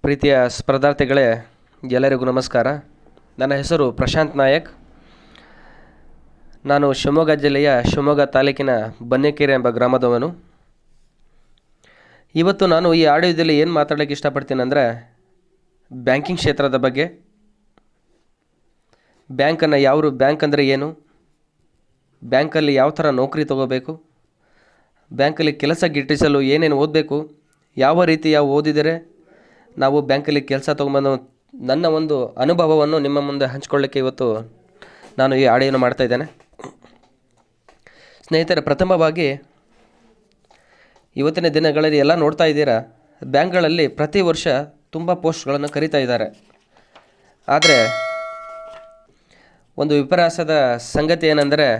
ಪ್ರೀತಿಯ ಸ್ಪರ್ಧಾರ್ಥಿಗಳೇ, ಎಲ್ಲರಿಗೂ ನಮಸ್ಕಾರ. ನನ್ನ ಹೆಸರು ಪ್ರಶಾಂತ್ ನಾಯಕ್. ನಾನು ಶಿವಮೊಗ್ಗ ಜಿಲ್ಲೆಯ ಶಿವಮೊಗ್ಗ ತಾಲೂಕಿನ ಬನ್ನೇಕೆರೆ ಎಂಬ ಗ್ರಾಮದವನು. ಇವತ್ತು ನಾನು ಈ ಆಡಿಯೋದಲ್ಲಿ ಏನು ಮಾತಾಡೋಕ್ಕೆ ಇಷ್ಟಪಡ್ತೀನಿ ಅಂದರೆ, ಬ್ಯಾಂಕಿಂಗ್ ಕ್ಷೇತ್ರದ ಬಗ್ಗೆ. ಬ್ಯಾಂಕ್ ಅಂದರೆ ಏನು, ಬ್ಯಾಂಕಲ್ಲಿ ಯಾವ ಥರ ನೌಕರಿ ತಗೋಬೇಕು, ಬ್ಯಾಂಕಲ್ಲಿ ಕೆಲಸ ಗಿಟ್ಟಿಸಲು ಏನೇನು ಓದಬೇಕು, ಯಾವ ರೀತಿಯ ಓದಿದರೆ ನಾವು ಬ್ಯಾಂಕಲ್ಲಿ ಕೆಲಸ ತೊಗೊಂಬಂದು ನನ್ನ ಒಂದು ಅನುಭವವನ್ನು ನಿಮ್ಮ ಮುಂದೆ ಹಂಚ್ಕೊಳ್ಳಿಕ್ಕೆ ಇವತ್ತು ನಾನು ಈ ಆಡಿಯೋನ ಮಾಡ್ತಾಯಿದ್ದೇನೆ. ಸ್ನೇಹಿತರೆ, ಪ್ರಥಮವಾಗಿ ಇವತ್ತಿನ ದಿನಗಳಲ್ಲಿ ಎಲ್ಲ ನೋಡ್ತಾ ಇದ್ದೀರಾ, ಬ್ಯಾಂಕ್ಗಳಲ್ಲಿ ಪ್ರತಿ ವರ್ಷ ತುಂಬ ಪೋಸ್ಟ್ಗಳನ್ನು ಕರೀತಾ ಇದ್ದಾರೆ. ಆದರೆ ಒಂದು ವಿಪರ್ಯಾಸದ ಸಂಗತಿ ಏನೆಂದರೆ,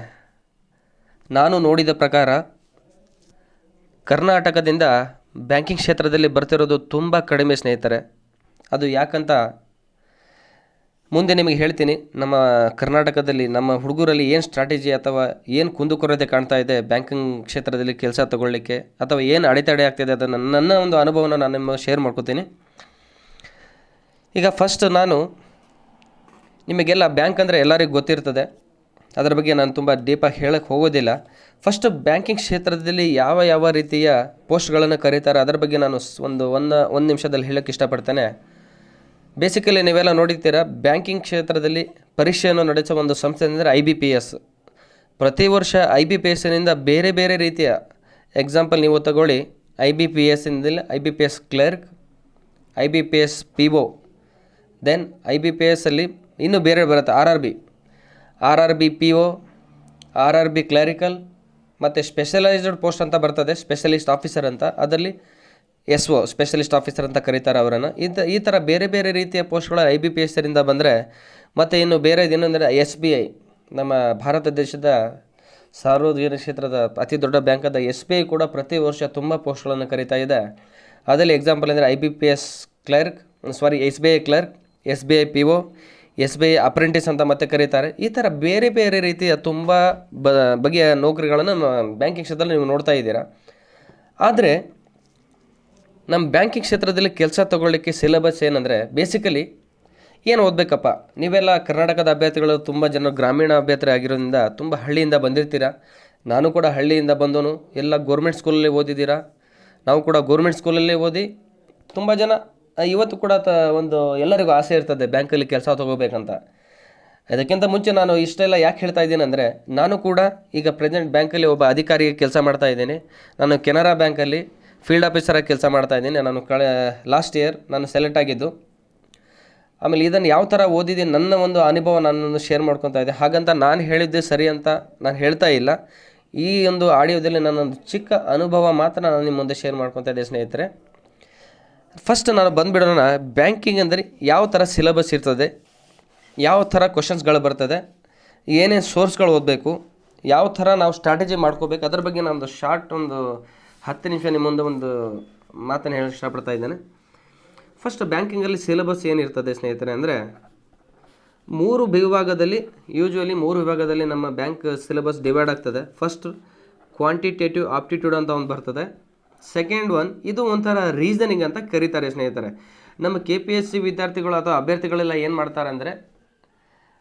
ನಾನು ನೋಡಿದ ಪ್ರಕಾರ ಕರ್ನಾಟಕದಿಂದ ಬ್ಯಾಂಕಿಂಗ್ ಕ್ಷೇತ್ರದಲ್ಲಿ ಬರ್ತಿರೋದು ತುಂಬ ಕಡಿಮೆ ಸ್ನೇಹಿತರೆ. ಅದು ಯಾಕಂತ ಮುಂದೆ ನಿಮಗೆ ಹೇಳ್ತೀನಿ. ನಮ್ಮ ಕರ್ನಾಟಕದಲ್ಲಿ ನಮ್ಮ ಹುಡುಗರಲ್ಲಿ ಏನು ಸ್ಟ್ರಾಟಜಿ ಅಥವಾ ಏನು ಕುಂದುಕೊರತೆ ಕಾಣ್ತಾ ಇದೆ ಬ್ಯಾಂಕಿಂಗ್ ಕ್ಷೇತ್ರದಲ್ಲಿ ಕೆಲಸ ತಗೊಳ್ಳಿಕ್ಕೆ, ಅಥವಾ ಏನು ಅಡೆತಡೆ ಆಗ್ತಿದೆ, ಅದನ್ನು ನನ್ನ ಒಂದು ಅನುಭವನ ನಾನು ನಿಮ್ಮ ಶೇರ್ ಮಾಡ್ಕೋತೀನಿ. ಈಗ ಫಸ್ಟ್ ನಾನು ನಿಮಗೆಲ್ಲ ಬ್ಯಾಂಕ್ ಅಂದರೆ ಎಲ್ಲರಿಗೂ ಗೊತ್ತಿರ್ತದೆ, ಅದರ ಬಗ್ಗೆ ನಾನು ತುಂಬ ಡೀಪಾಗಿ ಹೇಳಕ್ಕೆ ಹೋಗೋದಿಲ್ಲ. ಫಸ್ಟ್ ಬ್ಯಾಂಕಿಂಗ್ ಕ್ಷೇತ್ರದಲ್ಲಿ ಯಾವ ರೀತಿಯ ಪೋಸ್ಟ್ಗಳನ್ನು ಕರೀತಾರೆ ಅದರ ಬಗ್ಗೆ ನಾನು ಒಂದು ನಿಮಿಷದಲ್ಲಿ ಹೇಳೋಕ್ಕೆ ಇಷ್ಟಪಡ್ತೇನೆ. ಬೇಸಿಕಲಿ ನೀವೆಲ್ಲ ನೋಡಿರ್ತೀರ, ಬ್ಯಾಂಕಿಂಗ್ ಕ್ಷೇತ್ರದಲ್ಲಿ ಪರೀಕ್ಷೆಯನ್ನು ನಡೆಸುವ ಒಂದು ಸಂಸ್ಥೆ ಅಂದರೆ IBPS. ಪ್ರತಿ ವರ್ಷ IBPSನಿಂದ ಬೇರೆ ಬೇರೆ ರೀತಿಯ ಎಕ್ಸಾಂಪಲ್ ನೀವು ತಗೊಳ್ಳಿ. IBPSನಿಂದ IBPS clerk, IBPS PO, then IBPSಲ್ಲಿ ಇನ್ನೂ ಬೇರೆ ಬರುತ್ತೆ RRB PO, RRB ಕ್ಲರಿಕಲ್, ಮತ್ತು ಸ್ಪೆಷಲೈಸ್ಡ್ ಪೋಸ್ಟ್ ಅಂತ ಬರ್ತದೆ, ಸ್ಪೆಷಲಿಸ್ಟ್ ಆಫೀಸರ್ ಅಂತ. ಅದರಲ್ಲಿ SO ಸ್ಪೆಷಲಿಸ್ಟ್ ಆಫೀಸರ್ ಅಂತ ಕರೀತಾರೆ ಅವರನ್ನು. ಈ ಥರ ಬೇರೆ ಬೇರೆ ರೀತಿಯ ಪೋಸ್ಟ್ಗಳು IBPSರಿಂದ ಬಂದರೆ, ಮತ್ತು ಇನ್ನು ಬೇರೆ ಏನಂದರೆ SBI, ನಮ್ಮ ಭಾರತ ದೇಶದ ಸಾರ್ವಜನಿಕ ಕ್ಷೇತ್ರದ ಅತಿ ದೊಡ್ಡ ಬ್ಯಾಂಕಾದ SBI ಕೂಡ ಪ್ರತಿ ವರ್ಷ ತುಂಬ ಪೋಸ್ಟ್ಗಳನ್ನು ಕರೀತಾ ಇದೆ. ಅದರಲ್ಲಿ ಎಕ್ಸಾಂಪಲ್ ಅಂದರೆ SBI clerk, SBI PO, SBI apprentice ಅಂತ ಮತ್ತೆ ಕರೀತಾರೆ. ಈ ಥರ ಬೇರೆ ಬೇರೆ ರೀತಿಯ ತುಂಬ ಬಗೆಯ ನೌಕರಿಗಳನ್ನು ಬ್ಯಾಂಕಿಂಗ್ ಕ್ಷೇತ್ರದಲ್ಲಿ ನೀವು ನೋಡ್ತಾ ಇದ್ದೀರಾ. ಆದರೆ ನಮ್ಮ ಬ್ಯಾಂಕಿಂಗ್ ಕ್ಷೇತ್ರದಲ್ಲಿ ಕೆಲಸ ತಗೊಳ್ಳಿಕ್ಕೆ ಸಿಲೆಬಸ್ ಏನಂದರೆ, ಬೇಸಿಕಲಿ ಏನು ಓದಬೇಕಪ್ಪ. ನೀವೆಲ್ಲ ಕರ್ನಾಟಕದ ಅಭ್ಯರ್ಥಿಗಳು ತುಂಬ ಜನ ಗ್ರಾಮೀಣ ಅಭ್ಯರ್ಥಿ ಆಗಿರೋದ್ರಿಂದ ತುಂಬ ಹಳ್ಳಿಯಿಂದ ಬಂದಿರ್ತೀರ. ನಾನು ಕೂಡ ಹಳ್ಳಿಯಿಂದ ಬಂದವನು. ಎಲ್ಲ ಗೋರ್ಮೆಂಟ್ ಸ್ಕೂಲಲ್ಲಿ ಓದಿದ್ದೀರಾ. ನಾವು ಕೂಡ ಗೋರ್ಮೆಂಟ್ ಸ್ಕೂಲಲ್ಲೇ ಓದಿ ತುಂಬ ಜನ ಇವತ್ತು ಕೂಡ ಎಲ್ಲರಿಗೂ ಆಸೆ ಇರ್ತದೆ ಬ್ಯಾಂಕಲ್ಲಿ ಕೆಲಸ ತೊಗೋಬೇಕಂತ. ಅದಕ್ಕಿಂತ ಮುಂಚೆ ನಾನು ಇಷ್ಟೆಲ್ಲ ಯಾಕೆ ಹೇಳ್ತಾ ಇದ್ದೀನಿ ಅಂದರೆ, ನಾನು ಕೂಡ ಈಗ ಪ್ರೆಸೆಂಟ್ ಬ್ಯಾಂಕಲ್ಲಿ ಒಬ್ಬ ಅಧಿಕಾರಿಗೆ ಕೆಲಸ ಮಾಡ್ತಾ ಇದ್ದೀನಿ. ನಾನು ಕೆನರಾ ಬ್ಯಾಂಕಲ್ಲಿ ಫೀಲ್ಡ್ ಆಫೀಸರಾಗಿ ಕೆಲಸ ಮಾಡ್ತಾ ಇದ್ದೀನಿ. ನಾನು ಲಾಸ್ಟ್ ಇಯರ್ ನಾನು ಸೆಲೆಕ್ಟ್ ಆಗಿದ್ದು. ಆಮೇಲೆ ಇದನ್ನು ಯಾವ ಥರ ಓದಿದ್ದೀನಿ, ನನ್ನ ಒಂದು ಅನುಭವ ನಾನು ಶೇರ್ ಮಾಡ್ಕೊತಾ ಇದ್ದೆ. ಹಾಗಂತ ನಾನು ಹೇಳಿದ್ದೆ ಸರಿ ಅಂತ ನಾನು ಹೇಳ್ತಾ ಇಲ್ಲ. ಈ ಒಂದು ಆಡಿಯೋದಲ್ಲಿ ನನ್ನೊಂದು ಚಿಕ್ಕ ಅನುಭವ ಮಾತ್ರ ನಾನು ನಿಮ್ಮ ಮುಂದೆ ಶೇರ್ ಮಾಡ್ಕೊತಾ ಇದ್ದೆ ಸ್ನೇಹಿತರೆ. ಫಸ್ಟ್ ನಾನು ಬಂದುಬಿಡೋಣ. ಬ್ಯಾಂಕಿಂಗ್ ಅಂದರೆ ಯಾವ ಥರ ಸಿಲೆಬಸ್ ಇರ್ತದೆ, ಯಾವ ಥರ ಕ್ವಶನ್ಸ್ಗಳು ಬರ್ತದೆ, ಏನೇನು ಸೋರ್ಸ್ಗಳು ಓದಬೇಕು, ಯಾವ ಥರ ನಾವು ಸ್ಟ್ರಾಟಜಿ ಮಾಡ್ಕೋಬೇಕು, ಅದರ ಬಗ್ಗೆ ನಾನು ಶಾರ್ಟ್ ಒಂದು 10 ನಿಮಿಷ ನಿಮ್ಮ ಮುಂದೆ ಒಂದು ಮಾತನ್ನು ಹೇಳಕ್ಕೆ ಇಷ್ಟಪಡ್ತಾ ಇದ್ದೇನೆ. ಫಸ್ಟ್ ಬ್ಯಾಂಕಿಂಗಲ್ಲಿ ಸಿಲೆಬಸ್ ಏನಿರ್ತದೆ ಸ್ನೇಹಿತರೆ ಅಂದರೆ, 3 ವಿಭಾಗದಲ್ಲಿ ನಮ್ಮ ಬ್ಯಾಂಕ್ ಸಿಲೆಬಸ್ ಡಿವೈಡ್ ಆಗ್ತದೆ. ಫಸ್ಟ್ ಕ್ವಾಂಟಿಟೇಟಿವ್ ಆಪ್ಟಿಟ್ಯೂಡ್ ಅಂತ ಒಂದು ಬರ್ತದೆ. ಸೆಕೆಂಡ್ ಒನ್, ಇದು ಒಂಥರ ರೀಸನಿಂಗ್ ಅಂತ ಕರೀತಾರೆ ಸ್ನೇಹಿತರೆ. ನಮ್ಮ KPSC ವಿದ್ಯಾರ್ಥಿಗಳು ಅಥವಾ ಅಭ್ಯರ್ಥಿಗಳೆಲ್ಲ ಏನು ಮಾಡ್ತಾರೆ ಅಂದರೆ,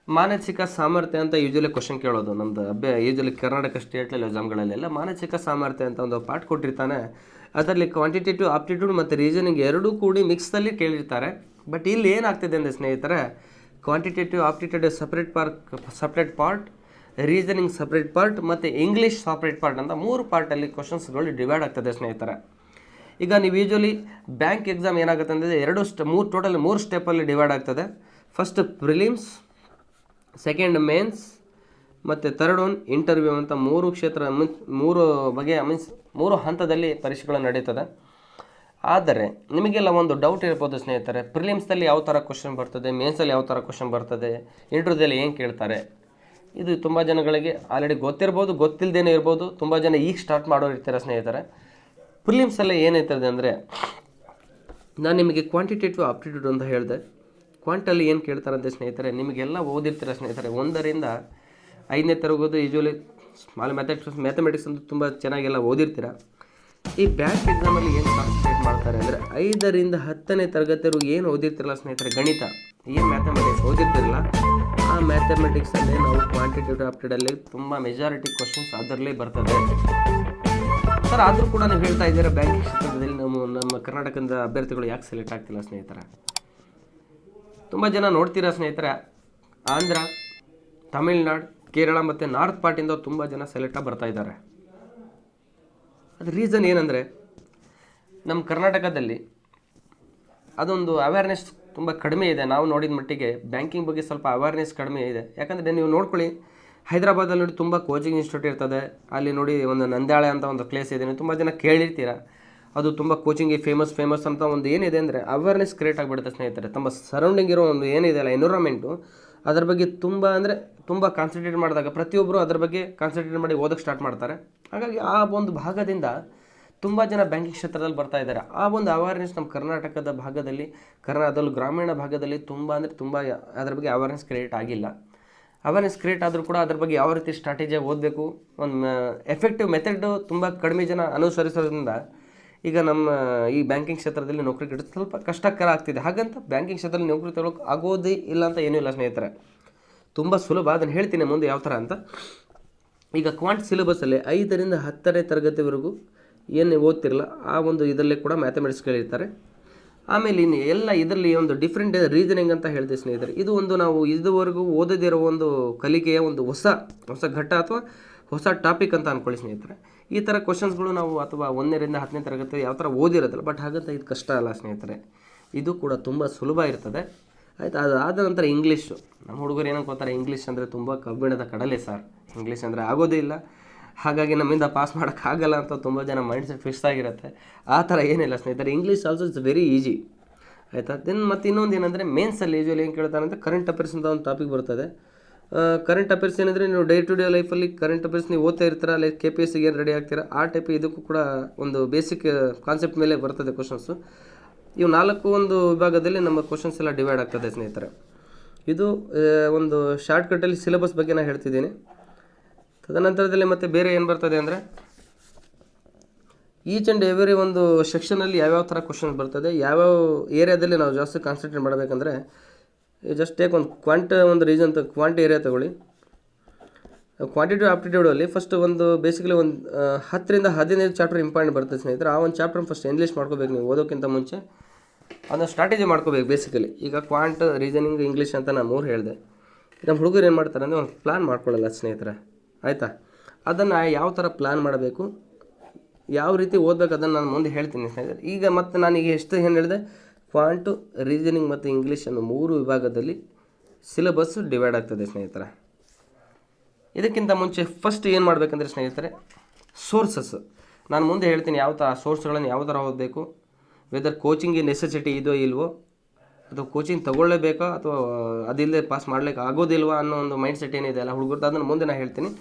ಮಾನಸಿಕ ಸಾಮರ್ಥ್ಯ ಅಂತ ಯೂಶಲಿ ಕ್ವಶನ್ ಕೇಳೋದು. ನಮ್ಮದು ಯೂಶಲಿ ಕರ್ನಾಟಕ ಸ್ಟೇಟ್ ಲೆವೆಲ್ ಎಕ್ಸಾಮ್ಗಳಲ್ಲೆಲ್ಲ ಮಾನಸಿಕ ಸಾಮರ್ಥ್ಯ ಅಂತ ಒಂದು ಪಾಠ ಕೊಟ್ಟಿರ್ತಾನೆ. ಅದರಲ್ಲಿ ಕ್ವಾಂಟಿಟೇಟಿವ್ ಆಪ್ಟಿಟ್ಯೂಡ್ ಮತ್ತು ರೀಸನಿಂಗ್ ಎರಡೂ ಕೂಡಿ ಮಿಕ್ಸಲ್ಲಿ ಕೇಳಿರ್ತಾರೆ. ಬಟ್ ಇಲ್ಲಿ ಏನಾಗ್ತಿದೆ ಅಂದರೆ ಸ್ನೇಹಿತರೆ, quantitative aptitude separate part, reasoning separate part ಮತ್ತು ಇಂಗ್ಲೀಷ್ ಸಪ್ರೇಟ್ ಪಾರ್ಟ್ ಅಂತ 3 ಪಾರ್ಟಲ್ಲಿ ಕ್ವಶನ್ಸ್ಗಳು ಡಿವೈಡ್ ಆಗ್ತದೆ ಸ್ನೇಹಿತರೆ. ಈಗ ನೀವು ಯೂಶಲಿ ಬ್ಯಾಂಕ್ ಎಕ್ಸಾಮ್ ಏನಾಗುತ್ತೆ ಅಂದರೆ ಟೋಟಲ್ 3 ಸ್ಟೆಪ್ಪಲ್ಲಿ ಡಿವೈಡ್ ಆಗ್ತದೆ. ಫಸ್ಟ್ ಪ್ರಿಲಿಮ್ಸ್, ಸೆಕೆಂಡ್ ಮೇನ್ಸ್, ಮತ್ತು ಥರ್ಡ್ ಒನ್ ಇಂಟರ್ವ್ಯೂ ಅಂತ 3 ಬಗೆಯ 3 ಹಂತದಲ್ಲಿ ಪರೀಕ್ಷೆಗಳು ನಡೀತದೆ. ಆದರೆ ನಿಮಗೆಲ್ಲ ಒಂದು ಡೌಟ್ ಇರ್ಬೋದು ಸ್ನೇಹಿತರೆ, ಪ್ರಿಲಿಮ್ಸ್ದಲ್ಲಿ ಯಾವ ಥರ ಕ್ವಶನ್ ಬರ್ತದೆ, ಮೇನ್ಸಲ್ಲಿ ಯಾವ ಥರ ಕ್ವಶನ್ ಬರ್ತದೆ, ಇಂಟರ್ವ್ಯೂದಲ್ಲಿ ಏನು ಕೇಳ್ತಾರೆ. ಇದು ತುಂಬ ಜನಗಳಿಗೆ ಆಲ್ರೆಡಿ ಗೊತ್ತಿರ್ಬೋದು, ಗೊತ್ತಿಲ್ಲದೇನೆ ಇರ್ಬೋದು. ತುಂಬ ಜನ ಈಗ ಸ್ಟಾರ್ಟ್ ಮಾಡೋರು ಇರ್ತಾರೆ ಸ್ನೇಹಿತರೆ. ಪ್ರಿಲಿಮ್ಸಲ್ಲಿ ಏನಿರ್ತದೆ ಅಂದರೆ, ನಾನು ನಿಮಗೆ ಕ್ವಾಂಟಿಟೇಟಿವ್ ಆಪ್ಟಿಟ್ಯೂಡ್ ಅಂತ ಹೇಳಿದೆ. ಕ್ವಾಂಟಲ್ಲಿ ಏನು ಕೇಳ್ತಾರಂತೆ ಸ್ನೇಹಿತರೆ, ನಿಮಗೆಲ್ಲ ಓದಿರ್ತೀರ ಸ್ನೇಹಿತರೆ. 1ರಿಂದ 5ನೇ ತರಗತಿ ಯೂಶಲಿ ಮ್ಯಾಥಮೆಟಿಕ್ಸ್ ಅಂತ ತುಂಬ ಚೆನ್ನಾಗೆಲ್ಲ ಓದಿರ್ತೀರ. ಈ ಬ್ಯಾಂಕ್ ಎಕ್ಸಾಮಲ್ಲಿ ಏನು ಕಾನ್ಸಂಟ್ರೇಟ್ ಮಾಡ್ತಾರೆ ಅಂದರೆ 5ರಿಂದ 10ನೇ ತರಗತಿವರೆಗೂ ಏನು ಓದಿರ್ತಿರಲ್ಲ ಸ್ನೇಹಿತರೆ, ಗಣಿತ ಏನು ಮ್ಯಾಥಮೆಟಿಕ್ಸ್ ಓದಿರ್ತಿರಲ್ಲ, ಆ ಮ್ಯಾಥಮೆಟಿಕ್ಸಲ್ಲೇ ನಾವು ಕ್ವಾಂಟಿಟೇಟಿವ್ ಆಪ್ಟಿಡಲ್ಲಿ ತುಂಬ ಮೆಜಾರಿಟಿ ಕ್ವಶನ್ಸ್ ಅದರಲ್ಲೇ ಬರ್ತದೆ ಸರ್. ಆದರೂ ಕೂಡ ನೀವು ಹೇಳ್ತಾ ಇದ್ದೀರಾ ಬ್ಯಾಂಕಿಂಗ್ ಕ್ಷೇತ್ರದಲ್ಲಿ ನಮ್ಮ ಕರ್ನಾಟಕದ ಅಭ್ಯರ್ಥಿಗಳು ಯಾಕೆ ಸೆಲೆಕ್ಟ್ ಆಗ್ತಿಲ್ಲ ಸ್ನೇಹಿತರೆ? ತುಂಬ ಜನ ನೋಡ್ತೀರಾ ಸ್ನೇಹಿತರೆ, ಆಂಧ್ರ, ತಮಿಳ್ನಾಡು, ಕೇರಳ ಮತ್ತು ನಾರ್ತ್ ಪಾರ್ಟಿಂದ ತುಂಬ ಜನ ಸೆಲೆಕ್ಟ್ ಆಗಿ ಬರ್ತಾ ಇದ್ದಾರೆ. ಅದು ರೀಸನ್ ಏನಂದರೆ ನಮ್ಮ ಕರ್ನಾಟಕದಲ್ಲಿ ಅದೊಂದು ಅವೇರ್ನೆಸ್ ತುಂಬ ಕಡಿಮೆ ಇದೆ. ನಾವು ನೋಡಿದ ಮಟ್ಟಿಗೆ ಬ್ಯಾಂಕಿಂಗ್ ಬಗ್ಗೆ ಸ್ವಲ್ಪ ಅವೇರ್ನೆಸ್ ಕಡಿಮೆ ಇದೆ. ಯಾಕಂದರೆ ನೀವು ನೋಡ್ಕೊಳ್ಳಿ, ಹೈದರಾಬಾದಲ್ಲಿ ನೋಡಿ ತುಂಬ ಕೋಚಿಂಗ್ ಇನ್ಸ್ಟಿಟ್ಯೂಟ್ ಇರ್ತದೆ. ಅಲ್ಲಿ ನೋಡಿ ಒಂದು ನಂದ್ಯಾಳೆ ಅಂತ ಒಂದು ಪ್ಲೇಸ್ ಇದೆ, ನೀವು ತುಂಬ ಜನ ಕೇಳಿರ್ತೀರ. ಅದು ತುಂಬ ಕೋಚಿಂಗಿಗೆ ಫೇಮಸ್ ಅಂತ ಒಂದು ಏನಿದೆ ಅಂದರೆ ಅವೇರ್ನೆಸ್ ಕ್ರಿಯೇಟ್ ಆಗಿಬಿಡುತ್ತೆ ಸ್ನೇಹಿತರೆ. ತಮ್ಮ ಸರೌಂಡಿಂಗ್ ಇರೋ ಒಂದು ಏನಿದೆ ಅಲ್ಲ ಎನ್ವಿರಾನ್ಮೆಂಟು, ಅದ್ರ ಬಗ್ಗೆ ತುಂಬ ಕಾನ್ಸಂಟ್ರೇಟ್ ಮಾಡಿದಾಗ ಪ್ರತಿಯೊಬ್ಬರು ಅದ್ರ ಬಗ್ಗೆ ಕಾನ್ಸಂಟ್ರೇಟ್ ಮಾಡಿ ಓದೋಕ್ಕೆ ಸ್ಟಾರ್ಟ್ ಮಾಡ್ತಾರೆ. ಹಾಗಾಗಿ ಆ ಒಂದು ಭಾಗದಿಂದ ತುಂಬ ಜನ ಬ್ಯಾಂಕಿಂಗ್ ಕ್ಷೇತ್ರದಲ್ಲಿ ಬರ್ತಾ ಇದ್ದಾರೆ. ಆ ಒಂದು ಅವೇರ್ನೆಸ್ ನಮ್ಮ ಕರ್ನಾಟಕದ ಭಾಗದಲ್ಲಿ, ಅದರಲ್ಲೂ ಗ್ರಾಮೀಣ ಭಾಗದಲ್ಲಿ ತುಂಬ ಅದ್ರ ಬಗ್ಗೆ ಅವೇರ್ನೆಸ್ ಕ್ರಿಯೇಟ್ ಆಗಿಲ್ಲ. ಅವೇರ್ನೆಸ್ ಕ್ರಿಯೇಟ್ ಆದರೂ ಕೂಡ ಅದ್ರ ಬಗ್ಗೆ ಯಾವ ರೀತಿ ಸ್ಟ್ರಾಟಜಿಯಾಗಿ ಓದಬೇಕು, ಒಂದು ಎಫೆಕ್ಟಿವ್ ಮೆಥಡ್ ತುಂಬ ಕಡಿಮೆ ಜನ ಅನುಸರಿಸೋದ್ರಿಂದ ಈಗ ನಮ್ಮ ಈ ಬ್ಯಾಂಕಿಂಗ್ ಕ್ಷೇತ್ರದಲ್ಲಿ ನೌಕರಿ ಗಿಡೋದು ಸ್ವಲ್ಪ ಕಷ್ಟಕರ ಆಗ್ತಿದೆ. ಹಾಗಂತ ಬ್ಯಾಂಕಿಂಗ್ ಕ್ಷೇತ್ರದಲ್ಲಿ ನೌಕರಿ ತಗೊಳ್ಳೋಕೆ ಆಗೋದೇ ಇಲ್ಲ ಅಂತ ಏನೂ ಇಲ್ಲ ಸ್ನೇಹಿತರೆ, ತುಂಬ ಸುಲಭ. ಅದನ್ನು ಹೇಳ್ತೀನಿ ಮುಂದೆ ಯಾವ ಥರ ಅಂತ. ಈಗ ಕ್ವಾಂಟ್ ಸಿಲೆಬಸ್ಸಲ್ಲಿ 5ರಿಂದ 10ನೇ ತರಗತಿವರೆಗೂ ಏನು ನೀವು ಓದ್ತಿರಲ್ಲ ಆ ಒಂದು ಇದರಲ್ಲಿ ಕೂಡ ಮ್ಯಾಥಮೆಟಿಕ್ಸ್ ಕೇಳಿರ್ತಾರೆ. ಆಮೇಲೆ ಇನ್ನು ಎಲ್ಲ ಇದರಲ್ಲಿ ಒಂದು ಡಿಫ್ರೆಂಟ್ ರೀಸನಿಂಗ್ ಅಂತ ಹೇಳ್ತೀವಿ ಸ್ನೇಹಿತರೆ. ಇದು ಒಂದು ನಾವು ಇದುವರೆಗೂ ಓದದಿರೋ ಒಂದು ಕಲಿಕೆಯ ಒಂದು ಹೊಸ ಘಟ್ಟ ಅಥವಾ ಹೊಸ ಟಾಪಿಕ್ ಅಂತ ಅಂದ್ಕೊಳ್ಳಿ ಸ್ನೇಹಿತರೆ. ಈ ಥರ ಕ್ವಶನ್ಸ್ಗಳು ನಾವು ಅಥವಾ 1ರಿಂದ 10ನೇ ತರಗತಿ ಯಾವ ಥರ ಓದಿರೋದಿಲ್ಲ. ಬಟ್ ಹಾಗಂತ ಇದು ಕಷ್ಟ ಅಲ್ಲ ಸ್ನೇಹಿತರೆ, ಇದು ಕೂಡ ತುಂಬ ಸುಲಭ ಇರ್ತದೆ. ಆಯಿತು, ಅದಾದ ನಂತರ ಇಂಗ್ಲೀಷು. ನಮ್ಮ ಹುಡುಗರು ಏನಂತ ಇಂಗ್ಲೀಷ್ ಅಂದರೆ ತುಂಬ ಕಬ್ಬಿಣದ ಕಡಲೆ ಸರ್, ಇಂಗ್ಲೀಷ್ ಅಂದರೆ ಆಗೋದೇ ಇಲ್ಲ, ಹಾಗಾಗಿ ನಮ್ಮಿಂದ ಪಾಸ್ ಮಾಡೋಕ್ಕಾಗಲ್ಲ ಅಂತ ತುಂಬ ಜನ ಮೈಂಡ್ ಸೆಟ್ ಫಿಕ್ಸ್ ಆಗಿರುತ್ತೆ. ಆ ಥರ ಏನಿಲ್ಲ ಸ್ನೇಹಿತರೆ, English also it's very easy. ಆಯಿತಾ. ದೆನ್ ಮತ್ತು ಇನ್ನೊಂದು ಏನಂದರೆ ಮೇನ್ಸಲ್ಲಿ ಯೂಶುವಲಿ ಏನು ಕೇಳ್ತಾರೆ ಅಂದರೆ ಕರೆಂಟ್ ಅಫೇರ್ಸ್ ಅಂತ ಒಂದು ಟಾಪಿಕ್ ಬರ್ತದೆ. ಕರೆಂಟ್ ಅಫೇರ್ಸ್ ಏನಂದರೆ ನೀವು ಡೇ ಟು ಡೇ ಲೈಫಲ್ಲಿ ಕರೆಂಟ್ ಅಫೇರ್ಸ್ ನೀವು ಓದ್ತಾ ಇರ್ತೀರ, ಲೈಕ್ KPSCಗೆ ಏನು ರೆಡಿ ಆಗ್ತೀರಾ ಆ ಟೈಪ್ ಇದಕ್ಕೂ ಕೂಡ ಒಂದು ಬೇಸಿಕ್ ಕಾನ್ಸೆಪ್ಟ್ ಮೇಲೆ ಬರ್ತದೆ ಕ್ವಶನ್ಸು. ಇವು 4 ಒಂದು ವಿಭಾಗದಲ್ಲಿ ನಮ್ಮ ಕ್ವಶನ್ಸ್ ಎಲ್ಲ ಡಿವೈಡ್ ಆಗ್ತದೆ ಸ್ನೇಹಿತರೆ. ಇದು ಒಂದು ಶಾರ್ಟ್ಕಟ್ಟಲ್ಲಿ ಸಿಲೆಬಸ್ ಬಗ್ಗೆ ನಾನು ಹೇಳ್ತಿದ್ದೀನಿ. ತದನಂತರದಲ್ಲಿ ಮತ್ತೆ ಬೇರೆ ಏನು ಬರ್ತದೆ ಅಂದರೆ ಈಚ್ ಆ್ಯಂಡ್ ಎವ್ರಿ ಒಂದು ಸೆಕ್ಷನಲ್ಲಿ ಯಾವ್ಯಾವ ಥರ ಕ್ವಶನ್ಸ್ ಬರ್ತದೆ, ಯಾವ್ಯಾವ ಏರಿಯಾದಲ್ಲಿ ನಾವು ಜಾಸ್ತಿ ಕಾನ್ಸಂಟ್ರೇಟ್ ಮಾಡಬೇಕಂದ್ರೆ ಜಸ್ಟ್ ಟೇಕ್ ಒಂದು ಕ್ವಾಂಟ್ ಏರಿಯಾ ತಗೊಳ್ಳಿ. ಕ್ವಾಂಟಿಟಿವ್ ಆಪ್ಟಿಟ್ಯೂಡಲ್ಲಿ ಫಸ್ಟ್ ಒಂದು ಬೇಸಿಕಲಿ ಒಂದು 10ರಿಂದ 15 ಚಾಪ್ಟರ್ ಇಂಪಾರ್ಟೆಂಟ್ ಬರ್ತದೆ ಸ್ನೇಹಿತರೆ. ಆ ಒಂದು ಚಾಪ್ಟರ್ ಫಸ್ಟ್ ಇಂಗ್ಲೀಷ್ ಮಾಡ್ಕೋಬೇಕು ನೀವು ಓದೋಕ್ಕಿಂತ ಮುಂಚೆ, ಅದನ್ನು ಸ್ಟ್ರಾಟಜಿ ಮಾಡ್ಕೋಬೇಕು ಬೇಸಿಕಲಿ. ಈಗ ಕ್ವಾಂಟ್, ರೀಸನಿಂಗ್, ಇಂಗ್ಲೀಷ್ ಅಂತ ನಾನು 3 ಹೇಳಿದೆ. ನಮ್ಮ ಹುಡುಗರು ಏನು ಮಾಡ್ತಾರೆ ಅಂದರೆ ಒಂದು ಪ್ಲ್ಯಾನ್ ಮಾಡ್ಕೊಳ್ಳಲ್ಲ ಸ್ನೇಹಿತರೆ, ಆಯಿತಾ. ಅದನ್ನು ಯಾವ ಥರ ಪ್ಲ್ಯಾನ್ ಮಾಡಬೇಕು, ಯಾವ ರೀತಿ ಓದಬೇಕು ಅದನ್ನು ನಾನು ಮುಂದೆ ಹೇಳ್ತೀನಿ ಸ್ನೇಹಿತರೆ. ಈಗ ಮತ್ತೆ ನಾನೀಗ ಏನು ಹೇಳಿದೆ, ಕ್ವಾಂಟು, ರೀಸನಿಂಗ್ ಮತ್ತು ಇಂಗ್ಲೀಷ್ ಅನ್ನೋ 3 ವಿಭಾಗದಲ್ಲಿ ಸಿಲೆಬಸ್ಸು ಡಿವೈಡ್ ಆಗ್ತದೆ ಸ್ನೇಹಿತರೆ. ಇದಕ್ಕಿಂತ ಮುಂಚೆ ಫಸ್ಟ್ ಏನು ಮಾಡಬೇಕಂದ್ರೆ ಸ್ನೇಹಿತರೆ, ಸೋರ್ಸಸ್ ನಾನು ಮುಂದೆ ಹೇಳ್ತೀನಿ. ಯಾವ ಥರ ಸೋರ್ಸ್ಗಳನ್ನು ಯಾವ ಥರ ಓದಬೇಕು, ವೆದರ್ ಕೋಚಿಂಗ್ ನೆಸೆಸಿಟಿ ಇದೋ ಇಲ್ವೋ, ಅಥವಾ ಕೋಚಿಂಗ್ ತೊಗೊಳ್ಳೇಬೇಕಾ ಅಥವಾ ಅದಿಲ್ಲದೆ ಪಾಸ್ ಮಾಡ್ಲಿಕ್ಕೆ ಆಗೋದಿಲ್ವಾ ಅನ್ನೋ ಒಂದು ಮೈಂಡ್ ಸೆಟ್ ಏನಿದೆ ಅಲ್ಲ ಹುಡುಗರು, ಅದನ್ನು ಮುಂದೆ ನಾನು ಹೇಳ್ತೀನಿ.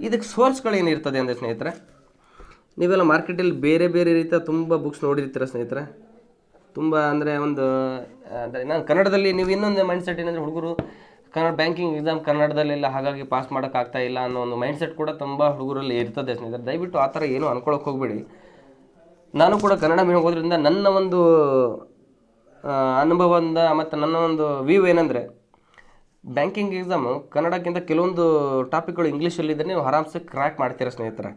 ಇದಕ್ಕೆ ಸೋರ್ಸ್ಗಳೇನಿರ್ತದೆ ಅಂದರೆ ಸ್ನೇಹಿತರೆ, ನೀವೆಲ್ಲ ಮಾರ್ಕೆಟಲ್ಲಿ ಬೇರೆ ರೀತಿಯ ತುಂಬ ಬುಕ್ಸ್ ನೋಡಿರ್ತೀರ ಸ್ನೇಹಿತರೆ. ತುಂಬ ಅಂದರೆ ನಾನು ಕನ್ನಡದಲ್ಲಿ ನೀವು ಇನ್ನೊಂದು ಮೈಂಡ್ ಸೆಟ್ ಏನಂದರೆ ಹುಡುಗರು ಬ್ಯಾಂಕಿಂಗ್ ಎಕ್ಸಾಮ್ ಕನ್ನಡದಲ್ಲೆಲ್ಲ ಹಾಗಾಗಿ ಪಾಸ್ ಮಾಡೋಕ್ಕಾಗ್ತಾ ಇಲ್ಲ ಅನ್ನೋ ಒಂದು ಮೈಂಡ್ ಸೆಟ್ ಕೂಡ ತುಂಬ ಹುಡುಗರಲ್ಲಿ ಇರ್ತದೆ ಸ್ನೇಹಿತರೆ. ದಯವಿಟ್ಟು ಆ ಥರ ಏನೂ ಅನ್ಕೊಳ್ಳೋಕೆ ಹೋಗಬೇಡಿ. ನಾನು ಕೂಡ ಕನ್ನಡ ಮೀಡಿಯಂ ಓದೋದ್ರಿಂದ ನನ್ನ ಒಂದು ಅನುಭವದಿಂದ ಮತ್ತು ನನ್ನ ಒಂದು ವ್ಯೂ ಏನಂದರೆ, ಬ್ಯಾಂಕಿಂಗ್ ಎಕ್ಸಾಮು ಕನ್ನಡಕ್ಕಿಂತ ಕೆಲವೊಂದು ಟಾಪಿಕ್ಗಳು ಇಂಗ್ಲೀಷಲ್ಲಿದ್ದರೆ ನೀವು ಆರಾಮ್ಸೆ ಕ್ರ್ಯಾಕ್ ಮಾಡ್ತೀರ ಸ್ನೇಹಿತರೆ.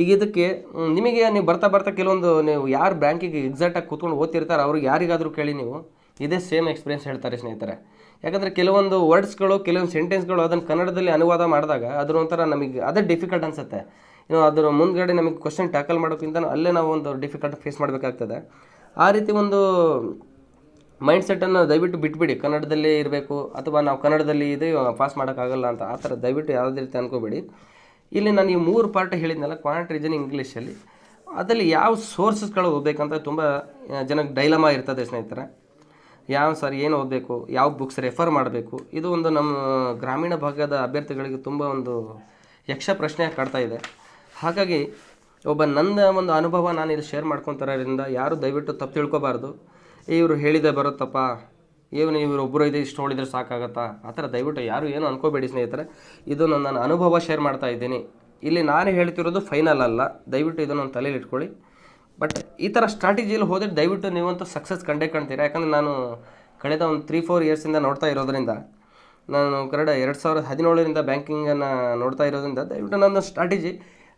ಈಗ ಇದಕ್ಕೆ ನಿಮಗೆ ನೀವು ಬರ್ತಾ ಕೆಲವೊಂದು ನೀವು ಯಾರು ಬ್ಯಾಂಕಿಗೆ ಎಕ್ಸಾಕ್ಟಾಗಿ ಕೂತ್ಕೊಂಡು ಓದ್ತಿರ್ತಾರೆ ಅವ್ರಿಗೆ ಯಾರಿಗಾದರೂ ಕೇಳಿ ನೀವು ಇದೇ ಸೇಮ್ ಎಕ್ಸ್ಪೀರಿಯನ್ಸ್ ಹೇಳ್ತಾರೆ ಸ್ನೇಹಿತರೆ. ಯಾಕಂದರೆ ಕೆಲವೊಂದು ವರ್ಡ್ಸ್ಗಳು, ಕೆಲವೊಂದು ಸೆಂಟೆನ್ಸ್ಗಳು ಅದನ್ನು ಕನ್ನಡದಲ್ಲಿ ಅನುವಾದ ಮಾಡಿದಾಗ ಅದ್ರ ಒಂಥರ ನಮಗೆ ಅದೇ ಡಿಫಿಕಲ್ಟ್ ಅನಿಸುತ್ತೆ. ಅದರ ಮುಂದ್ಗಡೆ ನಮಗೆ ಕ್ವಶನ್ ಟ್ಯಾಕಲ್ ಮಾಡೋಕ್ಕಿಂತ ಅಲ್ಲೇ ನಾವು ಒಂದು ಡಿಫಿಕಲ್ಟ್ ಫೇಸ್ ಮಾಡಬೇಕಾಗ್ತದೆ. ಆ ರೀತಿ ಒಂದು ಮೈಂಡ್ ಸೆಟ್ಟನ್ನು ದಯವಿಟ್ಟು ಬಿಟ್ಬಿಡಿ. ಕನ್ನಡದಲ್ಲೇ ಇರಬೇಕು ಅಥವಾ ನಾವು ಕನ್ನಡದಲ್ಲಿ ಇದೆ ಪಾಸ್ ಮಾಡೋಕ್ಕಾಗಲ್ಲ ಅಂತ ಆ ಥರ ದಯವಿಟ್ಟು ಯಾವುದೇ ರೀತಿ ಅನ್ಕೋಬೇಡಿ. ಇಲ್ಲಿ ನಾನು ಈ 3 ಪಾರ್ಟ್ ಹೇಳಿದ್ನಲ್ಲ, ಕ್ವಾಂಟ್, ರೀಸನಿಂಗ್, ಇಂಗ್ಲೀಷಲ್ಲಿ, ಅದರಲ್ಲಿ ಯಾವ ಸೋರ್ಸಸ್ಗಳು ಓದಬೇಕಂತ ತುಂಬ ಜನಕ್ಕೆ ಡೈಲಮಾ ಇರ್ತದೆ ಸ್ನೇಹಿತರೆ. ಏನು ಓದಬೇಕು, ಯಾವ ಬುಕ್ಸ್ ರೆಫರ್ ಮಾಡಬೇಕು, ಇದು ಒಂದು ನಮ್ಮ ಗ್ರಾಮೀಣ ಭಾಗದ ಅಭ್ಯರ್ಥಿಗಳಿಗೆ ತುಂಬ ಒಂದು ಯಕ್ಷ ಪ್ರಶ್ನೆ ಕಾಡ್ತಾ ಇದೆ. ಹಾಗಾಗಿ ನನ್ನ ಒಂದು ಅನುಭವ ನಾನು ಇದು ಶೇರ್ ಮಾಡ್ಕೊತಾರೋದ್ರಿಂದ ಯಾರು ದಯವಿಟ್ಟು ತಪ್ಪು ತಿಳ್ಕೊಬಾರ್ದು. ಇವರು ಹೇಳಿದೆ ಬರುತ್ತಪ್ಪ, ಇವರು ಒಬ್ಬರು ಇದೆ ಇಷ್ಟು ನೋಡಿದರೆ ಸಾಕಾಗತ್ತಾ, ಆ ಥರ ದಯವಿಟ್ಟು ಯಾರು ಏನು ಅನ್ಕೋಬೇಡಿ ಸ್ನೇಹಿತರೆ. ಇದು ನನ್ನ ಅನುಭವ ಶೇರ್ ಮಾಡ್ತಾ ಇದ್ದೀನಿ. ಇಲ್ಲಿ ನಾನು ಹೇಳ್ತಿರೋದು ಫೈನಲ್ ಅಲ್ಲ, ದಯವಿಟ್ಟು ಇದನ್ನು ತಲೆಯಲ್ಲಿ ಇಟ್ಕೊಳ್ಳಿ. ಬಟ್ ಈ ಥರ ಸ್ಟ್ರಾಟಜಿಯಲ್ಲಿ ಹೋದರೆ ದಯವಿಟ್ಟು ನೀವಂತೂ ಸಕ್ಸಸ್ ಕಂಡೇ ಕಾಣ್ತೀರಾ. ಯಾಕಂದರೆ ನಾನು ಕಳೆದ ಒಂದು 3-4 ಇಯರ್ಸಿಂದ ನೋಡ್ತಾ ಇರೋದ್ರಿಂದ, ನಾನು ಕರೆಕ್ಟ್ 2017ರಿಂದ ಬ್ಯಾಂಕಿಂಗನ್ನು ನೋಡ್ತಾ ಇರೋದ್ರಿಂದ ದಯವಿಟ್ಟು ನನ್ನ ಸ್ಟ್ರಾಟಜಿ.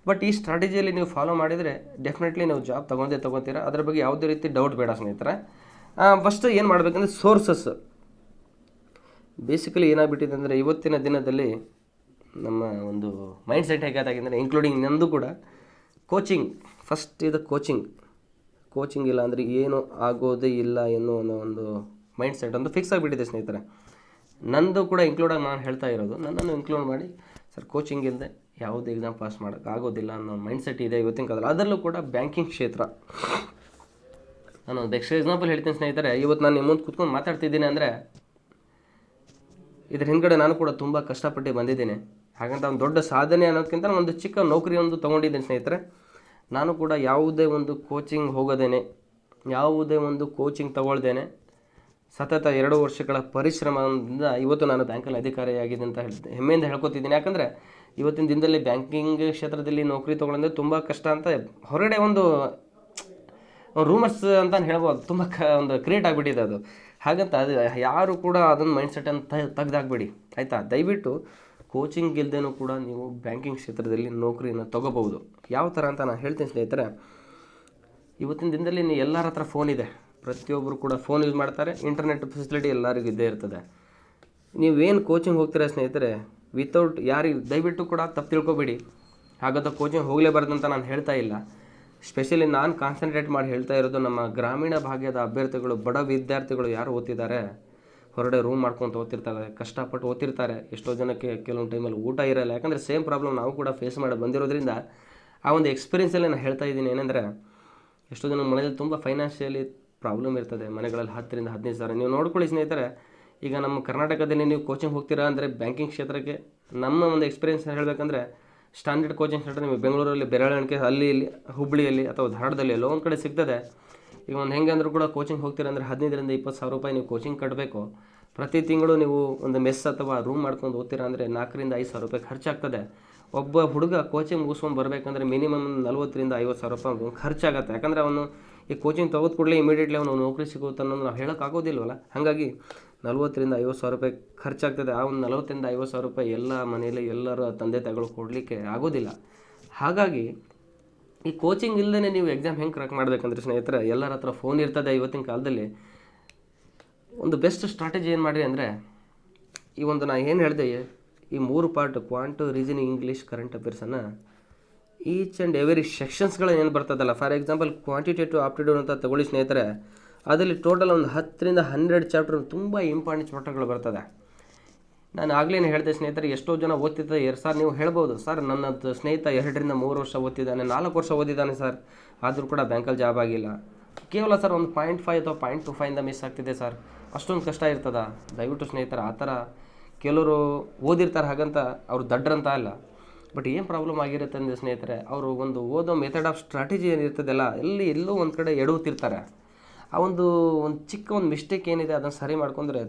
ಬಟ್ ಈ ಸ್ಟ್ರಾಟಜಿಯಲ್ಲಿ ನೀವು ಫಾಲೋ ಮಾಡಿದರೆ ಡೆಫಿನೆಟ್ಲಿ ನೀವು ಜಾಬ್ ತೊಗೊತೀರಾ. ಅದ್ರ ಬಗ್ಗೆ ಯಾವುದೇ ರೀತಿ ಡೌಟ್ ಬೇಡ ಸ್ನೇಹಿತರೆ. ಫಸ್ಟು ಏನು ಮಾಡಬೇಕಂದ್ರೆ ಸೋರ್ಸಸ್. ಬೇಸಿಕಲಿ ಏನಾಗ್ಬಿಟ್ಟಿದೆ ಅಂದರೆ ಇವತ್ತಿನ ದಿನದಲ್ಲಿ ನಮ್ಮ ಒಂದು ಮೈಂಡ್ ಸೆಟ್ ಹೇಗಾದಾಗಿಂದರೆ, ಇನ್ಕ್ಲೂಡಿಂಗ್ ನಂದು ಕೂಡ, ಕೋಚಿಂಗ್ ಫಸ್ಟ್. ಇದು ಕೋಚಿಂಗ್ ಇಲ್ಲ ಅಂದರೆ ಏನು ಆಗೋದೇ ಇಲ್ಲ ಎನ್ನುವ ಒಂದು ಮೈಂಡ್ ಸೆಟ್ ಒಂದು ಫಿಕ್ಸ್ ಆಗಿಬಿಟ್ಟಿದೆ ಸ್ನೇಹಿತರೆ. ನಂದು ಕೂಡ ಇನ್ಕ್ಲೂಡಾಗಿ ನಾನು ಹೇಳ್ತಾ ಇರೋದು, ನನ್ನನ್ನು ಇನ್ಕ್ಲೂಡ್ ಮಾಡಿ ಸರ್ ಕೋಚಿಂಗ್ ಇಲ್ಲದೆ ಯಾವುದೇ ಎಕ್ಸಾಮ್ ಪಾಸ್ ಮಾಡೋಕ್ಕಾಗೋದಿಲ್ಲ ಅನ್ನೋ ಮೈಂಡ್ ಸೆಟ್ ಇದೆ ಇವತ್ತಿನ ಕಾಲದಲ್ಲಿ. ಅದರಲ್ಲೂ ಕೂಡ ಬ್ಯಾಂಕಿಂಗ್ ಕ್ಷೇತ್ರ. ನಾನು ಒಂದು ಎಕ್ಸಾಂಪಲ್ ಹೇಳ್ತೀನಿ ಸ್ನೇಹಿತರೆ. ಇವತ್ತು ನಾನು ನಿಮ್ಮ ಮುಂದೆ ಕೂತ್ಕೊಂಡು ಮಾತಾಡ್ತಿದ್ದೀನಿ ಅಂದರೆ ಇದ್ರ ಹಿಂದ್ಗಡೆ ನಾನು ಕೂಡ ತುಂಬ ಕಷ್ಟಪಟ್ಟು ಬಂದಿದ್ದೀನಿ. ಹಾಗಂತ ಒಂದು ದೊಡ್ಡ ಸಾಧನೆ ಅನ್ನೋದಕ್ಕಿಂತ ಒಂದು ಚಿಕ್ಕ ನೌಕರಿ ಒಂದು ತೊಗೊಂಡಿದ್ದೀನಿ ಸ್ನೇಹಿತರೆ. ನಾನು ಕೂಡ ಯಾವುದೇ ಒಂದು ಕೋಚಿಂಗ್ ಹೋಗೋದೇನೆ, ಯಾವುದೇ ಒಂದು ಕೋಚಿಂಗ್ ತೊಗೊಳ್ದೇನೆ ಸತತ 2 ವರ್ಷಗಳ ಪರಿಶ್ರಮದಿಂದ ಇವತ್ತು ನಾನು ಬ್ಯಾಂಕಲ್ಲಿ ಅಧಿಕಾರಿಯಾಗಿದೆ ಅಂತ ಹೆಮ್ಮೆಯಿಂದ ಹೇಳ್ಕೊತಿದ್ದೀನಿ. ಯಾಕಂದರೆ ಇವತ್ತಿನ ದಿನದಲ್ಲಿ ಬ್ಯಾಂಕಿಂಗ್ ಕ್ಷೇತ್ರದಲ್ಲಿ ನೌಕರಿ ತೊಗೊಳ್ಳೋದ್ರೆ ತುಂಬ ಕಷ್ಟ ಅಂತ ಹೊರಗಡೆ ಒಂದು ರೂಮರ್ಸ್ ಅಂತ ಹೇಳ್ಬೋದು. ತುಂಬ ಒಂದು ಕ್ರಿಯೇಟ್ ಆಗಿಬಿಟ್ಟಿದೆ ಅದು. ಹಾಗಂತ ಅದು ಯಾರು ಕೂಡ ಅದನ್ನು ಮೈಂಡ್ ಸೆಟನ್ನು ತೆಗೆದಾಕ್ಬೇಡಿ ಆಯಿತಾ. ದಯವಿಟ್ಟು ಕೋಚಿಂಗ್ ಇಲ್ಲದೇನೂ ಕೂಡ ನೀವು ಬ್ಯಾಂಕಿಂಗ್ ಕ್ಷೇತ್ರದಲ್ಲಿ ನೌಕರಿಯನ್ನು ತೊಗೋಬೋದು. ಯಾವ ಥರ ಅಂತ ನಾನು ಹೇಳ್ತೀನಿ ಸ್ನೇಹಿತರೆ. ಇವತ್ತಿನ ದಿನದಲ್ಲಿ ನೀವು ಎಲ್ಲರ ಹತ್ರ ಫೋನ್ ಇದೆ, ಪ್ರತಿಯೊಬ್ಬರು ಕೂಡ ಫೋನ್ ಯೂಸ್ ಮಾಡ್ತಾರೆ. ಇಂಟರ್ನೆಟ್ ಫೆಸಿಲಿಟಿ ಎಲ್ಲರಿಗೂ ಇದ್ದೇ ಇರ್ತದೆ. ನೀವೇನು ಕೋಚಿಂಗ್ ಹೋಗ್ತೀರಾ ಸ್ನೇಹಿತರೆ, ವಿತೌಟ್ ಯಾರಿಗೆ ದಯವಿಟ್ಟು ಕೂಡ ತಪ್ಪು ತಿಳ್ಕೊಬೇಡಿ. ಹಾಗಾದ ಕೋಚಿಂಗ್ ಹೋಗಲೇಬಾರ್ದು ಅಂತ ನಾನು ಹೇಳ್ತಾ ಇಲ್ಲ. ಸ್ಪೆಷಲಿ ನಾನು ಕಾನ್ಸಂಟ್ರೇಟ್ ಮಾಡಿ ಹೇಳ್ತಾ ಇರೋದು ನಮ್ಮ ಗ್ರಾಮೀಣ ಭಾಗದ ಅಭ್ಯರ್ಥಿಗಳು, ಬಡ ವಿದ್ಯಾರ್ಥಿಗಳು ಯಾರು ಓದ್ತಿದ್ದಾರೆ, ಹೊರಗಡೆ ರೂಮ್ ಮಾಡ್ಕೊಂಡು ಓದ್ತಿರ್ತಾರೆ, ಕಷ್ಟಪಟ್ಟು ಓದ್ತಿರ್ತಾರೆ. ಎಷ್ಟೋ ಜನಕ್ಕೆ ಕೆಲವೊಂದು ಟೈಮಲ್ಲಿ ಊಟ ಇರಲ್ಲ. ಯಾಕಂದರೆ ಸೇಮ್ ಪ್ರಾಬ್ಲಮ್ ನಾವು ಕೂಡ ಫೇಸ್ ಮಾಡಿ ಬಂದಿರೋದ್ರಿಂದ ಆ ಒಂದು ಎಕ್ಸ್ಪೀರಿಯೆನ್ಸಲ್ಲಿ ನಾನು ಹೇಳ್ತಾ ಇದ್ದೀನಿ. ಏನಂದರೆ ಎಷ್ಟೋ ಜನ ಮನೆಯಲ್ಲಿ ತುಂಬ ಫೈನಾನ್ಷಿಯಲಿ ಪ್ರಾಬ್ಲಮ್ ಇರ್ತದೆ. ಮನೆಗಳಲ್ಲಿ 10ರಿಂದ 15 ಸಾವಿರ. ನೀವು ನೋಡ್ಕೊಳ್ಳಿ ಸ್ನೇಹಿತರೆ, ಈಗ ನಮ್ಮ ಕರ್ನಾಟಕದಲ್ಲಿ ನೀವು ಕೋಚಿಂಗ್ ಹೋಗ್ತೀರಾ ಅಂದರೆ ಬ್ಯಾಂಕಿಂಗ್ ಕ್ಷೇತ್ರಕ್ಕೆ, ನಮ್ಮ ಒಂದು ಎಕ್ಸ್ಪೀರಿಯೆನ್ಸ್ ಹೇಳಬೇಕಂದ್ರೆ ಸ್ಟ್ಯಾಂಡರ್ಡ್ ಕೋಚಿಂಗ್ ಸೆಂಟರ್ ನಿಮಗೆ ಬೆಂಗಳೂರಲ್ಲಿ ಬೆರಳೆಣಿಕೆ ಅಲ್ಲಿ ಇಲ್ಲಿ ಹುಬ್ಬಳ್ಳಿಯಲ್ಲಿ ಅಥವಾ ಧಾರವಾಡದಲ್ಲಿ ಎಲ್ಲೋ ಒಂದು ಕಡೆ ಸಿಗ್ತದೆ. ಈಗ ಒಂದು ಹೆಂಗೆ ಅಂದರೂ ಕೂಡ ಕೋಚಿಂಗ್ ಹೋಗ್ತೀರ ಅಂದರೆ 15ರಿಂದ 20 ಸಾವಿರ ರೂಪಾಯಿ ನೀವು ಕೋಚಿಂಗ್ ಕಟ್ಟಬೇಕು. ಪ್ರತಿ ತಿಂಗಳು ನೀವು ಒಂದು ಮೆಸ್ ಅಥವಾ ರೂಮ್ ಮಾಡ್ಕೊಂಡು ಓದ್ತೀರಾ ಅಂದರೆ 4ರಿಂದ 5 ಸಾವಿರ ರೂಪಾಯಿ ಖರ್ಚಾಗ್ತದೆ. ಒಬ್ಬ ಹುಡುಗ ಕೋಚಿಂಗ್ ಮುಗಿಸ್ಕೊಂಡು ಬರಬೇಕಂದ್ರೆ ಮಿನಿಮಮ್ 40ರಿಂದ 50 ಸಾವಿರ ರೂಪಾಯಿ ಖರ್ಚಾಗುತ್ತೆ. ಯಾಕಂದರೆ ಅವನು ಈ ಕೋಚಿಂಗ್ ತೆಗೆದು ಕೂಡಲೇ ಇಮಿಡಿಯೇಟ್ಲಿ ಅವನು ನೌಕರಿ ಸಿಗುತ್ತೆ ಅನ್ನೋದು ನಾವು ಹೇಳೋಕ್ಕಾಗೋದಿಲ್ವಲ್ಲ. ಹಾಗಾಗಿ 40ರಿಂದ 50 ಸಾವಿರ ರೂಪಾಯಿ ಖರ್ಚಾಗ್ತದೆ. ಆ ಒಂದು 40ರಿಂದ 50 ಸಾವಿರ ರೂಪಾಯಿ ಎಲ್ಲ ಮನೆಯಲ್ಲಿ ಎಲ್ಲರ ತಂದೆ ತಾಯಿಗಳು ಕೊಡಲಿಕ್ಕೆ ಆಗೋದಿಲ್ಲ. ಹಾಗಾಗಿ ಈ ಕೋಚಿಂಗ್ ಇಲ್ಲದೇ ನೀವು ಎಕ್ಸಾಮ್ ಹೆಂಗೆ ಕ್ರ್ಯಾಕ್ ಮಾಡಬೇಕಂದ್ರೆ ಸ್ನೇಹಿತರೆ, ಎಲ್ಲರ ಹತ್ರ ಫೋನ್ ಇರ್ತದೆ ಇವತ್ತಿನ ಕಾಲದಲ್ಲಿ. ಒಂದು ಬೆಸ್ಟ್ ಸ್ಟ್ರಾಟಜಿ ಏನು ಮಾಡಿರಿ ಅಂದರೆ, ಈ ಒಂದು ನಾನು ಏನು ಹೇಳಿದೆ, ಈ 3 part quant, reasoning, English, current ಅಫೇರ್ಸನ್ನು ಈಚ್ ಆ್ಯಂಡ್ ಎವರಿ ಸೆಕ್ಷನ್ಸ್ಗಳು ಏನು ಬರ್ತದಲ್ಲ. ಫಾರ್ ಎಕ್ಸಾಂಪಲ್ ಕ್ವಾಂಟಿಟೇಟಿವ್ ಆಪ್ಟಿಟ್ಯೂಡ್ ಅಂತ ತಗೊಳ್ಳಿ ಸ್ನೇಹಿತರೆ, ಅದರಲ್ಲಿ ಟೋಟಲ್ ಒಂದು 10ರಿಂದ 12 ಚಾಪ್ಟರ್ ತುಂಬ ಇಂಪಾರ್ಟೆಂಟ್ ಚಾಪ್ಟರ್ಗಳು ಬರ್ತದೆ. ನಾನು ಆಗಲೇ ಹೇಳಿದೆ ಸ್ನೇಹಿತರೆ, ಎಷ್ಟೋ ಜನ ಓದ್ತಿರ್ತಾರೆ. ಸರ್ ನೀವು ಹೇಳ್ಬೋದು, ಸರ್ ನನ್ನ ಸ್ನೇಹಿತ 2ರಿಂದ 3 ವರ್ಷ ಓದ್ತಿದ್ದಾನೆ, 4 ವರ್ಷ ಓದಿದ್ದಾನೆ ಸರ್, ಆದರೂ ಕೂಡ ಬ್ಯಾಂಕಲ್ಲಿ ಜಾಬ್ ಆಗಿಲ್ಲ. ಕೇವಲ ಸರ್ ಒಂದು 0.5 ಅಥವಾ 0.25ಇಂದ ಮಿಸ್ ಆಗ್ತಿದೆ ಸರ್, ಅಷ್ಟೊಂದು ಕಷ್ಟ ಇರ್ತದ? ದಯವಿಟ್ಟು ಸ್ನೇಹಿತರೆ, ಆ ಥರ ಕೆಲವರು ಓದಿರ್ತಾರೆ, ಹಾಗಂತ ಅವ್ರು ದಡ್ರಂತ ಅಲ್ಲ. ಬಟ್ ಏನು ಪ್ರಾಬ್ಲಮ್ ಆಗಿರುತ್ತೆ ಅಂದರೆ ಸ್ನೇಹಿತರೆ, ಅವರು ಒಂದು ಓದೋ ಮೆಥಡ್ ಆಫ್ ಸ್ಟ್ರಾಟಜಿ ಏನಿರ್ತದಲ್ಲ, ಎಲ್ಲೋ ಒಂದು ಕಡೆ ಎಡುತ್ತಿರ್ತಾರೆ. ಆ ಒಂದು ಚಿಕ್ಕ ಒಂದು ಮಿಸ್ಟೇಕ್ ಏನಿದೆ ಅದನ್ನು ಸರಿ ಮಾಡ್ಕೊಂಡ್ರೆ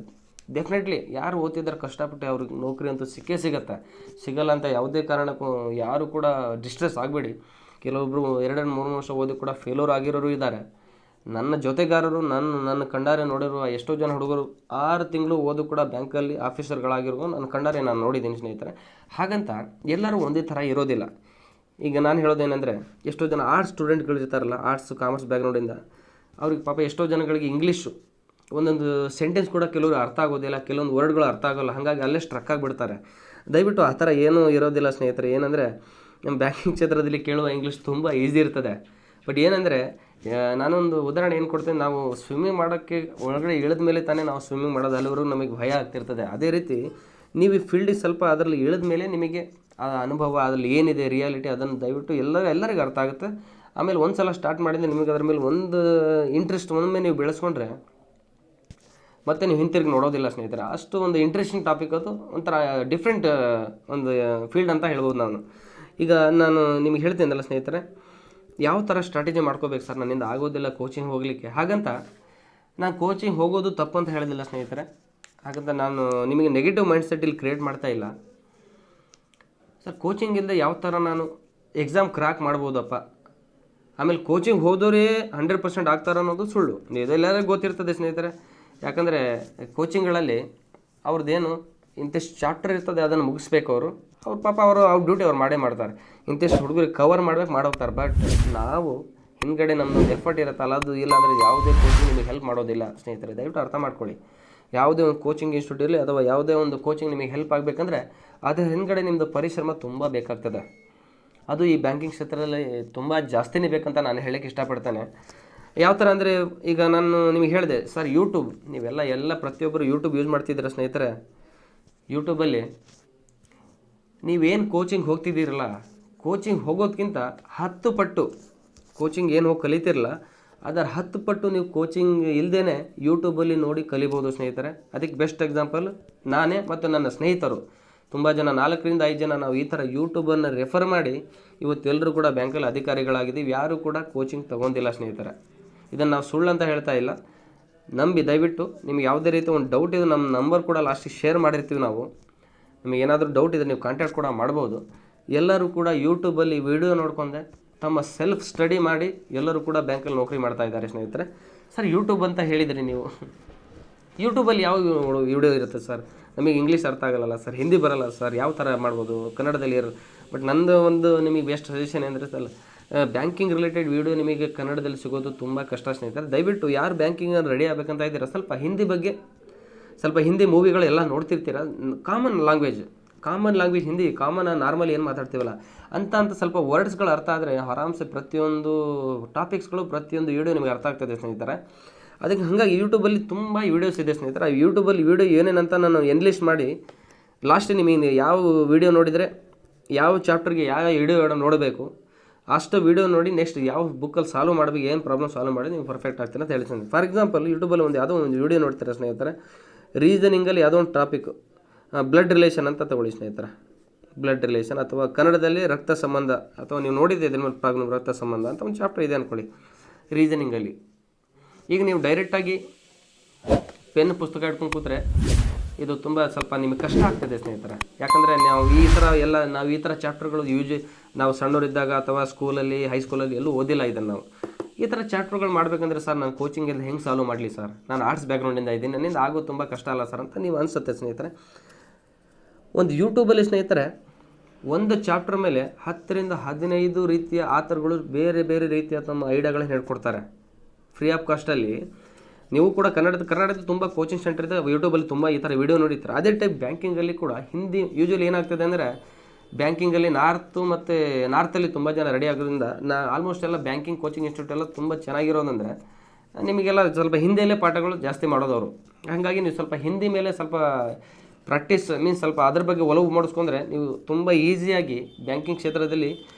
ಡೆಫಿನೆಟ್ಲಿ ಯಾರು ಓದ್ತಿದ್ದಾರೆ ಕಷ್ಟಪಟ್ಟು ಅವ್ರಿಗೆ ನೌಕರಿ ಅಂತೂ ಸಿಗತ್ತೆ. ಸಿಗಲ್ಲ ಅಂತ ಯಾವುದೇ ಕಾರಣಕ್ಕೂ ಯಾರು ಕೂಡ ಡಿಸ್ಟ್ರೆಸ್ ಆಗಬೇಡಿ. ಕೆಲವೊಬ್ಬರು 2-3 ವರ್ಷ ಓದಿ ಕೂಡ ಫೇಲ್ಯೂರ್ ಆಗಿರೋರು ಇದ್ದಾರೆ. ನನ್ನ ಜೊತೆಗಾರರು, ನನ್ನ ಕಂಡಾರೆ ನೋಡಿರುವ ಎಷ್ಟೋ ಜನ ಹುಡುಗರು 6 ತಿಂಗಳು ಓದು ಕೂಡ ಬ್ಯಾಂಕಲ್ಲಿ ಆಫೀಸರ್ಗಳಾಗಿರೋ ನನ್ನ ಕಂಡಾರೆ ನಾನು ನೋಡಿದ್ದೀನಿ ಸ್ನೇಹಿತರೆ. ಹಾಗಂತ ಎಲ್ಲರೂ ಒಂದೇ ಥರ ಇರೋದಿಲ್ಲ. ಈಗ ನಾನು ಹೇಳೋದೇನೆಂದರೆ, ಎಷ್ಟೋ ಜನ ಆರ್ಟ್ಸ್ ಸ್ಟೂಡೆಂಟ್ಗಳು ಇರ್ತಾರಲ್ಲ, ಆರ್ಟ್ಸ್ ಕಾಮರ್ಸ್ ಬ್ಯಾಕ್ಗ್ರೌಂಡಿಂದ, ಅವ್ರಿಗೆ ಪಾಪ ಎಷ್ಟೋ ಜನಗಳಿಗೆ ಇಂಗ್ಲೀಷು ಒಂದೊಂದು ಸೆಂಟೆನ್ಸ್ ಕೂಡ ಕೆಲವರು ಅರ್ಥ ಆಗೋದಿಲ್ಲ, ಕೆಲವೊಂದು ವರ್ಡ್ಗಳು ಅರ್ಥ ಆಗೋಲ್ಲ. ಹಾಗಾಗಿ ಅಲ್ಲೇ ಸ್ಟ್ರಕ್ ಆಗಿಬಿಡ್ತಾರೆ. ದಯವಿಟ್ಟು ಆ ಥರ ಏನೂ ಇರೋದಿಲ್ಲ ಸ್ನೇಹಿತರೆ. ಏನಂದರೆ ನಮ್ಮ ಬ್ಯಾಂಕಿಂಗ್ ಕ್ಷೇತ್ರದಲ್ಲಿ ಕೇಳುವ ಇಂಗ್ಲೀಷ್ ತುಂಬ ಈಸಿ ಇರ್ತದೆ. ಬಟ್ ಏನಂದರೆ, ನಾನೊಂದು ಉದಾಹರಣೆ ಏನು ಕೊಡ್ತೀನಿ. ನಾವು ಸ್ವಿಮ್ಮಿಂಗ್ ಮಾಡೋಕ್ಕೆ ಒಳಗಡೆ ಇಳಿದ ಮೇಲೆ ತಾನೇ ನಾವು ಸ್ವಿಮ್ಮಿಂಗ್ ಮಾಡೋದು, ಅಲ್ಲಿವರೆಗೂ ನಮಗೆ ಭಯ ಆಗ್ತಿರ್ತದೆ. ಅದೇ ರೀತಿ ನೀವು ಈ ಫೀಲ್ಡಿಗೆ ಸ್ವಲ್ಪ ಅದರಲ್ಲಿ ಇಳಿದ ಮೇಲೆ ನಿಮಗೆ ಆ ಅನುಭವ, ಅದರಲ್ಲಿ ಏನಿದೆ ರಿಯಾಲಿಟಿ, ಅದನ್ನು ದಯವಿಟ್ಟು ಎಲ್ಲರಿಗೂ ಅರ್ಥ ಆಗುತ್ತೆ. ಆಮೇಲೆ ಒಂದು ಸಲ ಸ್ಟಾರ್ಟ್ ಮಾಡಿದರೆ ನಿಮಗೆ ಅದ್ರ ಮೇಲೆ ಒಂದು ಇಂಟ್ರೆಸ್ಟ್ ಒಮ್ಮೆ ನೀವು ಬೆಳೆಸ್ಕೊಂಡ್ರೆ ಮತ್ತು ನೀವು ಹಿಂತಿರುಗಿ ನೋಡೋದಿಲ್ಲ ಸ್ನೇಹಿತರೆ. ಅಷ್ಟು ಒಂದು ಇಂಟ್ರೆಸ್ಟಿಂಗ್ ಟಾಪಿಕ್, ಅದು ಒಂಥರ ಡಿಫ್ರೆಂಟ್ ಒಂದು ಫೀಲ್ಡ್ ಅಂತ ಹೇಳ್ಬೋದು ನಾನು. ಈಗ ನಾನು ನಿಮಗೆ ಹೇಳ್ತೀನಲ್ಲ ಸ್ನೇಹಿತರೆ, ಯಾವ ಥರ ಸ್ಟ್ರಾಟಜಿ ಮಾಡ್ಕೋಬೇಕು ಸರ್, ನನ್ನಿಂದ ಆಗೋದಿಲ್ಲ ಕೋಚಿಂಗ್ ಹೋಗಲಿಕ್ಕೆ. ಹಾಗಂತ ನಾನು ಕೋಚಿಂಗ್ ಹೋಗೋದು ತಪ್ಪು ಅಂತ ಹೇಳೋದಿಲ್ಲ ಸ್ನೇಹಿತರೆ. ಹಾಗಂತ ನಾನು ನಿಮಗೆ ನೆಗೆಟಿವ್ ಮೈಂಡ್ಸೆಟ್ ಇಲ್ಲಿ ಕ್ರಿಯೇಟ್ ಮಾಡ್ತಾ ಇಲ್ಲ. ಸರ್ ಕೋಚಿಂಗ್ ಇಲ್ಲದೆ ಯಾವ ಥರ ನಾನು ಎಕ್ಸಾಮ್ ಕ್ರ್ಯಾಕ್ ಮಾಡ್ಬೋದಪ್ಪ ಆಮೇಲೆ ಕೋಚಿಂಗ್ ಹೋದವರೇ 100% ಆಗ್ತಾರೆ ಅನ್ನೋದು ಸುಳ್ಳು. ಇದೆಲ್ಲರಿಗೂ ಗೊತ್ತಿರ್ತದೆ ಸ್ನೇಹಿತರೆ. ಯಾಕಂದರೆ ಕೋಚಿಂಗ್ಗಳಲ್ಲಿ ಅವ್ರದ್ದೇನು ಇಂತಿಷ್ಟು ಚಾಪ್ಟರ್ ಇರ್ತದೆ, ಅದನ್ನು ಮುಗಿಸ್ಬೇಕು ಅವ್ರು ಪಾಪ ಅವ್ರ ಡ್ಯೂಟಿ ಅವ್ರು ಮಾಡೇ ಮಾಡ್ತಾರೆ. ಇಂತಿಷ್ಟು ಹುಡುಗರಿಗೆ ಕವರ್ ಮಾಡೋಗ್ತಾರೆ. ಬಟ್ ನಾವು ಹಿಂದ್ಗಡೆ ನಮ್ಮದೊಂದು ಎಫರ್ಟ್ ಇರುತ್ತಲ್ಲ, ಅದು ಇಲ್ಲ ಅಂದರೆ ಯಾವುದೇ ಕೋಚಿಂಗ್ ನಿಮಗೆ ಹೆಲ್ಪ್ ಮಾಡೋದಿಲ್ಲ ಸ್ನೇಹಿತರೆ. ದಯವಿಟ್ಟು ಅರ್ಥ ಮಾಡ್ಕೊಳ್ಳಿ. ಯಾವುದೇ ಒಂದು ಕೋಚಿಂಗ್ ಇನ್ಸ್ಟಿಟ್ಯೂಟ್ ಇರಲಿ ಅಥವಾ ಯಾವುದೇ ಒಂದು ಕೋಚಿಂಗ್ ನಿಮಗೆ ಹೆಲ್ಪ್ ಆಗಬೇಕಂದ್ರೆ ಅದರ ಹಿಂದ್ಗಡೆ ನಿಮ್ಮದು ಪರಿಶ್ರಮ ತುಂಬ ಬೇಕಾಗ್ತದೆ. ಅದು ಈ ಬ್ಯಾಂಕಿಂಗ್ ಕ್ಷೇತ್ರದಲ್ಲಿ ತುಂಬ ಜಾಸ್ತಿನೇ ಬೇಕಂತ ನಾನು ಹೇಳೋಕ್ಕೆ ಇಷ್ಟಪಡ್ತೇನೆ. ಯಾವ ಥರ ಅಂದರೆ, ಈಗ ನಾನು ನಿಮಗೆ ಹೇಳಿದೆ ಸರ್, ಯೂಟ್ಯೂಬ್ ನೀವೆಲ್ಲ ಪ್ರತಿಯೊಬ್ಬರು ಯೂಟ್ಯೂಬ್ ಯೂಸ್ ಮಾಡ್ತಿದ್ದೀರ ಸ್ನೇಹಿತರೆ. ಯೂಟ್ಯೂಬಲ್ಲಿ ನೀವೇನು ಕೋಚಿಂಗ್ ಹೋಗ್ತಿದ್ದೀರಲ್ಲ, ಕೋಚಿಂಗ್ ಹೋಗೋದಕ್ಕಿಂತ 10 ಪಟ್ಟು ಕೋಚಿಂಗ್ ಏನು ಹೋಗಿ ಕಲಿತಿರಲ್ಲ, ಅದರ 10 ಪಟ್ಟು ನೀವು ಕೋಚಿಂಗ್ ಇಲ್ಲದೇ ಯೂಟ್ಯೂಬಲ್ಲಿ ನೋಡಿ ಕಲಿಬೋದು ಸ್ನೇಹಿತರೆ. ಅದಕ್ಕೆ ಬೆಸ್ಟ್ ಎಕ್ಸಾಂಪಲ್ ನಾನೇ ಮತ್ತು ನನ್ನ ಸ್ನೇಹಿತರು. ತುಂಬ ಜನ 4 ರಿಂದ 5 ಜನ ನಾವು ಈ ಥರ ಯೂಟ್ಯೂಬನ್ನು ರೆಫರ್ ಮಾಡಿ ಇವತ್ತೆಲ್ಲರೂ ಕೂಡ ಬ್ಯಾಂಕಲ್ಲಿ ಅಧಿಕಾರಿಗಳಾಗಿದ್ದೀವಿ. ಯಾರೂ ಕೂಡ ಕೋಚಿಂಗ್ ತೊಗೊಂಡಿಲ್ಲ ಸ್ನೇಹಿತರೆ. ಇದನ್ನು ನಾವು ಸುಳ್ಳು ಅಂತ ಹೇಳ್ತಾ ಇಲ್ಲ. ನಂಬಿ ದಯವಿಟ್ಟು ನಿಮ್ಗೆ ಯಾವುದೇ ರೀತಿ ಒಂದು ಡೌಟ್ ಇದೆ, ನಮ್ಮ ನಂಬರ್ ಕೂಡ ಲಾಸ್ಟಿಗೆ ಶೇರ್ ಮಾಡಿರ್ತೀವಿ ನಾವು. ನಿಮಗೆ ಏನಾದರೂ ಡೌಟ್ ಇದೆ ನೀವು ಕಾಂಟ್ಯಾಕ್ಟ್ ಕೂಡ ಮಾಡ್ಬೋದು. ಎಲ್ಲರೂ ಕೂಡ ಯೂಟ್ಯೂಬಲ್ಲಿ ವಿಡಿಯೋ ನೋಡ್ಕೊಂಡೆ ತಮ್ಮ ಸೆಲ್ಫ್ ಸ್ಟಡಿ ಮಾಡಿ ಎಲ್ಲರೂ ಕೂಡ ಬ್ಯಾಂಕಲ್ಲಿ ನೌಕರಿ ಮಾಡ್ತಾ ಇದ್ದಾರೆ ಸ್ನೇಹಿತರೆ. ಸರ್ ಯೂಟ್ಯೂಬ್ ಅಂತ ಹೇಳಿದ್ರಿ ನೀವು, ಯೂಟ್ಯೂಬಲ್ಲಿ ಯಾವ ವಿಡಿಯೋ ಇರುತ್ತೆ ಸರ್? ನಮಗೆ ಇಂಗ್ಲೀಷ್ ಅರ್ಥ ಆಗಲ್ಲ ಸರ್, ಹಿಂದಿ ಬರಲ್ಲ ಸರ್, ಯಾವ ಥರ ಮಾಡ್ಬೋದು ಕನ್ನಡದಲ್ಲಿ ಬಟ್ ನಂದು ಒಂದು ನಿಮಗೆ ಬೆಸ್ಟ್ ಸಜೆಷನ್ ಅಂದರೆ ಸರ್, ಬ್ಯಾಂಕಿಂಗ್ ರಿಲೇಟೆಡ್ ವಿಡಿಯೋ ನಿಮಗೆ ಕನ್ನಡದಲ್ಲಿ ಸಿಗೋದು ತುಂಬ ಕಷ್ಟ ಸ್ನೇಹಿತರೆ. ದಯವಿಟ್ಟು ಯಾರು ಬ್ಯಾಂಕಿಂಗನ್ನು ರೆಡಿ ಆಗಬೇಕಂತ ಇದ್ದೀರಾ, ಸ್ವಲ್ಪ ಹಿಂದಿ ಬಗ್ಗೆ, ಸ್ವಲ್ಪ ಹಿಂದಿ ಮೂವಿಗಳೆಲ್ಲ ನೋಡ್ತಿರ್ತೀರ. ಕಾಮನ್ ಲ್ಯಾಂಗ್ವೇಜ್ ಹಿಂದಿ, ನಾರ್ಮಲ್ ಏನು ಮಾತಾಡ್ತೀವಲ್ಲ ಅಂತ ಸ್ವಲ್ಪ ವರ್ಡ್ಸ್ಗಳು ಅರ್ಥ ಆದರೆ ಆರಾಮ್ಸೆ ಪ್ರತಿಯೊಂದು ಟಾಪಿಕ್ಸ್ಗಳು, ಪ್ರತಿಯೊಂದು ವಿಡಿಯೋ ನಿಮಗೆ ಅರ್ಥ ಆಗ್ತದೆ ಸ್ನೇಹಿತರೆ. ಅದಕ್ಕೆ ಹಾಗಾಗಿ ಯೂಟ್ಯೂಬಲ್ಲಿ ತುಂಬ ವೀಡಿಯೋಸ್ ಇದೆ ಸ್ನೇಹಿತರೆ. ಆ ಯೂಟ್ಯೂಬಲ್ಲಿ ವೀಡಿಯೋ ಏನೇನಂತ ನಾನು ಎನ್ಲಿಸ್ಟ್ ಮಾಡಿ ಲಾಸ್ಟ್ ನಿಮಗೆ ಯಾವ ವೀಡಿಯೋ ನೋಡಿದರೆ ಯಾವ ಚಾಪ್ಟರ್ಗೆ ಯಾವ ವಿಡಿಯೋ ನೋಡಬೇಕು ಅಷ್ಟು ವೀಡಿಯೋ ನೋಡಿ ನೆಕ್ಸ್ಟ್ ಯಾವ ಬುಕ್ಕಲ್ಲಿ ಸಾಲ್ವ್ ಮಾಡಬೇಕು, ಏನು ಪ್ರಾಬ್ಲಮ್ ಸಾಲ್ವ್ ಮಾಡಿ ನೀವು ಪರ್ಫೆಕ್ಟ್ ಆಗ್ತೀರ ಅಂತ ಹೇಳ್ತೀನಿ. ಫಾರ್ ಎಕ್ಸಾಂಪಲ್ ಯೂಟ್ಯೂಬಲ್ಲಿ ಯಾವುದೋ ಒಂದು ವೀಡಿಯೋ ನೋಡ್ತಾರೆ ಸ್ನೇಹಿತರೆ, ರೀಸನಿಂಗಲ್ಲಿ ಯಾವುದೋ ಒಂದು ಟಾಪಿಕ್, ಬ್ಲಡ್ ರಿಲೇಷನ್ ಅಂತ ತಗೊಳ್ಳಿ ಸ್ನೇಹಿತರೆ. ಬ್ಲಡ್ ರಿಲೇಷನ್ ಅಥವಾ ಕನ್ನಡದಲ್ಲಿ ರಕ್ತ ಸಂಬಂಧ, ಅಥವಾ ನೀವು ನೋಡಿದ್ದೆ ಇದ್ರ ಮೇಲೆ ಪ್ರಾಬ್ಲಮ್ ರಕ್ತ ಸಂಬಂಧ ಅಂತ ಒಂದು ಚಾಪ್ಟರ್ ಇದೆ ಅಂದ್ಕೊಳ್ಳಿ ರೀಸನಿಂಗಲ್ಲಿ. ಈಗ ನೀವು ಡೈರೆಕ್ಟಾಗಿ ಪೆನ್ ಪುಸ್ತಕ ಹಿಡ್ಕೊಂಡು ಕೂತ್ರೆ ಇದು ತುಂಬ ಸ್ವಲ್ಪ ನಿಮಗೆ ಕಷ್ಟ ಆಗ್ತದೆ ಸ್ನೇಹಿತರೆ. ಯಾಕಂದರೆ ನಾವು ಈ ಥರ ಚಾಪ್ಟರ್ಗಳು ನಾವು ಸಣ್ಣವರಿದ್ದಾಗ ಅಥವಾ ಸ್ಕೂಲಲ್ಲಿ ಹೈಸ್ಕೂಲಲ್ಲಿ ಎಲ್ಲೂ ಓದಿಲ್ಲ ಇದನ್ನು ನಾವು. ಈ ಥರ ಚಾಪ್ಟರ್ಗಳು ಮಾಡಬೇಕಂದ್ರೆ ಸರ್ ನಾನು ಕೋಚಿಂಗಲ್ಲಿ ಹೆಂಗೆ ಸಾಲ್ವ್ ಮಾಡಲಿ ಸರ್, ನಾನು ಆರ್ಟ್ಸ್ ಬ್ಯಾಕ್ಗ್ರೌಂಡಿಂದ ಇದ್ದೀನಿ, ನನ್ನಿಂದ ಆಗೋದು ತುಂಬ ಕಷ್ಟ ಅಲ್ಲ ಸರ್ ಅಂತ ನೀವು ಅನಿಸುತ್ತೆ ಸ್ನೇಹಿತರೆ. ಒಂದು ಯೂಟ್ಯೂಬಲ್ಲಿ ಸ್ನೇಹಿತರೆ ಒಂದು ಚಾಪ್ಟರ್ ಮೇಲೆ 10 ರಿಂದ 15 ರೀತಿಯ ಆಥರ್ಗಳು ಬೇರೆ ಬೇರೆ ರೀತಿಯ ತಮ್ಮ ಐಡಿಯಾಗಳನ್ನ ಹೇಳ್ಕೊಡ್ತಾರೆ ಫ್ರೀ ಆಫ್ ಕಾಸ್ಟಲ್ಲಿ. ನೀವು ಕೂಡ ಕನ್ನಡದಲ್ಲಿ ತುಂಬ ಕೋಚಿಂಗ್ ಸೆಂಟರ್ ಇದೆ, ಯೂಟ್ಯೂಬಲ್ಲಿ ತುಂಬ ಈ ಥರ ವೀಡಿಯೋ ನೋಡಿರ್ತಾರೆ. ಅದೇ ಟೈಪ್ ಬ್ಯಾಂಕಿಂಗಲ್ಲಿ ಕೂಡ ಹಿಂದಿ ಯೂಶ್ವಲಿ ಏನಾಗ್ತದೆ ಅಂದರೆ, ಬ್ಯಾಂಕಿಂಗಲ್ಲಿ ನಾರ್ತಲ್ಲಿ ತುಂಬ ಜನ ರೆಡಿ ಆಗೋದ್ರಿಂದ ಆಲ್ಮೋಸ್ಟ್ ಎಲ್ಲ ಬ್ಯಾಂಕಿಂಗ್ ಕೋಚಿಂಗ್ ಇನ್ಸ್ಟಿಟ್ಯೂಟ್ ಎಲ್ಲ ತುಂಬ ಚೆನ್ನಾಗಿರೋದಂದರೆ ನಿಮಗೆಲ್ಲ ಸ್ವಲ್ಪ ಹಿಂದಿಯಲ್ಲೇ ಪಾಠಗಳು ಜಾಸ್ತಿ ಮಾಡೋದವರು. ಹಾಗಾಗಿ ನೀವು ಸ್ವಲ್ಪ ಹಿಂದಿ ಮೇಲೆ ಸ್ವಲ್ಪ ಪ್ರಾಕ್ಟೀಸ್ ಸ್ವಲ್ಪ ಅದ್ರ ಬಗ್ಗೆ ಒಲವು ಮಾಡಿಸ್ಕೊಂಡ್ರೆ ನೀವು ತುಂಬ ಈಸಿಯಾಗಿ ಬ್ಯಾಂಕಿಂಗ್ ಕ್ಷೇತ್ರದಲ್ಲಿ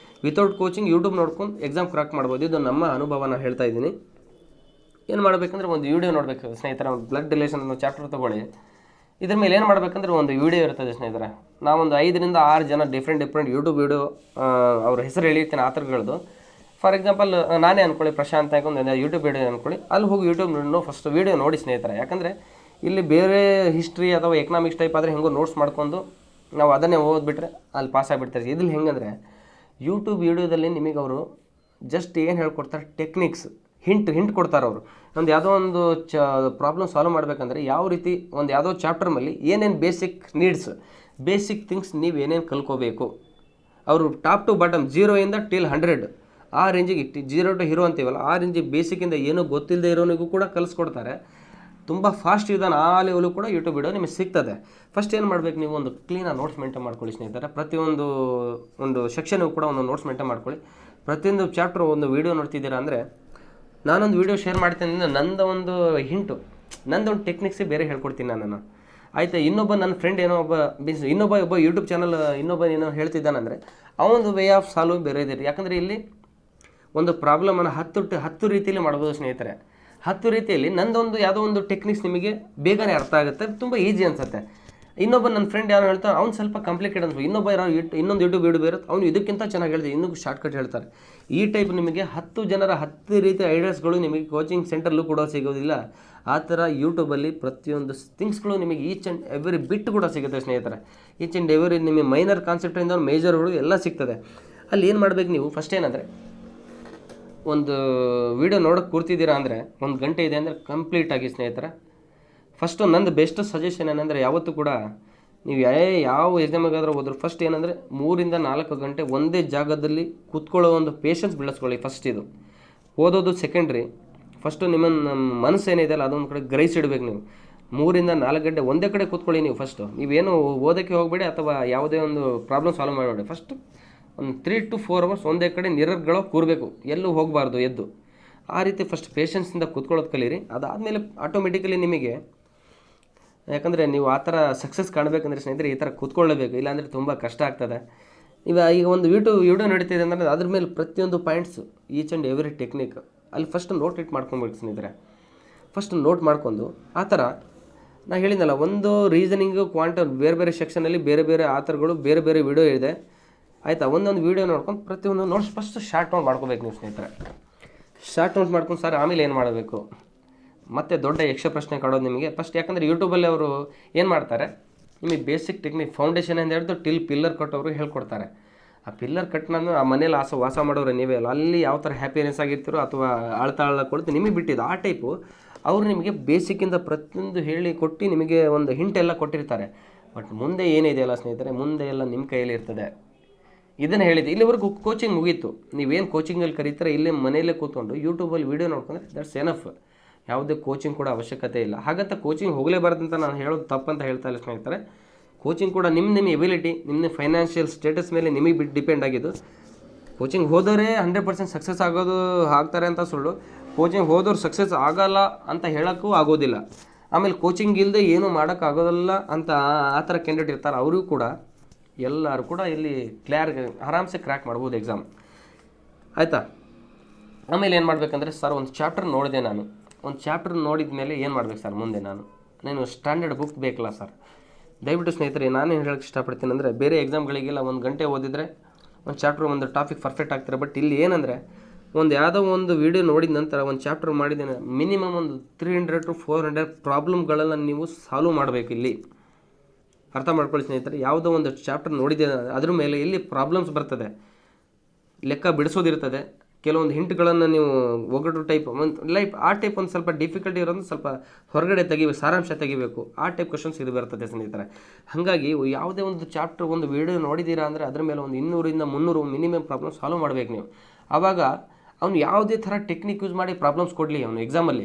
ವಿತೌಟ್ ಕೋಚಿಂಗ್ ಯೂಟ್ಯೂಬ್ ನೋಡ್ಕೊಂಡು ಎಕ್ಸಾಮ್ ಕ್ರಾಕ್ ಮಾಡ್ಬೋದು. ಇದು ನಮ್ಮ ಅನುಭವನ ಹೇಳ್ತಾ ಇದ್ದೀನಿ. ಏನು ಮಾಡಬೇಕಂದ್ರೆ ಒಂದು ವೀಡಿಯೋ ನೋಡಬೇಕು ಸ್ನೇಹಿತರೆ. ಬ್ಲಡ್ ರಿಲೇಷನ್ ಅನ್ನೋ ಚಾಪ್ಟರ್ ತೊಗೊಳ್ಳಿ. ಇದ್ರ ಮೇಲೆ ಏನು ಮಾಡಬೇಕಂದ್ರೆ ಒಂದು ವೀಡಿಯೋ ಇರ್ತದೆ ಸ್ನೇಹಿತರೆ. ನಾವೊಂದು 5 ರಿಂದ 6 ಜನ ಡಿಫ್ರೆಂಟ್ ಯೂಟ್ಯೂಬ್ ವೀಡಿಯೋ ಅವ್ರ ಹೆಸರು ಹೇಳಿರ್ತೀನಿ ಆಥರ್ಗಳದ್ದು. ಫಾರ್ ಎಕ್ಸಾಂಪಲ್ ನಾನೇ ಅಂದ್ಕೊಳ್ಳಿ, ಪ್ರಶಾಂತ್ ಒಂದು ಯೂಟ್ಯೂಬ್ ವೀಡಿಯೋ ಅಂದ್ಕೊಳ್ಳಿ. ಅಲ್ಲಿ ಹೋಗಿ ಯೂಟ್ಯೂಬ್ ಫಸ್ಟ್ ವೀಡಿಯೋ ನೋಡಿ ಸ್ನೇಹಿತರೆ. ಯಾಕಂದರೆ ಇಲ್ಲಿ ಬೇರೆ ಹಿಸ್ಟ್ರಿ ಅಥವಾ ಎಕನಾಮಿಕ್ಸ್ ಟೈಪ್ ಆದರೆ ಹೆಂಗೋ ನೋಟ್ಸ್ ಮಾಡ್ಕೊಂಡು ನಾವು ಅದನ್ನೇ ಓದ್ಬಿಟ್ರೆ ಅಲ್ಲಿ ಪಾಸ್ ಆಗಿಬಿಡ್ತಾರೆ. ಇದ್ರಲ್ಲಿ ಹೆಂಗಂದರೆ ಯೂಟ್ಯೂಬ್ ವೀಡಿಯೋದಲ್ಲಿ ನಿಮಗೆ ಅವರು ಜಸ್ಟ್ ಏನು ಹೇಳ್ಕೊಡ್ತಾರೆ, ಟೆಕ್ನಿಕ್ಸ್ ಹಿಂಟ್ ಕೊಡ್ತಾರೆ ಅವರು. ಯಾವುದೋ ಒಂದು ಪ್ರಾಬ್ಲಮ್ ಸಾಲ್ವ್ ಮಾಡಬೇಕಂದ್ರೆ ಯಾವ ರೀತಿ ಯಾವುದೋ ಚಾಪ್ಟರ್ ಮೇಲೆ ಏನೇನು ಬೇಸಿಕ್ ಥಿಂಗ್ಸ್ ನೀವು ಏನೇನು ಕಲ್ಕೋಬೇಕು, ಅವರು ಟಾಪ್ ಟು ಬಾಟಮ್ 0 ಇಂದ ಟಿಲ್ 100 ಆ ರೇಂಜಿಗೆ 0 to ಹೀರೋ ಅಂತೀವಲ್ಲ ಆ ರೇಂಜಿಗೆ ಬೇಸಿಕ್ಕಿಂದ ಏನೂ ಗೊತ್ತಿಲ್ಲದೆ ಇರೋನಿಗೂ ಕೂಡ ಕಲಿಸ್ಕೊಡ್ತಾರೆ. ತುಂಬ ಫಾಸ್ಟ್ ಇದ್ದಾನೆ ಆ ಲೆವೆಲು ಕೂಡ ಯೂಟ್ಯೂಬ್ ವೀಡಿಯೋ ನಿಮಗೆ ಸಿಗ್ತದೆ. ಫಸ್ಟ್ ಏನು ಮಾಡಬೇಕು, ನೀವು ಒಂದು ಕ್ಲೀನಾಗಿ ನೋಟ್ಸ್ ಮೇಂಟೈನ್ ಮಾಡ್ಕೊಳ್ಳಿ ಸ್ನೇಹಿತರೆ. ಪ್ರತಿಯೊಂದು ಸೆಕ್ಷನ್ಗೂ ಕೂಡ ಒಂದು ನೋಟ್ಸ್ ಮೇಂಟೈನ್ ಮಾಡ್ಕೊಳ್ಳಿ. ಪ್ರತಿಯೊಂದು ಚಾಪ್ಟರ್ ಒಂದು ವೀಡಿಯೋ ನೋಡ್ತಿದ್ದೀರಾ ಅಂದರೆ ನಾನೊಂದು ವೀಡಿಯೋ ಶೇರ್ ಮಾಡ್ತೀನಿ ಅಂದರೆ ನಂದೊಂದು ಟೆಕ್ನಿಕ್ಸೇ ಬೇರೆ ಹೇಳ್ಕೊಡ್ತೀನಿ ನಾನು. ಆಯಿತಾ, ನನ್ನ ಫ್ರೆಂಡ್ ಒಬ್ಬ ಯೂಟ್ಯೂಬ್ ಚಾನಲ್ ಏನೋ ಹೇಳ್ತಿದ್ದಾನಂದರೆ ಅವನದು ವೇ ಆಫ್ ಸಾಲ್ವ್ ಬೇರೆ ಇದೆ. ಯಾಕಂದರೆ ಇಲ್ಲಿ ಒಂದು ಪ್ರಾಬ್ಲಮನ್ನು 10 ರೀತಿಯಲ್ಲಿ ಮಾಡ್ಬೋದು ಸ್ನೇಹಿತರೆ. 10 ರೀತಿಯಲ್ಲಿ ಯಾವುದೋ ಒಂದು ಟೆಕ್ನಿಕ್ಸ್ ನಿಮಗೆ ಬೇಗನೆ ಅರ್ಥ ಆಗುತ್ತೆ, ತುಂಬ ಈಸಿ ಅನಿಸುತ್ತೆ. ನನ್ನ ಫ್ರೆಂಡ್ ಯಾರು ಹೇಳ್ತಾರೆ ಅವ್ನು ಸ್ವಲ್ಪ ಕಾಂಪ್ಲಿಕೇಟ್ ಅನ್ಸು, ಇನ್ನೊಂದು ಯೂಟ್ಯೂಬ್ ವೀಡಿಯೋ ಬೇರೆ ಅವನು ಇದಕ್ಕಿಂತ ಚೆನ್ನಾಗಿ ಹೇಳ್ತಾರೆ, ಇನ್ನೂ ಶಾರ್ಟ್ಕಟ್ ಹೇಳ್ತಾರೆ. ಈ ಟೈಪ್ ನಿಮಗೆ 10 ಜನರ 10 ರೀತಿಯ ಐಡಿಯಾಸ್ಗಳು ನಿಮಗೆ ಕೋಚಿಂಗ್ ಸೆಂಟರ್ಲ್ಲೂ ಕೂಡ ಸಿಗೋದಿಲ್ಲ. ಆ ಥರ ಯೂಟ್ಯೂಬಲ್ಲಿ ಪ್ರತಿಯೊಂದು ಥಿಂಗ್ಸ್ಗಳು ನಿಮಗೆ ಈಚ್ ಆ್ಯಂಡ್ ಎವ್ರಿ ಬಿಟ್ ಕೂಡ ಸಿಗುತ್ತೆ ಸ್ನೇಹಿತರೆ. ಈಚ್ ಆ್ಯಂಡ್ ಎವ್ರಿ ನಿಮಗೆ ಮೈನರ್ ಕಾನ್ಸೆಪ್ಟಿಂದ ಮೇಜರ್ಗಳು ಎಲ್ಲ ಸಿಗ್ತದೆ. ಅಲ್ಲಿ ಏನು ಮಾಡಬೇಕು ನೀವು ಫಸ್ಟ್ ಏನಂದರೆ ಒಂದು ವೀಡಿಯೋ ನೋಡೋಕ್ಕೆ ಕೂರ್ತಿದ್ದೀರಾ ಅಂದರೆ 1 ಗಂಟೆ ಇದೆ ಅಂದರೆ ಕಂಪ್ಲೀಟಾಗಿ ಸ್ನೇಹಿತರೆ, ಫಸ್ಟು ನಂದು ಬೆಸ್ಟ್ ಸಜೆಷನ್ ಏನಂದರೆ ಯಾವತ್ತೂ ಕೂಡ ನೀವು ಯಾವ ಎಕ್ಸಾಮಿಗಾದರೂ ಹೋದ್ರು ಫಸ್ಟ್ ಏನಂದರೆ 3-4 ಗಂಟೆ ಒಂದೇ ಜಾಗದಲ್ಲಿ ಕೂತ್ಕೊಳ್ಳೋ ಒಂದು ಪೇಷನ್ಸ್ ಬೆಳೆಸ್ಕೊಳ್ಳಿ. ಫಸ್ಟ್ ಇದು ಓದೋದು ಸೆಕೆಂಡ್ರಿ, ಫಸ್ಟು ನಿಮ್ಮ ಮನಸ್ಸು ಏನಿದೆ ಅಲ್ಲ ಅದೊಂದು ಕಡೆ ಗ್ರಹಿಸಿಡ್ಬೇಕು. ನೀವು 3-4 ಗಂಟೆ ಒಂದೇ ಕಡೆ ಕೂತ್ಕೊಳ್ಳಿ. ನೀವು ಫಸ್ಟು ನೀವೇನು ಓದೋಕ್ಕೆ ಹೋಗಬೇಡಿ ಅಥವಾ ಯಾವುದೇ ಒಂದು ಪ್ರಾಬ್ಲಮ್ ಸಾಲ್ವ್ ಮಾಡಬೇಡಿ. ಫಸ್ಟು ಒಂದು 3 to 4 ಅವರ್ಸ್ ಒಂದೇ ಕಡೆ ನಿರರ್ಗಳೋ ಕೂರಬೇಕು, ಎಲ್ಲೂ ಹೋಗಬಾರ್ದು ಎದ್ದು. ಆ ರೀತಿ ಫಸ್ಟ್ ಪೇಷನ್ಸಿಂದ ಕೂತ್ಕೊಳ್ಳೋದು ಕಲೀರಿ. ಅದಾದಮೇಲೆ ಆಟೋಮೆಟಿಕಲಿ ನಿಮಗೆ, ಯಾಕಂದರೆ ನೀವು ಆ ಥರ ಸಕ್ಸಸ್ ಕಾಣಬೇಕಂದ್ರೆ ಸ್ನೇಹಿತರೆ ಈ ಥರ ಕೂತ್ಕೊಳ್ಳೇಬೇಕು, ಇಲ್ಲಾಂದರೆ ತುಂಬ ಕಷ್ಟ ಆಗ್ತದೆ. ಈಗ ಒಂದು ವಿಡಿಯೋ ನಡೀತಿದೆ ಅಂದರೆ ಅದ್ರ ಮೇಲೆ ಪ್ರತಿಯೊಂದು points, each and every technique ಅಲ್ಲಿ ಫಸ್ಟ್ ನೋಟ್ ಮಾಡ್ಕೊಬೇಕು ಸ್ನೇಹಿತರೆ. ಫಸ್ಟ್ ನೋಟ್ ಮಾಡ್ಕೊಂಡು ಆ ಥರ ನಾನು ಹೇಳಿದ್ನಲ್ಲ, ಒಂದು ರೀಸನಿಂಗು ಕ್ವಾಂಟಮ್ ಬೇರೆ ಸೆಕ್ಷನಲ್ಲಿ ಬೇರೆ ಆಥರ್ಗಳು ಬೇರೆ ವಿಡಿಯೋ ಇದೆ ಆಯಿತಾ. ಒಂದೊಂದು ವೀಡಿಯೋ ನೋಡ್ಕೊಂಡು ಪ್ರತಿಯೊಂದು ನೋಟ್ಸ್ ಫಸ್ಟ್ ಶಾರ್ಟ್ ನೋಟ್ ಮಾಡ್ಕೋಬೇಕು ನೀವು ಸ್ನೇಹಿತರೆ. ಶಾರ್ಟ್ ನೋಟ್ ಮಾಡ್ಕೊಂಡು ಸರ್ ಆಮೇಲೆ ಏನು ಮಾಡಬೇಕು, ಮತ್ತು ದೊಡ್ಡ ಯಕ್ಷ ಪ್ರಶ್ನೆ ಕಾಡೋದು ನಿಮಗೆ ಫಸ್ಟ್. ಯಾಕಂದರೆ ಯೂಟ್ಯೂಬಲ್ಲಿ ಅವರು ಏನು ಮಾಡ್ತಾರೆ, ನಿಮಗೆ ಬೇಸಿಕ್ ಟೆಕ್ನಿಕ್ ಫೌಂಡೇಶನ್ ಅಂತ ಹೇಳಿದ್ರು ಟಿಲ್ ಪಿಲ್ಲರ್ ಕಟ್ ಅವರು ಹೇಳ್ಕೊಡ್ತಾರೆ. ಆ ಪಿಲ್ಲರ್ ಕಟ್ನ ಆ ಮನೇಲಿ ವಾಸ ಮಾಡೋರು ನೀವೇ ಅಲ್ಲ, ಅಲ್ಲಿ ಯಾವ ಥರ ಹ್ಯಾಪಿನೆಸ್ ಆಗಿರ್ತೀರೋ ಅಥವಾ ಆಳ್ತಾ ಕೊಡ್ತು ನಿಮಗೆ ಬಿಟ್ಟಿದ್ದು ಆ ಟೈಪು ಅವರು ನಿಮಗೆ ಬೇಸಿಕ್ಕಿಂದ ಪ್ರತಿಯೊಂದು ಹೇಳಿ ಕೊಟ್ಟು ನಿಮಗೆ ಒಂದು ಹಿಂಟ್ ಎಲ್ಲ ಕೊಟ್ಟಿರ್ತಾರೆ. ಬಟ್ ಮುಂದೆ ಏನಿದೆಯಲ್ಲ ಸ್ನೇಹಿತರೆ, ಮುಂದೆ ಎಲ್ಲ ನಿಮ್ಮ ಕೈಯಲ್ಲಿ ಇರ್ತದೆ. ಇದನ್ನು ಹೇಳಿದೆ, ಇಲ್ಲಿವರೆಗೂ ಕೋಚಿಂಗ್ ಮುಗೀತು. ನೀವೇನು ಕೋಚಿಂಗಲ್ಲಿ ಕರೀತಾರೆ ಇಲ್ಲೇ ಮನೆಯಲ್ಲೇ ಕೂತ್ಕೊಂಡು ಯೂಟ್ಯೂಬಲ್ಲಿ ವೀಡಿಯೋ ನೋಡ್ಕೊಂಡ್ರೆ ದಟ್ಸ್ ಎನಫ್. ಯಾವುದೇ ಕೋಚಿಂಗ್ ಕೂಡ ಅವಶ್ಯಕತೆ ಇಲ್ಲ. ಹಾಗಂತ ಕೋಚಿಂಗ್ ಹೋಗಲೇಬಾರ್ದಂತ ನಾನು ಹೇಳೋದು ತಪ್ಪಂತ ಹೇಳ್ತಾ ಇಲ್ಲ ಸ್ನೇಹಿತರೆ. ಕೋಚಿಂಗ್ ಕೂಡ ನಿಮ್ಮ ಎಬಿಲಿಟಿ, ನಿಮ್ಮ ಫೈನಾನ್ಷಿಯಲ್ ಸ್ಟೇಟಸ್ ಮೇಲೆ ನಿಮಗೆ ಡಿಪೆಂಡ್ ಆಗಿದ್ದು. ಕೋಚಿಂಗ್ ಹೋದವರೇ 100% ಸಕ್ಸಸ್ ಆಗ್ತಾರೆ ಅಂತ ಸುಳ್ಳು. ಕೋಚಿಂಗ್ ಹೋದವ್ರು ಸಕ್ಸಸ್ ಆಗಲ್ಲ ಅಂತ ಹೇಳೋಕ್ಕೂ ಆಗೋದಿಲ್ಲ. ಆಮೇಲೆ ಕೋಚಿಂಗ್ ಇಲ್ಲದೆ ಏನೂ ಮಾಡೋಕ್ಕಾಗೋದಿಲ್ಲ ಅಂತ ಆ ಥರ ಕ್ಯಾಂಡಿಡೇಟ್ ಇರ್ತಾರೆ. ಅವರಿಗೂ ಕೂಡ ಎಲ್ಲರೂ ಕೂಡ ಇಲ್ಲಿ ಆರಾಮ್ಸೆ ಕ್ರ್ಯಾಕ್ ಮಾಡ್ಬೋದು ಎಕ್ಸಾಮ್ ಆಯಿತಾ. ಆಮೇಲೆ ಏನು ಮಾಡಬೇಕಂದ್ರೆ, ಸರ್ ಒಂದು ಚಾಪ್ಟರ್ ನೋಡಿದೆ, ನಾನು ಒಂದು ಚಾಪ್ಟರ್ ನೋಡಿದ ಮೇಲೆ ಏನು ಮಾಡ್ಬೇಕು ಸರ್ ಮುಂದೆ, ನಾನು ಸ್ಟ್ಯಾಂಡರ್ಡ್ ಬುಕ್ ಬೇಕಲ್ಲ ಸರ್. ದಯವಿಟ್ಟು ಸ್ನೇಹಿತರೆ ನಾನೇನು ಹೇಳೋಕ್ಕೆ ಇಷ್ಟಪಡ್ತೀನಿ ಅಂದರೆ, ಬೇರೆ ಎಕ್ಸಾಮ್ಗಳಿಗೆಲ್ಲ 1 ಗಂಟೆ ಓದಿದರೆ ಒಂದು ಚಾಪ್ಟರ್ ಒಂದು ಟಾಪಿಕ್ ಪರ್ಫೆಕ್ಟ್ ಆಗ್ತಾರೆ. ಬಟ್ ಇಲ್ಲಿ ಏನಂದರೆ, ಯಾವುದೋ ಒಂದು ವೀಡಿಯೋ ನೋಡಿದ ನಂತರ ಒಂದು ಚಾಪ್ಟರ್ ಮಾಡಿದ್ದೇನೆ, ಮಿನಿಮಮ್ ಒಂದು 300 to 400 ಪ್ರಾಬ್ಲಮ್ಗಳನ್ನು ನೀವು ಸಾಲ್ವ್ ಮಾಡಬೇಕು. ಇಲ್ಲಿ ಅರ್ಥ ಮಾಡ್ಕೊಳ್ಳಿ ಸ್ನೇಹಿತರೆ. ಯಾವುದೋ ಒಂದು ಚಾಪ್ಟರ್ ನೋಡಿದೆ ಅದ್ರ ಮೇಲೆ ಎಲ್ಲಿ ಪ್ರಾಬ್ಲಮ್ಸ್ ಬರ್ತದೆ, ಲೆಕ್ಕ ಬಿಡಿಸೋದಿರ್ತದೆ, ಕೆಲವೊಂದು ಹಿಂಟ್ಗಳನ್ನು ನೀವು ಒಗಟು ಟೈಪ್ ಆ ಟೈಪ್ ಒಂದು ಸ್ವಲ್ಪ ಡಿಫಿಕಲ್ಟಿ ಇರೋದು ಸ್ವಲ್ಪ ಹೊರಗಡೆ ತೆಗಿಬೇಕು, ಸಾರಾಂಶ ತೆಗಿಬೇಕು. ಆ ಟೈಪ್ ಕ್ವಶನ್ಸ್ ಇದು ಬರ್ತದೆ ಸ್ನೇಹಿತರೆ. ಹಾಗಾಗಿ ಯಾವುದೇ ಒಂದು ಚಾಪ್ಟರ್ ಒಂದು ವೀಡಿಯೋ ನೋಡಿದ್ದೀರಾ ಅಂದರೆ ಅದ್ರ ಮೇಲೆ ಒಂದು 200-300 ಮಿನಿಮಮ್ ಪ್ರಾಬ್ಲಮ್ ಸಾಲ್ವ್ ಮಾಡಬೇಕು ನೀವು. ಆವಾಗ ಅವನು ಯಾವುದೇ ಥರ ಟೆಕ್ನಿಕ್ ಯೂಸ್ ಮಾಡಿ ಪ್ರಾಬ್ಲಮ್ಸ್ ಕೊಡಲಿ, ಅವನು ಎಕ್ಸಾಮಲ್ಲಿ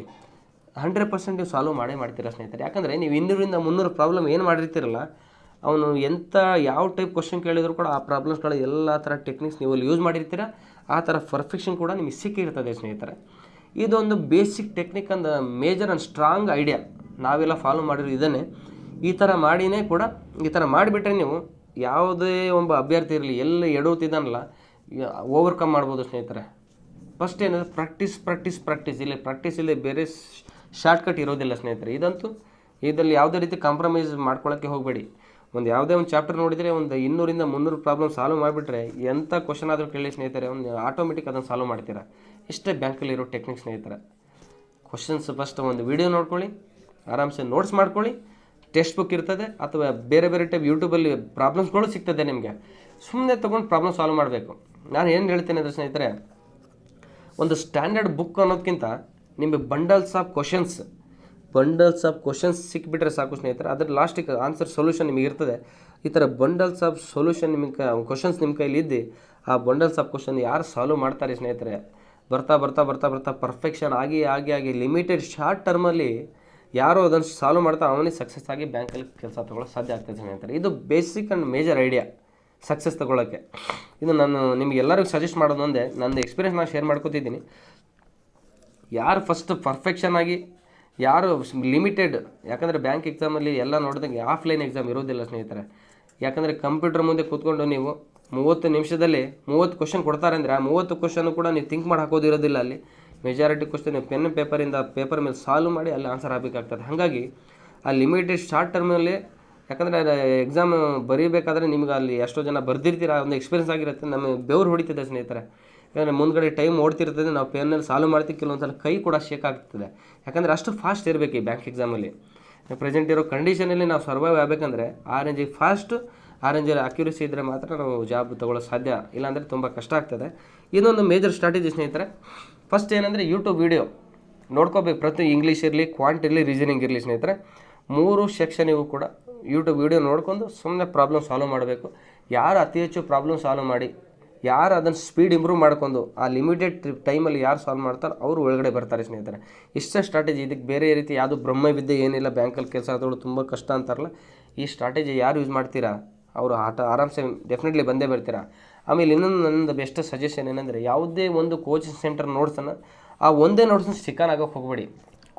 100% ನೀವು ಸಾಲ್ವ್ ಮಾಡ್ತೀರಾ ಸ್ನೇಹಿತರೆ. ಯಾಕಂದರೆ ನೀವು 200-300 ಪ್ರಾಬ್ಲಮ್ ಏನು ಮಾಡಿರ್ತೀರಲ್ಲ, ಅವನು ಯಾವ ಟೈಪ್ ಕ್ವಶನ್ ಕೇಳಿದ್ರು ಕೂಡ ಆ ಪ್ರಾಬ್ಲಮ್ಸ್ಗಳ ಎಲ್ಲ ಥರ ಟೆಕ್ನಿಕ್ಸ್ ನೀವು ಅಲ್ಲಿ ಯೂಸ್ ಮಾಡಿರ್ತೀರ. ಆ ಥರ ಪರ್ಫೆಕ್ಷನ್ ಕೂಡ ನಿಮಗೆ ಸಿಕ್ಕಿರ್ತದೆ ಸ್ನೇಹಿತರೆ. ಇದೊಂದು ಬೇಸಿಕ್ ಟೆಕ್ನಿಕ್ ಅಂದ ಮೇಜರ್ ಆ್ಯಂಡ್ ಸ್ಟ್ರಾಂಗ್ ಐಡಿಯಾ ನಾವೆಲ್ಲ ಫಾಲೋ ಮಾಡಿರೋ ಇದನ್ನೇ. ಈ ಥರ ಮಾಡಿನೇ ಕೂಡ ಈ ಥರ ಮಾಡಿಬಿಟ್ರೆ ನೀವು ಯಾವುದೇ ಒಬ್ಬ ಅಭ್ಯರ್ಥಿ ಇರಲಿ ಎಲ್ಲಿ ಎಡುತ್ತಿದ್ದಾನಲ್ಲ ಓವರ್ಕಮ್ ಮಾಡ್ಬೋದು ಸ್ನೇಹಿತರೆ. ಫಸ್ಟ್ ಏನಂದರೆ ಪ್ರಾಕ್ಟೀಸ್. ಇಲ್ಲಿ ಪ್ರಾಕ್ಟೀಸ್ ಇಲ್ಲಿ ಬೇರೆ ಶಾರ್ಟ್ಕಟ್ ಇರೋದಿಲ್ಲ ಸ್ನೇಹಿತರೆ. ಇದರಲ್ಲಿ ಯಾವುದೇ ರೀತಿ ಕಾಂಪ್ರಮೈಸ್ ಮಾಡ್ಕೊಳ್ಳೋಕ್ಕೆ ಹೋಗಬೇಡಿ. ಯಾವುದೇ ಒಂದು ಚಾಪ್ಟರ್ ನೋಡಿದರೆ ಒಂದು 200-300 ಪ್ರಾಬ್ಲಮ್ ಸಾಲ್ವ್ ಮಾಡಿಬಿಟ್ರೆ ಎಂಥ ಕ್ವಶನ್ ಆದರೂ ಕೇಳಿ ಸ್ನೇಹಿತರೆ, ಆಟೋಮೆಟಿಕ್ ಅದನ್ನು ಸಾಲ್ವ್ ಮಾಡ್ತೀರಾ. ಇಷ್ಟೇ ಬ್ಯಾಂಕಲ್ಲಿರೋ ಟೆಕ್ನಿಕ್ ಸ್ನೇಹಿತರೆ. ಕ್ವಶನ್ಸ್ ಫಸ್ಟ್ ಒಂದು ವೀಡಿಯೋ ನೋಡ್ಕೊಳ್ಳಿ, ಆರಾಮ್ಸೆ ನೋಟ್ಸ್ ಮಾಡ್ಕೊಳ್ಳಿ. ಟೆಕ್ಸ್ಟ್ ಬುಕ್ ಇರ್ತದೆ ಅಥವಾ ಬೇರೆ ಟೈಪ್ ಯೂಟ್ಯೂಬಲ್ಲಿ ಪ್ರಾಬ್ಲಮ್ಸ್ಗಳು ಸಿಗ್ತದೆ ನಿಮಗೆ. ಸುಮ್ಮನೆ ತೊಗೊಂಡು ಪ್ರಾಬ್ಲಮ್ ಸಾಲ್ವ್ ಮಾಡಬೇಕು. ನಾನು ಏನು ಹೇಳ್ತೇನೆ ಅಂದರೆ ಸ್ನೇಹಿತರೆ, ಒಂದು ಸ್ಟ್ಯಾಂಡರ್ಡ್ ಬುಕ್ ಅನ್ನೋದಕ್ಕಿಂತ ನಿಮಗೆ ಬಂಡಲ್ಸ್ ಆಫ್ ಕ್ವಶನ್ಸ್ ಸಿಕ್ಬಿಟ್ರೆ ಸಾಕು ಸ್ನೇಹಿತರೆ. ಅದ್ರ ಲಾಸ್ಟಿಗೆ ಆನ್ಸರ್ ಸೊಲ್ಯೂಷನ್ ನಿಮಗೆ ಇರ್ತದೆ. ಈ ಥರ ಬಂಡಲ್ಸ್ ಆಫ್ ಸೊಲ್ಯೂಷನ್ ನಿಮಗೆ ಕ್ವಶನ್ಸ್ ನಿಮ್ಮ ಕೈಲಿ ಇದ್ದು ಆ ಬಂಡಲ್ಸ್ ಆಫ್ ಕ್ವಶನ್ ಯಾರು ಸಾಲ್ವ್ ಮಾಡ್ತಾರೆ ಸ್ನೇಹಿತರೆ, ಬರ್ತಾ ಪರ್ಫೆಕ್ಷನ್ ಆಗಿ ಲಿಮಿಟೆಡ್ ಶಾರ್ಟ್ ಟರ್ಮಲ್ಲಿ ಯಾರೋ ಅದನ್ನು ಸಾಲ್ವ್ ಮಾಡ್ತಾ ಅವನಿಗೆ ಸಕ್ಸಸ್ ಆಗಿ ಬ್ಯಾಂಕಲ್ಲಿ ಕೆಲಸ ತೊಗೊಳ್ಳೋ ಸಾಧ್ಯ ಆಗ್ತದೆ ಸ್ನೇಹಿತರೆ. ಇದು basic and major idea success ತೊಗೊಳ್ಳೋಕ್ಕೆ. ಇದು ನಾನು ನಿಮಗೆ ಎಲ್ಲರಿಗೂ ಸಜೆಸ್ಟ್ ಮಾಡೋದು ಒಂದೇ, ನನ್ನ ಎಕ್ಸ್ಪೀರಿಯನ್ಸ್ ನಾನು ಶೇರ್ ಮಾಡ್ಕೊತಿದ್ದೀನಿ. ಯಾರು ಫಸ್ಟ್ ಪರ್ಫೆಕ್ಷನ್ ಆಗಿ ಯಾರು ಲಿಮಿಟೆಡ್, ಯಾಕಂದರೆ ಬ್ಯಾಂಕ್ ಎಕ್ಸಾಮಲ್ಲಿ ಎಲ್ಲ ನೋಡಿದಂಗೆ ಆಫ್ಲೈನ್ ಎಕ್ಸಾಮ್ ಇರೋದಿಲ್ಲ ಸ್ನೇಹಿತರೆ. ಯಾಕಂದರೆ ಕಂಪ್ಯೂಟರ್ ಮುಂದೆ ಕೂತ್ಕೊಂಡು ನೀವು 30 ನಿಮಿಷದಲ್ಲಿ 30 ಕ್ವಶನ್ ಕೊಡ್ತಾರೆ ಅಂದರೆ ಆ 30 ಕ್ವಶನ್ ಕೂಡ ನೀವು ಥಿಂಕ್ ಮಾಡಿ ಹಾಕೋದಿರೋದಿಲ್ಲ. ಅಲ್ಲಿ ಮೆಜಾರಿಟಿ ಕ್ವಶನ್ ನೀವು ಪೆನ್ ಪೇಪರ್ ಮೇಲೆ ಸಾಲ್ವ್ ಮಾಡಿ ಅಲ್ಲಿ ಆನ್ಸರ್ ಆಗಬೇಕಾಗ್ತದೆ. ಹಾಗಾಗಿ ಆ ಲಿಮಿಟೆಡ್ ಶಾರ್ಟ್ ಟರ್ಮಲ್ಲಿ, ಯಾಕಂದರೆ ಎಕ್ಸಾಮ್ ಬರೀಬೇಕಾದ್ರೆ ನಿಮ್ಗೆ ಅಲ್ಲಿ ಎಷ್ಟೋ ಜನ ಬರ್ದಿರ್ತೀರ, ಒಂದು ಎಕ್ಸ್ಪೀರಿಯನ್ಸ್ ಆಗಿರುತ್ತೆ. ನಮಗೆ ಬೆವರು ಹೊಡಿತಿದೆ ಸ್ನೇಹಿತರೆ. ಯಾಕಂದರೆ ಮುಂದ್ಗಡೆ ಟೈಮ್ ಓಡ್ತಿರ್ತದೆ, ನಾವು ಪೆನ್ನಲ್ಲಿ ಸಾಲ್ವ್ ಮಾಡ್ತೀವಿ, ಕೆಲವೊಂದ್ಸಲ ಕೈ ಕೂಡ ಶೇಕ್ ಆಗ್ತದೆ. ಯಾಕಂದರೆ ಅಷ್ಟು ಫಾಸ್ಟ್ ಇರಬೇಕು ಈ ಬ್ಯಾಂಕ್ ಎಕ್ಸಾಮಲ್ಲಿ. ಪ್ರೆಸೆಂಟ್ ಇರೋ ಕಂಡೀಷನಲ್ಲಿ ನಾವು ಸರ್ವೈವ್ ಆಗಬೇಕಂದ್ರೆ ಆ ರೇಂಜಿಗೆ ಫಾಸ್ಟು, ಆ ರೇಂಜಲ್ಲಿ ಅಕ್ಯುರಸಿ ಇದ್ದರೆ ಮಾತ್ರ ನಾವು ಜಾಬ್ ತೊಗೊಳ್ಳೋ ಸಾಧ್ಯ. ಇಲ್ಲಾಂದರೆ ತುಂಬ ಕಷ್ಟ ಆಗ್ತದೆ. ಇದೊಂದು ಮೇಜರ್ ಸ್ಟ್ರಾಟಜಿ ಸ್ನೇಹಿತರೆ. ಫಸ್ಟ್ ಏನಂದರೆ ಯೂಟ್ಯೂಬ್ ವೀಡಿಯೋ ನೋಡ್ಕೋಬೇಕು. ಪ್ರತಿ ಇಂಗ್ಲೀಷ್ ಇರಲಿ, ಕ್ವಾಂಟ್ ಇರಲಿ, ರೀಸನಿಂಗ್ ಇರಲಿ ಸ್ನೇಹಿತರೆ, 3 ಸೆಕ್ಷನಿಗೂ ಕೂಡ ಯೂಟ್ಯೂಬ್ ವೀಡಿಯೋ ನೋಡ್ಕೊಂಡು ಸುಮ್ಮನೆ ಪ್ರಾಬ್ಲಮ್ ಸಾಲ್ವ್ ಮಾಡಬೇಕು. ಯಾರು ಅತಿ ಹೆಚ್ಚು ಪ್ರಾಬ್ಲಮ್ ಸಾಲ್ವ್ ಮಾಡಿ, ಯಾರು ಅದನ್ನು ಸ್ಪೀಡ್ ಇಂಪ್ರೂವ್ ಮಾಡ್ಕೊಂಡು ಆ ಲಿಮಿಟೆಡ್ ಟೈಮಲ್ಲಿ ಯಾರು ಸಾಲ್ವ್ ಮಾಡ್ತಾರೆ ಅವರು ಒಳಗಡೆ ಬರ್ತಾರೆ ಸ್ನೇಹಿತರೆ. ಇಷ್ಟೇ ಸ್ಟ್ರಾಟಜಿ. ಇದಕ್ಕೆ ಬೇರೆ ರೀತಿ ಯಾವುದು ಬ್ರಹ್ಮವಿದ್ಯೆ ಏನಿಲ್ಲ. ಬ್ಯಾಂಕಲ್ಲಿ ಕೆಲಸ ಆದವರು ತುಂಬ ಕಷ್ಟ ಅಂತಾರಲ್ಲ, ಈ ಸ್ಟ್ರಾಟಜಿ ಯಾರು ಯೂಸ್ ಮಾಡ್ತೀರಾ ಅವರು ಆರಾಮ್ಸೆ ಡೆಫಿನೆಟ್ಲಿ ಬಂದೇ ಬರ್ತೀರಾ. ಆಮೇಲೆ ಇನ್ನೊಂದು ನನ್ನದು ಬೆಸ್ಟ್ ಸಜೆಷನ್ ಏನಂದರೆ, ಯಾವುದೇ ಒಂದು ಕೋಚಿಂಗ್ ಸೆಂಟರ್ ನೋಟ್ಸನ್ನು ಆ ಒಂದೇ ನೋಟ್ಸನ್ನು ಸ್ಟಿಕ್ಕನ್ ಆಗೋಕ್ಕೆ ಹೋಗಬೇಡಿ.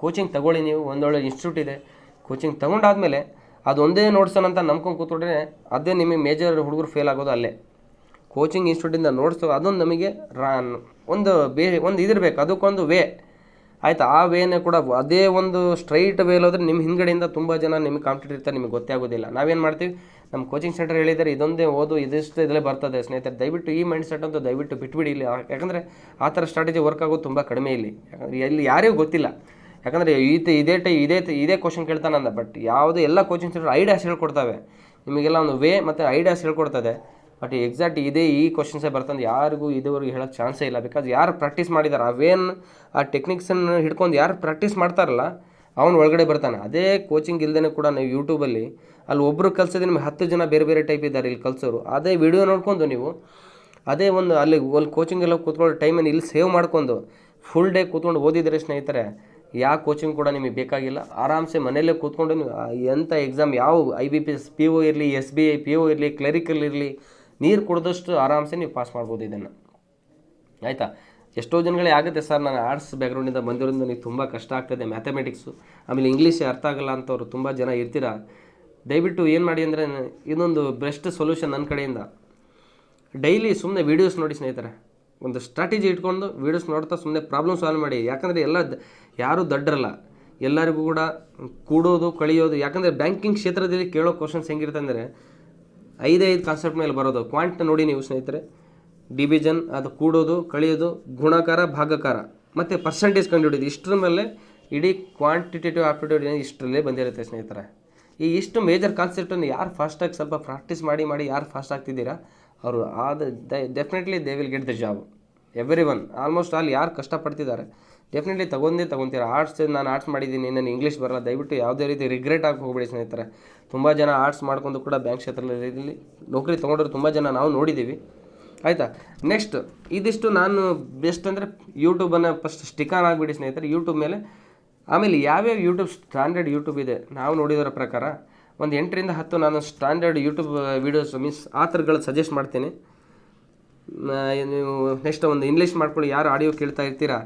ಕೋಚಿಂಗ್ ತಗೊಳ್ಳಿ. ನೀವು ಒಂದೊಳ್ಳೆ ಇನ್ಸ್ಟಿಟ್ಯೂಟ್ ಇದೆ, ಕೋಚಿಂಗ್ ತೊಗೊಂಡಾದ್ಮೇಲೆ ಅದು ಒಂದೇ ನೋಟ್ಸನ್ ಅಂತ ನಂಬ್ಕೊಂಡು ಕೂತ್ಕೊಂಡ್ರೆ ಅದೇ ನಿಮಗೆ ಮೇಜರ್ ಹುಡುಗರು ಫೇಲ್ ಆಗೋದು ಅಲ್ಲೇ. ಕೋಚಿಂಗ್ ಇನ್ಸ್ಟಿಟ್ಯೂಟಿಂದ ನೋಟ್ಸು ಅದೊಂದು ನಮಗೆ ಒಂದು ಇದಿರಬೇಕು, ಅದಕ್ಕೊಂದು ವೇ ಆಯಿತಾ. ಆ ವೇನೇ ಕೂಡ ಅದೇ ಒಂದು ಸ್ಟ್ರೈಟ್ ವೇಲ್ ಹೋದರೆ ನಿಮ್ಮ ಹಿಂದ್ಗಡೆಯಿಂದ ತುಂಬ ಜನ ನಿಮಗೆ ಕಾಂಪಿಟೇಟರ್ ಇರ್ತಾರೆ, ನಿಮಗೆ ಗೊತ್ತೇ ಆಗೋದಿಲ್ಲ. ನಾವೇನು ಮಾಡ್ತೀವಿ, ನಮ್ಮ ಕೋಚಿಂಗ್ ಸೆಂಟರ್ ಹೇಳಿದ್ದಾರೆ ಇದೊಂದೇ ಓದು, ಇದಿಷ್ಟು ಇದರಲ್ಲೇ ಬರ್ತದೆ ಸ್ನೇಹಿತರೆ. ದಯವಿಟ್ಟು ಈ ಮೈಂಡ್ ಸೆಟ್ ಅಂತೂ ದಯವಿಟ್ಟು ಬಿಟ್ಬಿಡಿ ಇಲ್ಲಿ. ಯಾಕಂದರೆ ಆ ಥರ ಸ್ಟ್ರಾಟಜಿ ವರ್ಕ್ ಆಗೋದು ತುಂಬ ಕಡಿಮೆ ಇಲ್ಲಿ. ಯಾಕಂದರೆ ಇಲ್ಲಿ ಯಾರಿಗೂ ಗೊತ್ತಿಲ್ಲ. ಯಾಕಂದರೆ ಇದೇ ಕ್ವಶನ್ ಕೇಳ್ತಾನಂದ. ಬಟ್ ಯಾವುದೇ ಎಲ್ಲ ಕೋಚಿಂಗ್ ಸೆಂಟರ್ ಐಡಿಯಾಸ್ ಹೇಳ್ಕೊಡ್ತವೆ ನಿಮಗೆಲ್ಲ, ಒಂದು ವೇ ಮತ್ತು ಐಡಿಯಾಸ್ ಹೇಳ್ಕೊಡ್ತದೆ. ಬಟ್ ಎಕ್ಸಾಕ್ಟ್ ಈ ಕ್ವಶನ್ಸೇ ಬರ್ತಂದು ಯಾರಿಗೂ ಇದುವರೆಗೂ ಹೇಳೋಕ್ಕೆ ಚಾನ್ಸೇ ಇಲ್ಲ. ಬಿಕಾಸ್ ಯಾರು ಪ್ರಾಕ್ಟೀಸ್ ಮಾಡಿದ್ದಾರೆ, ಆ ಟೆಕ್ನಿಕ್ಸನ್ನು ಹಿಡ್ಕೊಂಡು ಯಾರು ಪ್ರಾಕ್ಟೀಸ್ ಮಾಡ್ತಾರಲ್ಲ ಅವನು ಒಳಗಡೆ ಬರ್ತಾನೆ. ಅದೇ ಕೋಚಿಂಗ್ ಇಲ್ಲದೇ ಕೂಡ ನೀವು ಯೂಟ್ಯೂಬಲ್ಲಿ ಅಲ್ಲಿ ಒಬ್ಬರು ಕಲಿಸೋದು ನಿಮಗೆ 10 ಜನ ಬೇರೆ ಬೇರೆ ಟೈಪ್ ಇದ್ದಾರೆ ಇಲ್ಲಿ ಕಲಿಸೋರು. ಅದೇ ವಿಡಿಯೋ ನೋಡ್ಕೊಂಡು ನೀವು ಅದೇ ಅಲ್ಲಿ ಕೋಚಿಂಗೆಲ್ಲ ಕೂತ್ಕೊಳ್ಳೋ ಟೈಮನ್ನು ಇಲ್ಲಿ ಸೇವ್ ಮಾಡ್ಕೊಂಡು ಫುಲ್ ಡೇ ಕೂತ್ಕೊಂಡು ಓದಿದರೆ ಸ್ನೇಹಿತರೆ, ಯಾವ ಕೋಚಿಂಗ್ ಕೂಡ ನಿಮಗೆ ಬೇಕಾಗಿಲ್ಲ. ಆರಾಮ್ಸೆ ಮನೆಯಲ್ಲೇ ಕೂತ್ಕೊಂಡು ನೀವು ಎಂಥ ಎಕ್ಸಾಮ್, ಯಾವ IBPS PO ಇರಲಿ, SBI PO ಇರಲಿ, ಕ್ಲರಿಕಲ್ ಇರಲಿ, ನೀರು ಕುಡಿದಷ್ಟು ಆರಾಮ್ಸೆ ನೀವು ಪಾಸ್ ಮಾಡ್ಬೋದು ಇದನ್ನು, ಆಯಿತಾ. ಎಷ್ಟೋ ಜನಗಳೇ ಆಗುತ್ತೆ ಸರ್, ನಾನು ಆರ್ಟ್ಸ್ ಬ್ಯಾಕ್ಗ್ರೌಂಡಿಂದ ಬಂದಿರೋದು, ನನಗೆ ತುಂಬ ಕಷ್ಟ ಆಗ್ತದೆ ಮ್ಯಾಥಮೆಟಿಕ್ಸು, ಆಮೇಲೆ ಇಂಗ್ಲೀಷೇ ಅರ್ಥ ಆಗಲ್ಲ ಅಂತವ್ರು ತುಂಬ ಜನ ಇರ್ತೀರ. ದಯವಿಟ್ಟು ಏನು ಮಾಡಿ ಅಂದರೆ, ಇದೊಂದು ಬೆಸ್ಟ್ ಸೊಲ್ಯೂಷನ್ ನನ್ನ ಕಡೆಯಿಂದ. ಡೈಲಿ ಸುಮ್ಮನೆ ವೀಡಿಯೋಸ್ ನೋಡಿ ಸ್ನೇಹಿತರೆ. ಒಂದು ಸ್ಟ್ರಾಟಜಿ ಇಟ್ಕೊಂಡು ವೀಡಿಯೋಸ್ ನೋಡ್ತಾ ಸುಮ್ಮನೆ ಪ್ರಾಬ್ಲಮ್ ಸಾಲ್ವ್ ಮಾಡಿ. ಯಾಕಂದರೆ ಯಾರೂ ದಡ್ಡರಲ್ಲ, ಎಲ್ಲರಿಗೂ ಕೂಡ ಕೂಡೋದು ಕಳಿಯೋದು. ಯಾಕಂದರೆ ಬ್ಯಾಂಕಿಂಗ್ ಕ್ಷೇತ್ರದಲ್ಲಿ ಕೇಳೋ ಕ್ವಶನ್ಸ್ ಹೆಂಗಿರುತ್ತೆ ಅಂದರೆ 5 ಕಾನ್ಸೆಪ್ಟ್ ಮೇಲೆ ಬರೋದು. ಕ್ವಾಂಟ್ ನೋಡಿ ನೀವು ಸ್ನೇಹಿತರೆ, ಡಿವಿಷನ್, ಅದು ಕೂಡೋದು ಕಳಿಯೋದು, ಗುಣಾಕಾರ, ಭಾಗಾಕಾರ ಮತ್ತು ಪರ್ಸೆಂಟೇಜ್ ಕಂಡುಹಿಡಿಯೋದು. ಇಷ್ಟರ ಮೇಲೆ ಇಡೀ ಕ್ವಾಂಟಿಟೇಟಿವ್ ಆಪ್ಟಿಟ್ಯೂಡ್ ಇಷ್ಟರಲ್ಲೇ ಬಂದಿರುತ್ತೆ ಸ್ನೇಹಿತರೆ. ಈ ಇಷ್ಟು ಮೇಜರ್ ಕಾನ್ಸೆಪ್ಟನ್ನು ಯಾರು ಫಾಸ್ಟಾಗಿ ಸ್ವಲ್ಪ ಪ್ರಾಕ್ಟೀಸ್ ಮಾಡಿ ಯಾರು ಫಾಸ್ಟ್ ಆಗ್ತಿದ್ದೀರಾ ಅವರು definitely they will get the job. Every almost all ಯಾರು ಕಷ್ಟಪಡ್ತಿದ್ದಾರೆ ಡೆಫಿನೆಟ್ಲಿ ತೊಗೊಂತೀರಾ. ನಾನು ಆರ್ಟ್ಸ್ ಮಾಡಿದ್ದೀನಿ, ನಾನು ಇಂಗ್ಲೀಷ್ ಬರಲ್ಲ, ದಯವಿಟ್ಟು ಯಾವುದೇ ರೀತಿ ರಿಗ್ರೆಟ್ ಆಗಿ ಹೋಗ್ಬೇಡಿ ಸ್ನೇಹಿತರೆ. ತುಂಬ ಜನ ಆರ್ಟ್ಸ್ ಮಾಡ್ಕೊಂಡು ಕೂಡ ಬ್ಯಾಂಕ್ ಕ್ಷೇತ್ರದಲ್ಲಿ ನೌಕರಿ ತೊಗೊಂಡ್ರೆ ತುಂಬ ಜನ ನಾವು ನೋಡಿದ್ದೀವಿ, ಆಯಿತಾ. ನೆಕ್ಸ್ಟ್ ಇದಿಷ್ಟು ನಾನು ಬೆಸ್ಟ್ ಅಂದರೆ ಯೂಟ್ಯೂಬನ್ನು ಫಸ್ಟ್ ಸ್ಟಿಕಾನ್ ಆಗಿಬಿಡಿ ಸ್ನೇಹಿತರೆ ಯೂಟ್ಯೂಬ್ ಮೇಲೆ. ಆಮೇಲೆ ಯಾವ್ಯಾವ ಸ್ಟ್ಯಾಂಡರ್ಡ್ ಯೂಟ್ಯೂಬ್ ಇದೆ ನಾವು ನೋಡಿದರ ಪ್ರಕಾರ ಒಂದು 8 ರಿಂದ 10 ನಾನು ಸ್ಟ್ಯಾಂಡರ್ಡ್ ಯೂಟ್ಯೂಬ್ ವೀಡಿಯೋಸ್ ಆಥರ್ಗಳು ಸಜೆಸ್ಟ್ ಮಾಡ್ತೀನಿ. ನೀವು ನೆಕ್ಸ್ಟ್ ಒಂದು ಇಂಗ್ಲೀಷ್ ಮಾಡ್ಕೊಳ್ಳಿ, ಯಾರು ಆಡಿಯೋ ಕೇಳ್ತಾ ಇರ್ತೀರಾ.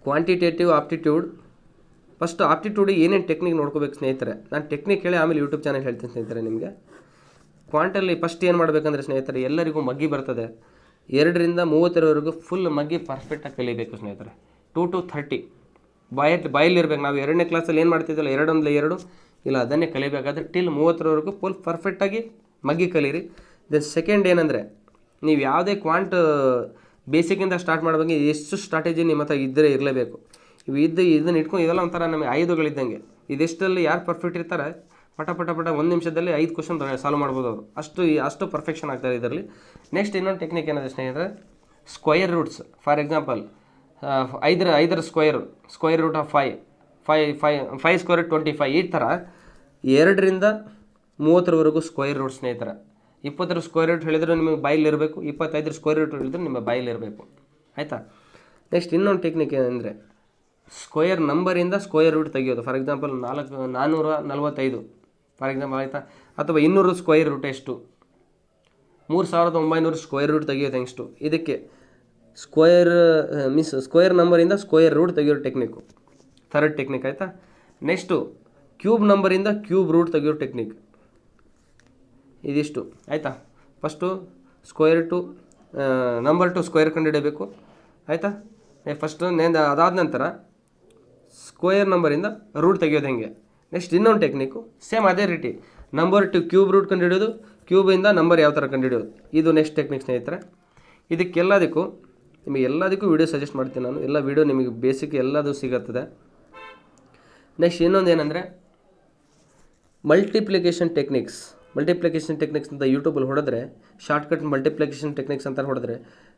ಕ್ವಾಂಟಿಟೇಟಿವ್ ಆಪ್ಟಿಟ್ಯೂಡ್, ಫಸ್ಟ್ ಆಪ್ಟಿಟ್ಯೂಡಿಗೆ ಏನೇನು ಟೆಕ್ನಿಕ್ ನೋಡ್ಕೋಬೇಕು ಸ್ನೇಹಿತರೆ. ನಾನು ಟೆಕ್ನಿಕ್ ಹೇಳಿ ಆಮೇಲೆ ಯೂಟ್ಯೂಬ್ ಚಾನಲ್ ಹೇಳ್ತೀನಿ ಸ್ನೇಹಿತರೆ ನಿಮಗೆ. ಕ್ವಾಂಟಲ್ಲಿ ಫಸ್ಟ್ ಏನು ಮಾಡಬೇಕಂದ್ರೆ ಸ್ನೇಹಿತರೆ, ಎಲ್ಲರಿಗೂ ಮಗ್ಗಿ ಬರ್ತದೆ. 2 ರಿಂದ 30 ಫುಲ್ ಮಗ್ಗಿ ಪರ್ಫೆಕ್ಟಾಗಿ ಕಲಿಬೇಕು ಸ್ನೇಹಿತರೆ. 2 to 30 ಬಾಯಲ್ಲಿರ್ಬೇಕು. ನಾವು 2ನೇ ಕ್ಲಾಸಲ್ಲಿ ಏನು ಮಾಡ್ತಿದ್ದಲ್ಲ, 2 1 2 ಇಲ್ಲ ಅದನ್ನೇ ಕಲಿಬೇಕಾದ್ರೆ ಟಿಲ್ 30 ಫುಲ್ ಪರ್ಫೆಕ್ಟಾಗಿ ಮಗ್ಗಿ ಕಲೀರಿ. ದೆನ್ ಸೆಕೆಂಡ್ ಏನಂದರೆ, ನೀವು ಯಾವುದೇ ಕ್ವಾಂಟ್ ಬೇಸಿಕ್ಕಿಂದ ಸ್ಟಾರ್ಟ್ ಮಾಡಬೇಕು. ಎಷ್ಟು ಸ್ಟ್ರಾಟಜಿ ನಿಮ್ಮ ಹತ್ರ ಇದ್ದರೆ ಇರಲೇಬೇಕು. ಇದನ್ನು ಇಟ್ಕೊಂಡು ಇದೆಲ್ಲ ಒಂಥರ ನಮಗೆ ಆಯುಧಗಳಿದ್ದಂಗೆ. ಇದೆಷ್ಟಲ್ಲಿ ಯಾರು ಪರ್ಫೆಕ್ಟ್ ಇರ್ತಾರೆ ಪಟ 1 ನಿಮಿಷದಲ್ಲಿ 5 ಕ್ವಶನ್ ಸಾಲ್ವ್ ಮಾಡ್ಬೋದು ಅವರು. ಅಷ್ಟು ಪರ್ಫೆಕ್ಷನ್ ಆಗ್ತಾರೆ ಇದರಲ್ಲಿ. ನೆಕ್ಸ್ಟ್ ಇನ್ನೊಂದು ಟೆಕ್ನಿಕ್ ಏನಂದರೆ ಸ್ನೇಹಿತರೆ, square roots. For example 5 square root of 5 square 25. ಈ ಥರ 2 ರಿಂದ 30 ಸ್ಕ್ವಯರ್ ರೂಟ್ ಸ್ನೇಹಿತರೆ. 20 ಸ್ಕ್ವೇರ್ ರೂಟ್ ಹೇಳಿದರೆ ನಿಮಗೆ ಬಾಯಲ್ಲಿರಬೇಕು, 25 ಸ್ಕ್ವೇರ್ ರೂಟ್ ಹೇಳಿದರೆ ನಿಮ್ಮ ಬಾಯಲ್ಲಿರಬೇಕು, ಆಯಿತಾ. ನೆಕ್ಸ್ಟ್ ಇನ್ನೊಂದು ಟೆಕ್ನಿಕ್ ಏನಂದರೆ, ಸ್ಕ್ವೇರ್ ನಂಬರಿಂದ ಸ್ಕ್ವೇರ್ ರೂಟ್ ತೆಗೆಯೋದು. ಫಾರ್ ಎಕ್ಸಾಂಪಲ್ 445 ಫಾರ್ ಎಕ್ಸಾಂಪಲ್, ಆಯಿತಾ. ಅಥವಾ 200 ಸ್ಕ್ವೇರ್ ರೂಟ್ ಎಷ್ಟು, 3900 ಸ್ಕ್ವೇರ್ ರೂಟ್ ತೆಗೆಯೋದು ಹೆಂಗಿಷ್ಟು. ಇದಕ್ಕೆ ಸ್ಕ್ವೇರ್ ನಂಬರಿಂದ ಸ್ಕ್ವೇರ್ ರೂಟ್ ತೆಗೆಯೋ ಟೆಕ್ನಿಕ್ಕು ಥರ್ಡ್ ಟೆಕ್ನಿಕ್, ಆಯಿತಾ. ನೆಕ್ಸ್ಟು ಕ್ಯೂಬ್ ನಂಬರಿಂದ ಕ್ಯೂಬ್ ರೂಟ್ ತೆಗೆಯೋ ಟೆಕ್ನಿಕ್. ಇದಿಷ್ಟು ಆಯಿತಾ. First square to number to square ಕಂಡುಹಿಡಬೇಕು, ಆಯಿತಾ. ಫಸ್ಟು ಅದಾದ ನಂತರ ಸ್ಕ್ವೇರ್ ನಂಬರಿಂದ ರೂಟ್ ತೆಗೆಯೋದು ಹೆಂಗೆ. ನೆಕ್ಸ್ಟ್ ಇನ್ನೊಂದು ಟೆಕ್ನಿಕ್ಕು ಸೇಮ್ ಅದೇ ರೀತಿ, ನಂಬರ್ ಟು ಕ್ಯೂಬ್ ರೂಟ್ ಕಂಡುಹಿಡಿಯೋದು, ಕ್ಯೂಬಿಂದ ನಂಬರ್ ಯಾವ ಥರ ಕಂಡುಹಿಡಿಯೋದು, ಇದು ನೆಕ್ಸ್ಟ್ ಟೆಕ್ನಿಕ್ ಸ್ನೇಹಿತರೆ. ಇದಕ್ಕೆಲ್ಲದಕ್ಕೂ ವೀಡಿಯೋ ಸಜೆಸ್ಟ್ ಮಾಡ್ತೀನಿ ನಾನು. ಎಲ್ಲ ವೀಡಿಯೋ ನಿಮಗೆ ಬೇಸಿಕ್ ಎಲ್ಲದೂ ಸಿಗುತ್ತದೆ. ನೆಕ್ಸ್ಟ್ ಇನ್ನೊಂದು ಏನಂದರೆ, ಮಲ್ಟಿಪ್ಲಿಕೇಶನ್ ಟೆಕ್ನಿಕ್ಸ್ ಅಂತ ಯೂಟ್ಯೂಬಲ್ಲಿ ಹೊಡೆದ್ರೆ, ಶಾರ್ಟ್ಕಟ್ ಮಲ್ಟಿಪ್ಲಿಕೇಶನ್ ಟೆಕ್ನಿಕ್ಸ್ ಅಂತ ಹೊಡೆದ್ರೆ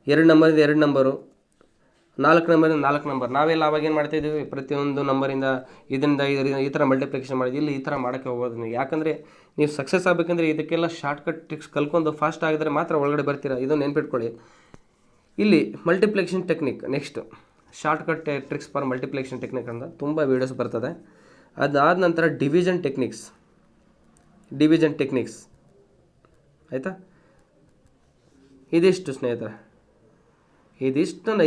2 ನಂಬರಿಂದ 2 ನಂಬರು, 4 ನಂಬರಿಂದ 4 ನಂಬರ್. ನಾವೆಲ್ಲ ಅವಾಗ ಏನು ಮಾಡ್ತಾಯಿದ್ದೀವಿ, ಪ್ರತಿಯೊಂದು ನಂಬರಿಂದ ಇದರಿಂದ ಈ ಥರ ಮಲ್ಟಿಪ್ಲಿಕೇಶನ್ ಮಾಡಿದ್ವಿ. ಇಲ್ಲಿ ಈ ಥರ ಮಾಡೋಕ್ಕೆ ಹೋಗೋದು ನೀವು. ಯಾಕಂದರೆ ನೀವು ಸಕ್ಸಸ್ ಆಗಬೇಕಂದ್ರೆ ಇದಕ್ಕೆಲ್ಲ ಶಾರ್ಟ್ಕಟ್ ಟ್ರಿಕ್ಸ್ ಕಲ್ಕೊಂಡು ಫಾಸ್ಟ್ ಆಗಿದ್ರೆ ಮಾತ್ರ ಒಳಗಡೆ ಬರ್ತೀರಾ. ಇದು ನೆನ್ಪಿಟ್ಕೊಳ್ಳಿ. ಇಲ್ಲಿ multiplication technique, next shortcut tricks for multiplication technique ಅಂತ ತುಂಬ ವೀಡಿಯೋಸ್ ಬರ್ತದೆ. ಅದಾದ ನಂತರ ಡಿವಿಷನ್ ಟೆಕ್ನಿಕ್ಸ್ ಆಯಿತಾ. ಇದಿಷ್ಟು ಸ್ನೇಹಿತರೆ,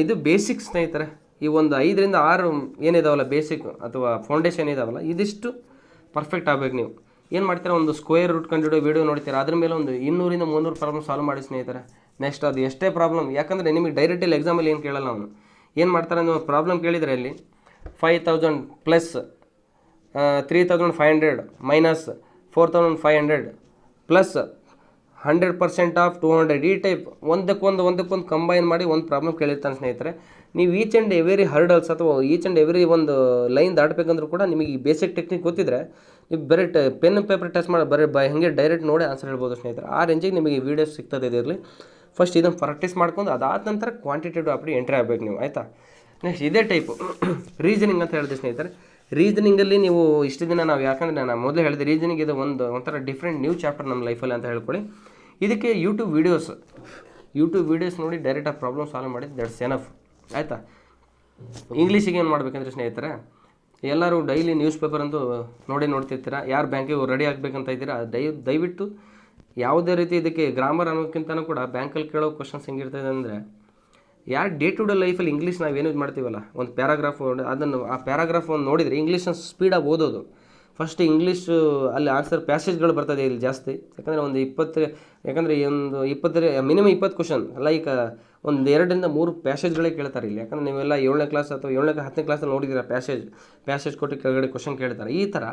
ಇದು ಬೇಸಿಕ್ ಸ್ನೇಹಿತರೆ. ಈ ಒಂದು 5 ರಿಂದ 6 ಏನಿದಾವಲ್ಲ ಬೇಸಿಕ್ ಅಥವಾ ಫೌಂಡೇಶನ್ ಇದಾವಲ್ಲ, ಇದಿಷ್ಟು ಪರ್ಫೆಕ್ಟ್ ಆಗಬೇಕು. ನೀವು ಏನು ಮಾಡ್ತೀರಾ, ಒಂದು ಸ್ಕ್ವೇರ್ ರೂಟ್ ಕಂಡುಹಿಡಿಯೋ ವೀಡಿಯೋ ನೋಡ್ತೀರಾ, ಅದ್ರ ಮೇಲೆ ಒಂದು 200 ರಿಂದ 300 ಪ್ರಾಬ್ಲಮ್ ಸಾಲ್ವ್ ಮಾಡಿ ಸ್ನೇಹಿತರೆ. ನೆಕ್ಸ್ಟ್ ಅದು ಎಷ್ಟೇ ಪ್ರಾಬ್ಲಮ್, ಯಾಕಂದರೆ ನಿಮಗೆ ಡೈರೆಕ್ಟಲ್ಲಿ ಎಕ್ಸಾಮಲ್ಲಿ ಏನು ಕೇಳಲ್ಲ. ಅವನು ಏನು ಮಾಡ್ತಾರೆ, ನೀವು ಪ್ರಾಬ್ಲಮ್ ಕೇಳಿದರೆ ಅಲ್ಲಿ 5000 ಪ್ಲಸ್ 3500 ಮೈನಸ್ 4500 ಪ್ಲಸ್ 100% ಆಫ್ 200 ಈ ಟೈಪ್ ಒಂದಕ್ಕೊಂದು ಕಂಬೈನ್ ಮಾಡಿ ಒಂದು ಪ್ರಾಬ್ಲಮ್ ಕೇಳಿರ್ತಾನೆ ಸ್ನೇಹಿತರೆ. ನೀವು ಈಚ್ ಆ್ಯಂಡ್ ಎವರಿ ಹರ್ಡಲ್ಸ್ ಅಥವಾ ಈಚ್ ಆ್ಯಂಡ್ ಎವರಿ ಒಂದು ಲೈನ್ ದಾಟಬೇಕಂದ್ರೂ ಕೂಡ ನಿಮಗೆ ಈ ಬೇಸಿಕ್ ಟೆಕ್ನಿಕ್ ಗೊತ್ತಿದ್ರೆ ನೀವು ಬರೀ ಪೆನ್ ಪೇಪರ್ ಟೆಸ್ಟ್ ಮಾಡಿ ಹಾಗೆ ಡೈರೆಕ್ಟ್ ನೋಡಿ ಆನ್ಸರ್ ಹೇಳ್ಬೋದು ಸ್ನೇಹಿತರೆ. ಆ ರೇಂಜಿಗೆ ನಿಮಗೆ ವೀಡಿಯೋಸ್ ಸಿಗ್ತದೆ. ಇದರಲ್ಲಿ ಫಸ್ಟ್ ಇದನ್ನು ಪ್ರಾಕ್ಟೀಸ್ ಮಾಡ್ಕೊಂಡು ಅದಾದ ನಂತರ ಕ್ವಾಂಟಿಟೇಟಿವ್ ಅಪ್ಡಿ ಎಂಟ್ರಿ ಆಗಬೇಕು ನೀವು, ಆಯಿತಾ. ನೆಕ್ಸ್ಟ್ ಇದೇ ಟೈಪು ರೀಸನಿಂಗ್ ಅಂತ ಹೇಳಿದೆ ಸ್ನೇಹಿತರೆ. ರೀಸನಿಂಗಲ್ಲಿ ನೀವು ಇಷ್ಟು ದಿನ ನಾವು, ಯಾಕಂದರೆ ನಾನು ಮೊದಲೇ ಹೇಳಿದೆ ರೀಸನಿಂಗ್ ಇದು ಒಂಥರ ಡಿಫ್ರೆಂಟ್ ನ್ಯೂ ಚಾಪ್ಟರ್ ನಮ್ಮ ಲೈಫಲ್ಲಿ ಅಂತ ಹೇಳ್ಕೊಳ್ಳಿ. ಇದಕ್ಕೆ ಯೂಟ್ಯೂಬ್ ವೀಡಿಯೋಸ್ ನೋಡಿ ಡೈರೆಕ್ಟಾಗಿ ಪ್ರಾಬ್ಲಮ್ ಸಾಲ್ವ್ ಮಾಡಿ ದಟ್ಸ್ ಎನಫ್, ಆಯಿತಾ. ಇಂಗ್ಲೀಷಿಗೆ ಏನು ಮಾಡಬೇಕಂದ್ರೆ ಸ್ನೇಹಿತರೆ, ಎಲ್ಲರೂ ಡೈಲಿ ನ್ಯೂಸ್ ಪೇಪರ್ ಅಂತೂ ನೋಡ್ತಿರ್ತೀರ. ಯಾರು ಬ್ಯಾಂಕಿಗೆ ರೆಡಿ ಆಗಬೇಕಂತ ಇದ್ದೀರಾ ದಯವಿಟ್ಟು ಯಾವುದೇ ರೀತಿ ಇದಕ್ಕೆ ಗ್ರಾಮರ್ ಅನ್ನೋಕ್ಕಿಂತನೂ ಕೂಡ ಬ್ಯಾಂಕಲ್ಲಿ ಕೇಳೋ ಕ್ವಶನ್ಸ್ ಹೆಂಗಿರ್ತದೆ ಅಂದರೆ, ಯಾರು ಡೇ ಟು ಡೇ ಲೈಫಲ್ಲಿ ಇಂಗ್ಲೀಷ್ ನಾವು ಏನು ಮಾಡ್ತೀವಲ್ಲ, ಒಂದು ಪ್ಯಾರಾಗ್ರಾಫ್ ಅದನ್ನು ಆ ಪ್ಯಾರಾಗ್ರಾಫ್ ಒಂದು ನೋಡಿದರೆ ಇಂಗ್ಲೀಷನ್ನು ಸ್ಪೀಡಾಗಿ ಓದೋದು. ಫಸ್ಟ್ ಇಂಗ್ಲೀಷು ಅಲ್ಲಿ ಆನ್ಸರ್ ಪ್ಯಾಸೇಜ್ಗಳು ಬರ್ತದೆ ಇಲ್ಲಿ ಜಾಸ್ತಿ. ಯಾಕಂದರೆ ಒಂದು 20 ಮಿನಿಮಮ್ 20 ಕ್ವಶನ್ ಲೈಕ್ ಒಂದು 2 ರಿಂದ 3 ಪ್ಯಾಸೇಜ್ಗಳೇ ಕೇಳ್ತಾರೆ ಇಲ್ಲಿ. ಯಾಕಂದರೆ ನೀವೆಲ್ಲ 7ನೇ ಕ್ಲಾಸ್ ಅಥವಾ 10ನೇ ಕ್ಲಾಸಲ್ಲಿ ನೋಡಿದ್ದೀರಾ ಪ್ಯಾಸೇಜ್ ಕೊಟ್ಟು ಕೆಳಗಡೆ ಕ್ವಶನ್ ಕೇಳ್ತಾರೆ. ಈ ಥರ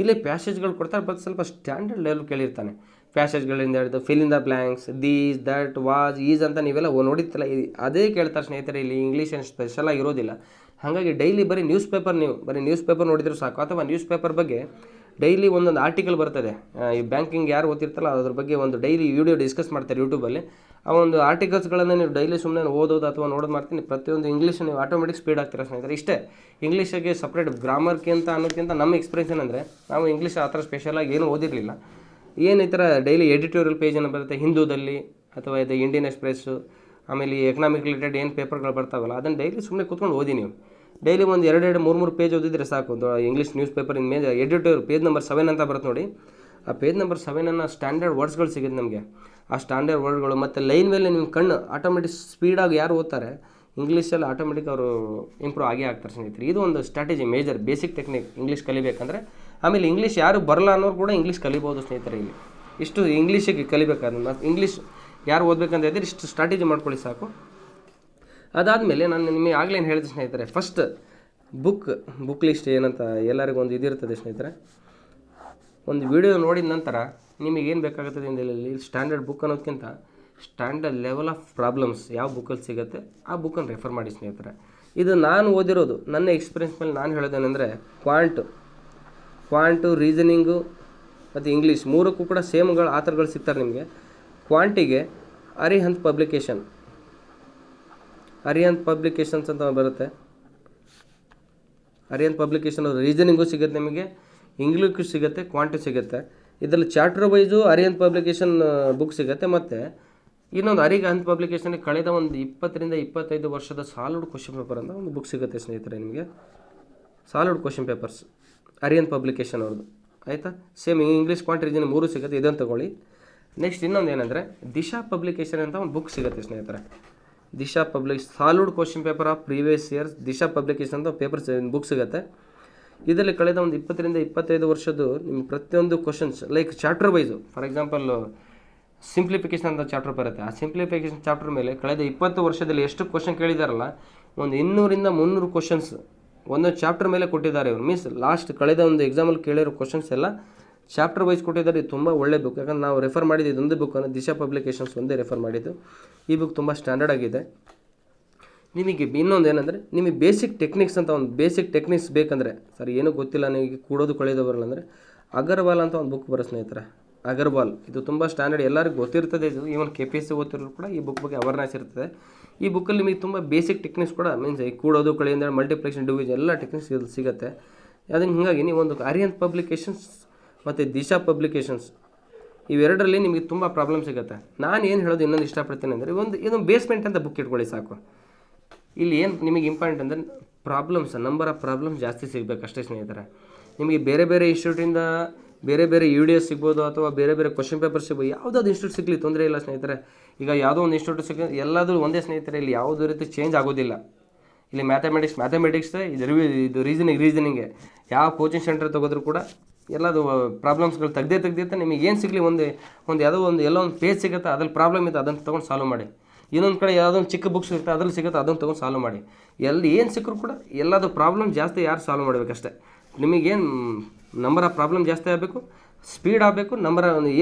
ಇಲ್ಲಿ ಪ್ಯಾಸೇಜ್ಗಳು ಕೊಡ್ತಾರೆ, ಬಟ್ ಸ್ವಲ್ಪ ಸ್ಟ್ಯಾಂಡರ್ಡ್ ಲೆವೆಲ್ ಕೇಳಿರ್ತಾನೆ. ಪ್ಯಾಸೇಜ್ಗಳಿಂದ ಹಿಡಿದು fill in the blanks, these that was is ಅಂತ ನೀವೆಲ್ಲ ನೋಡಿರ್ತಿಲ್ಲ, ಅದೇ ಕೇಳ್ತಾರೆ ಸ್ನೇಹಿತರೆ. ಇಲ್ಲಿ ಇಂಗ್ಲೀಷ್ ಏನು ಸ್ಪೆಷಲ್ ಆಗಿರೋದಿಲ್ಲ. ಹಾಗಾಗಿ ಡೈಲಿ ಬರೀ ನ್ಯೂಸ್ ಪೇಪರ್ ನೋಡಿದರೂ ಸಾಕು. ಅಥವಾ ನ್ಯೂಸ್ ಪೇಪರ್ ಬಗ್ಗೆ ಡೈಲಿ ಒಂದೊಂದು ಆರ್ಟಿಕಲ್ ಬರ್ತದೆ. ಈ ಬ್ಯಾಂಕಿಂಗ್ ಯಾರು ಓದ್ತಿರ್ತಾರಲ್ಲ ಅದ್ರ ಬಗ್ಗೆ ಒಂದು ಡೈಲಿ ವಿಡಿಯೋ ಡಿಸ್ಕಸ್ ಮಾಡ್ತಾರೆ ಯೂಟ್ಯೂಬಲ್ಲಿ. ಆ ಒಂದು ಆರ್ಟಿಕಲ್ಸ್ಗಳನ್ನು ನೀವು ಡೈಲಿ ಸುಮ್ಮನೆ ಓದೋದು ಅಥವಾ ನೋಡೋದು ಮಾಡ್ತೀನಿ. ಪ್ರತಿಯೊಂದು ಇಂಗ್ಲೀಷ್ ನೀವು ಆಟೋಮೆಟಿಕ್ ಸ್ಪೀಡ್ ಆಗ್ತೀರಾ ಸ್ನೇಹಿತರೆ. ಇಷ್ಟೇ, ಇಂಗ್ಲೀಷಿಗೆ ಸಪ್ರೇಟ್ ಗ್ರಾಮರ್ಗಿಂತ ಅನ್ನೋಕ್ಕಿಂತ ನಮ್ಮ ಎಕ್ಸ್ಪೀರಿಯನ್ಸ್ ಏನಂದರೆ, ನಾವು ಇಂಗ್ಲೀಷ್ ಆ ಥರ ಸ್ಪೆಷಲಾಗಿ ಏನೂ ಓದಿರಲಿಲ್ಲ. ಏನು ಈ ಥರ ಡೈಲಿ ಎಡಿಟೋರಿಯಲ್ ಪೇಜನ್ನು ಬರುತ್ತೆ ಹಿಂದೂದಲ್ಲಿ ಅಥವಾ ಇದು ಇಂಡಿಯನ್ ಎಕ್ಸ್ಪ್ರೆಸ್ಸು, ಆಮೇಲೆ ಈ ಎಕನಾಮಿಕ್ ರಿಲೇಟೆಡ್ ಏನು ಪೇಪರ್ಗಳು ಬರ್ತಾವಲ್ಲ ಅದನ್ನು ಡೈಲಿ ಸುಮ್ಮನೆ ಕೂತ್ಕೊಂಡು ಓದಿ. ನೀವು ಡೈಲಿ ಒಂದು 2-3 ಪೇಜ್ ಓದಿದರೆ ಸಾಕು. ಇಂಗ್ಲೀಷ್ ನ್ಯೂಸ್ ಪೇಪರ್ ಇನ್ ಮೇಲೆ ಎಡಿಟೋರಿಯಲ್ ಪೇಜ್ ನಂಬರ್ 7 ಅಂತ ಬರುತ್ತೆ ನೋಡಿ. ಆ ಪೇಜ್ ನಂಬರ್ 7 ಸ್ಟ್ಯಾಂಡರ್ಡ್ ವರ್ಡ್ಸ್ಗಳು ಸಿಗುತ್ತೆ ನಮಗೆ. ಆ ಸ್ಟ್ಯಾಂಡರ್ಡ್ ವರ್ಡ್ಗಳು ಮತ್ತು ಲೈನ್ ಮೇಲೆ ನಿಮ್ಮ ಕಣ್ಣು ಆಟೋಮೆಟಿಕ್ ಸ್ಪೀಡಾಗಿ ಯಾರು ಓದ್ತಾರೆ ಇಂಗ್ಲೀಷಲ್ಲಿ ಆಟೋಮೆಟಿಕ್ ಅವರು ಇಂಪ್ರೂವ್ ಆಗೇ ಆಗ್ತಾರೆ ಸ್ನೇಹಿತರೆ. ಇದು ಒಂದು strategy, major basic technique English ಕಲಿಬೇಕಂದ್ರೆ. ಆಮೇಲೆ ಇಂಗ್ಲೀಷ್ ಯಾರು ಬರಲ್ಲ ಅನ್ನೋರು ಕೂಡ ಇಂಗ್ಲೀಷ್ ಕಲಿಬೋದು ಸ್ನೇಹಿತರೆ. ಇಲ್ಲಿ ಇಷ್ಟು ಇಂಗ್ಲೀಷಿಗೆ ಕಲಿಬೇಕಾದ್ರೆ ಮತ್ತು ಇಂಗ್ಲೀಷ್ ಯಾರು ಓದಬೇಕಂತ ಇದ್ದರೆ ಇಷ್ಟು ಸ್ಟ್ರಾಟಜಿ ಮಾಡ್ಕೊಳ್ಳಿ ಸಾಕು. ಅದಾದಮೇಲೆ ನಾನು ನಿಮಗೆ ಆಗಲೇನು ಹೇಳಿದೆ ಸ್ನೇಹಿತರೆ, ಫಸ್ಟ್ ಬುಕ್ ಲಿಸ್ಟ್ ಏನಂತ ಎಲ್ಲರಿಗೂ ಒಂದು ಇದಿರ್ತದೆ ಸ್ನೇಹಿತರೆ. ಒಂದು ವಿಡಿಯೋ ನೋಡಿದ ನಂತರ ನಿಮಗೇನು ಬೇಕಾಗುತ್ತದೆ ಅಂದರೆ ಇಲ್ಲಿ ಸ್ಟ್ಯಾಂಡರ್ಡ್ ಬುಕ್ ಅನ್ನೋದಕ್ಕಿಂತ ಸ್ಟ್ಯಾಂಡರ್ಡ್ ಲೆವೆಲ್ ಆಫ್ ಪ್ರಾಬ್ಲಮ್ಸ್ ಯಾವ ಬುಕ್ಕಲ್ಲಿ ಸಿಗುತ್ತೆ ಆ ಬುಕ್ಕನ್ನು ರೆಫರ್ ಮಾಡಿ ಸ್ನೇಹಿತರೆ. ಇದು ನಾನು ಓದಿರೋದು ನನ್ನ ಎಕ್ಸ್ಪೀರಿಯನ್ಸ್ ಮೇಲೆ ನಾನು ಹೇಳೋದೇನೆಂದರೆ, ಕ್ವಾಂಟು ರೀಸನಿಂಗು ಮತ್ತು ಇಂಗ್ಲೀಷ್ ಮೂರಕ್ಕೂ ಕೂಡ ಸೇಮ್ಗಳು ಆಥರ್ಗಳು ಸಿಗ್ತಾರೆ ನಿಮಗೆ. ಕ್ವಾಂಟಿಗೆ ಅರಿಹಂತ್ ಪಬ್ಲಿಕೇಶನ್ಸ್ ಅಂತ ಬರುತ್ತೆ. ಅರಿಹಂತ್ ಪಬ್ಲಿಕೇಶನ್ ರೀಸನಿಂಗು ಸಿಗುತ್ತೆ ನಿಮಗೆ, ಇಂಗ್ಲೀಷು ಸಿಗುತ್ತೆ, ಕ್ವಾಂಟು ಸಿಗುತ್ತೆ. ಇದರಲ್ಲಿ chapter wise Arihant publication book ಸಿಗುತ್ತೆ. ಮತ್ತು ಇನ್ನೊಂದು ಅರಿಹಂತ್ ಪಬ್ಲಿಕೇಶನ್ಗೆ ಕಳೆದ ಒಂದು 20 ರಿಂದ 25 ವರ್ಷದ ಸಾಲಿಡ್ ಕ್ವಶನ್ ಪೇಪರ್ ಅಂತ ಒಂದು ಬುಕ್ ಸಿಗುತ್ತೆ ಸ್ನೇಹಿತರೆ ನಿಮಗೆ. Solid question papers Arihant publication ಅವ್ರದ್ದು, ಆಯಿತಾ. ಸೇಮ್ ಇಂಗ್ಲೀಷ್ ಕ್ವಾಂಟ್ ರೀಸನಿಂಗ್ 3 ಸಿಗುತ್ತೆ, ಇದನ್ನು ತಗೊಳ್ಳಿ. ನೆಕ್ಸ್ಟ್ ಇನ್ನೊಂದು ಏನಂದರೆ ದಿಶಾ ಪಬ್ಲಿಕೇಶನ್ ಅಂತ ಒಂದು ಬುಕ್ ಸಿಗುತ್ತೆ ಸ್ನೇಹಿತರೆ. Disha solid question paper of previous years Disha publication ಅಂತ ಬುಕ್ ಸಿಗುತ್ತೆ. ಇದರಲ್ಲಿ ಕಳೆದ ಒಂದು 20 ರಿಂದ 25 ವರ್ಷದ್ದು ನಿಮ್ಮ ಪ್ರತಿಯೊಂದು questions like chapter wise. For example simplification ಅಂತ ಚಾಪ್ಟರ್ ಬರುತ್ತೆ. ಆ ಸಿಂಪ್ಲಿಫಿಕೇಶನ್ ಚಾಪ್ಟರ್ ಮೇಲೆ ಕಳೆದ 20 ವರ್ಷದಲ್ಲಿ ಎಷ್ಟು ಕ್ವಶನ್ ಕೇಳಿದಾರಲ್ಲ, ಒಂದು 200 ರಿಂದ 300 ಕ್ವಶನ್ಸ್ ಒಂದೊಂದು ಚಾಪ್ಟರ್ ಮೇಲೆ ಕೊಟ್ಟಿದ್ದಾರೆ ಇವರು. ಮೀನ್ಸ್ ಲಾಸ್ಟ್ ಕಳೆದ ಒಂದು ಎಕ್ಸಾಮಲ್ಲಿ ಕೇಳಿರೋ ಕ್ವಶನ್ಸ್ ಎಲ್ಲ ಚಾಪ್ಟರ್ ವೈಸ್ ಕೊಟ್ಟಿದ್ದಾರೆ. ಇದು ತುಂಬ ಒಳ್ಳೆ ಬುಕ್. ಯಾಕಂದ್ರೆ ನಾವು ರೆಫರ್ ಮಾಡಿದ್ದು ಇದೊಂದು ಬುಕ್ಕನ್ನು ದಿಶಾ ಪಬ್ಲಿಕೇಶನ್ಸ್ ಒಂದೇ ರೆಫರ್ ಮಾಡಿದ್ದು. ಈ ಬುಕ್ ತುಂಬ ಸ್ಟ್ಯಾಂಡರ್ಡ್ ಆಗಿದೆ. ನಿಮಗೆ ಇನ್ನೊಂದು ಏನಂದರೆ, ನಿಮಗೆ ಬೇಸಿಕ್ ಟೆಕ್ನಿಕ್ಸ್ ಅಂತ ಒಂದು ಬೇಸಿಕ್ ಟೆಕ್ನಿಕ್ಸ್ ಬೇಕಂದರೆ, ಸರ್ ಏನೂ ಗೊತ್ತಿಲ್ಲ ನಿಮಗೆ ಕೂಡೋದು ಕಳೆಯೋದು ಬರಲ್ಲ ಅಂದರೆ ಅಗರ್ವಾಲ್ ಅಂತ ಒಂದು ಬುಕ್ ಬರೋ ಸ್ನೇಹಿತರೆ. ಅಗರ್ವಾಲ್ ಇದು ತುಂಬ ಸ್ಟ್ಯಾಂಡರ್ಡ್, ಎಲ್ಲರಿಗೂ ಗೊತ್ತಿರ್ತದೆ. ಇದು ಈವನ್ KPSC ಓದ್ತಿರೋರು ಕೂಡ ಈ ಬುಕ್ ಬಗ್ಗೆ ಅವೇರ್ನೆಸ್ ಇರ್ತದೆ. ಈ ಬುಕ್ಕಲ್ಲಿ ನಿಮಗೆ ತುಂಬ ಬೇಸಿಕ್ ಟೆಕ್ನಿಕ್ಸ್ ಕೂಡ ಮೀನ್ಸ್ ಈ ಕೂಡೋದು ಕಳೆಯಿಂದ ಮಲ್ಟಿಪ್ಲಿಕೇಶನ್ ಡಿವಿಷನ್ ಎಲ್ಲ ಟೆಕ್ನಿಕ್ಸ್ ಸಿಗುತ್ತೆ. ಅದಕ್ಕೆ ಹೀಗಾಗಿ ನೀವು ಒಂದು ಆರ್ಯನ್ ಪಬ್ಲಿಕೇಶನ್ಸ್ ಮತ್ತು ದಿಶಾ ಪಬ್ಲಿಕೇಶನ್ಸ್ ಇವೆರಡರಲ್ಲಿ ನಿಮಗೆ ತುಂಬ ಪ್ರಾಬ್ಲಮ್ ಸಿಗುತ್ತೆ. ನಾನು ಏನು ಹೇಳೋದು ಇನ್ನೊಂದು ಇಷ್ಟಪಡ್ತೇನೆ ಅಂದರೆ ಇದೊಂದು ಬೇಸ್ಮೆಂಟ್ ಅಂತ ಬುಕ್ ಇಟ್ಕೊಳ್ಳಿ ಸಾಕು. ಇಲ್ಲಿ ಏನು ನಿಮಗೆ ಇಂಪಾರ್ಟೆಂಟ್ ಅಂದರೆ ಪ್ರಾಬ್ಲಮ್ಸ್, ನಂಬರ್ ಆಫ್ ಪ್ರಾಬ್ಲಮ್ಸ್ ಜಾಸ್ತಿ ಸಿಗಬೇಕು ಅಷ್ಟೇ ಸ್ನೇಹಿತರೆ. ನಿಮಗೆ ಬೇರೆ ಬೇರೆ ಇನ್ಸ್ಟಿಟ್ಯೂಟಿಂದ ಬೇರೆ ಬೇರೆ UDS ಸಿಗ್ಬೋದು ಅಥವಾ ಬೇರೆ ಬೇರೆ ಕ್ವಶನ್ ಪೇಪರ್ ಸಿಗ್ಬೋದು. ಯಾವುದಾದ್ರು ಇನ್ಸ್ಟಿಟ್ಯೂಟ್ ಸಿಗಲಿ ತೊಂದರೆ ಇಲ್ಲ ಸ್ನೇಹಿತರೆ. ಈಗ ಯಾವುದೋ ಒಂದು ಇನ್ಸ್ಟಿಟ್ಯೂಟ್ ಸಿಗ ಎಲ್ಲಾದರೂ ಒಂದೇ ಸ್ನೇಹಿತರೆ, ಇಲ್ಲಿ ಯಾವುದೇ ರೀತಿ ಚೇಂಜ್ ಆಗೋದಿಲ್ಲ. ಇಲ್ಲಿ ಮ್ಯಾಥಮೆಟಿಕ್ಸ್ ಇದು ರೀಸನಿಂಗೆ ಯಾವ ಕೋಚಿಂಗ್ ಸೆಂಟರ್ ತೊಗೋದ್ರೂ ಕೂಡ ಎಲ್ಲದು ಪ್ರಾಬ್ಲಮ್ಸ್ಗಳು ತೆಗ್ದೇ ನಿಮಗೆ ಏನು ಸಿಗಲಿ ಯಾವುದೋ ಎಲ್ಲೋ ಒಂದು ಪೇಜ್ ಸಿಗುತ್ತೆ, ಅದ್ರಲ್ಲಿ ಪ್ರಾಬ್ಲಮ್ ಇದೆ, ಅದನ್ನು ತೊಗೊಂಡು ಸಾಲ್ವ್ ಮಾಡಿ. ಇನ್ನೊಂದು ಕಡೆ ಯಾವುದೋ ಒಂದು ಚಿಕ್ಕ ಬುಕ್ ಸಿಗುತ್ತೆ, ಅದ್ರಲ್ಲಿ ಸಿಗುತ್ತೆ, ಅದನ್ನು ತೊಗೊಂಡು ಸಾಲ್ವ್ ಮಾಡಿ. ಏನು ಸಿಕ್ಕರೂ ಕೂಡ ಎಲ್ಲದು ಪ್ರಾಬ್ಲಮ್ ಜಾಸ್ತಿ ಯಾರು ಸಾಲ್ವ್ ಮಾಡಬೇಕಷ್ಟೇ. ನಿಮಗೇನು ನಂಬರ್ ಆಫ್ ಪ್ರಾಬ್ಲಮ್ ಜಾಸ್ತಿ ಆಗಬೇಕು, ಸ್ಪೀಡ್ ಆಗಬೇಕು,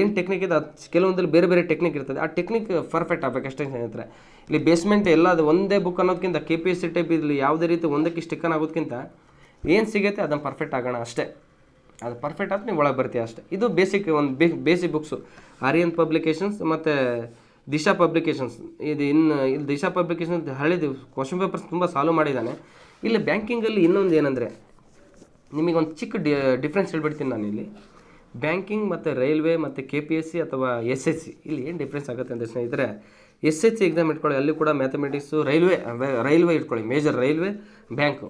ಏನು ಟೆಕ್ನಿಕ್ ಇದೆ ಕೆಲವೊಂದಲ್ಲಿ ಬೇರೆ ಬೇರೆ ಟೆಕ್ನಿಕ್ ಇರ್ತದೆ, ಆ ಟೆಕ್ನಿಕ್ ಪರ್ಫೆಕ್ಟ್ ಆಗಬೇಕು ಅಷ್ಟೇ ಸ್ನೇಹಿತರೆ. ಇಲ್ಲಿ ಬೇಸ್ಮೆಂಟ್ ಎಲ್ಲ ಅದು ಒಂದೇ ಬುಕ್ ಅನ್ನೋದಕ್ಕಿಂತ KPSC ಟೈಪ್ ಇಲ್ಲಿ ಯಾವುದೇ ರೀತಿ ಒಂದಕ್ಕೆ ಸ್ಟಿಕ್ಕನ್ ಆಗೋದಕ್ಕಿಂತ ಏನು ಸಿಗುತ್ತೆ ಅದನ್ನು ಪರ್ಫೆಕ್ಟ್ ಆಗೋಣ ಅಷ್ಟೇ. ಅದು ಪರ್ಫೆಕ್ಟ್ ಆದರೆ ನೀವು ಒಳಗೆ ಬರ್ತೀಯ ಅಷ್ಟೇ. ಇದು basic basic books Aryan publications ಮತ್ತು ದಿಶಾ ಪಬ್ಲಿಕೇಶನ್ಸ್. ಇಲ್ಲಿ ದಿಶಾ ಪಬ್ಲಿಕೇಶನ್ ಹಳೆದು ಕ್ವಶನ್ ಪೇಪರ್ಸ್ ತುಂಬ ಸಾಲ್ವ್ ಮಾಡಿದ್ದಾನೆ. ಇಲ್ಲಿ ಬ್ಯಾಂಕಿಂಗಲ್ಲಿ ಇನ್ನೊಂದು ಏನಂದರೆ ನಿಮಗೊಂದು ಚಿಕ್ಕ ಡಿಫ್ರೆನ್ಸ್ ಹೇಳ್ಬಿಡ್ತೀನಿ ನಾನು. ಇಲ್ಲಿ ಬ್ಯಾಂಕಿಂಗ್ ಮತ್ತು ರೈಲ್ವೆ ಮತ್ತು KPSC ಅಥವಾ SSC ಇಲ್ಲಿ ಏನು ಡಿಫ್ರೆನ್ಸ್ ಆಗುತ್ತೆ ಅಂತ ಸ್ನೇಹಿತರೆ, SSC ಎಕ್ಸಾಮ್ ಇಟ್ಕೊಳ್ಳಿ, ಅಲ್ಲಿ ಕೂಡ ಮ್ಯಾಥಮೆಟಿಕ್ಸು ರೈಲ್ವೆ ಇಟ್ಕೊಳ್ಳಿ, ಮೇಜರ್ ರೈಲ್ವೆ ಬ್ಯಾಂಕು.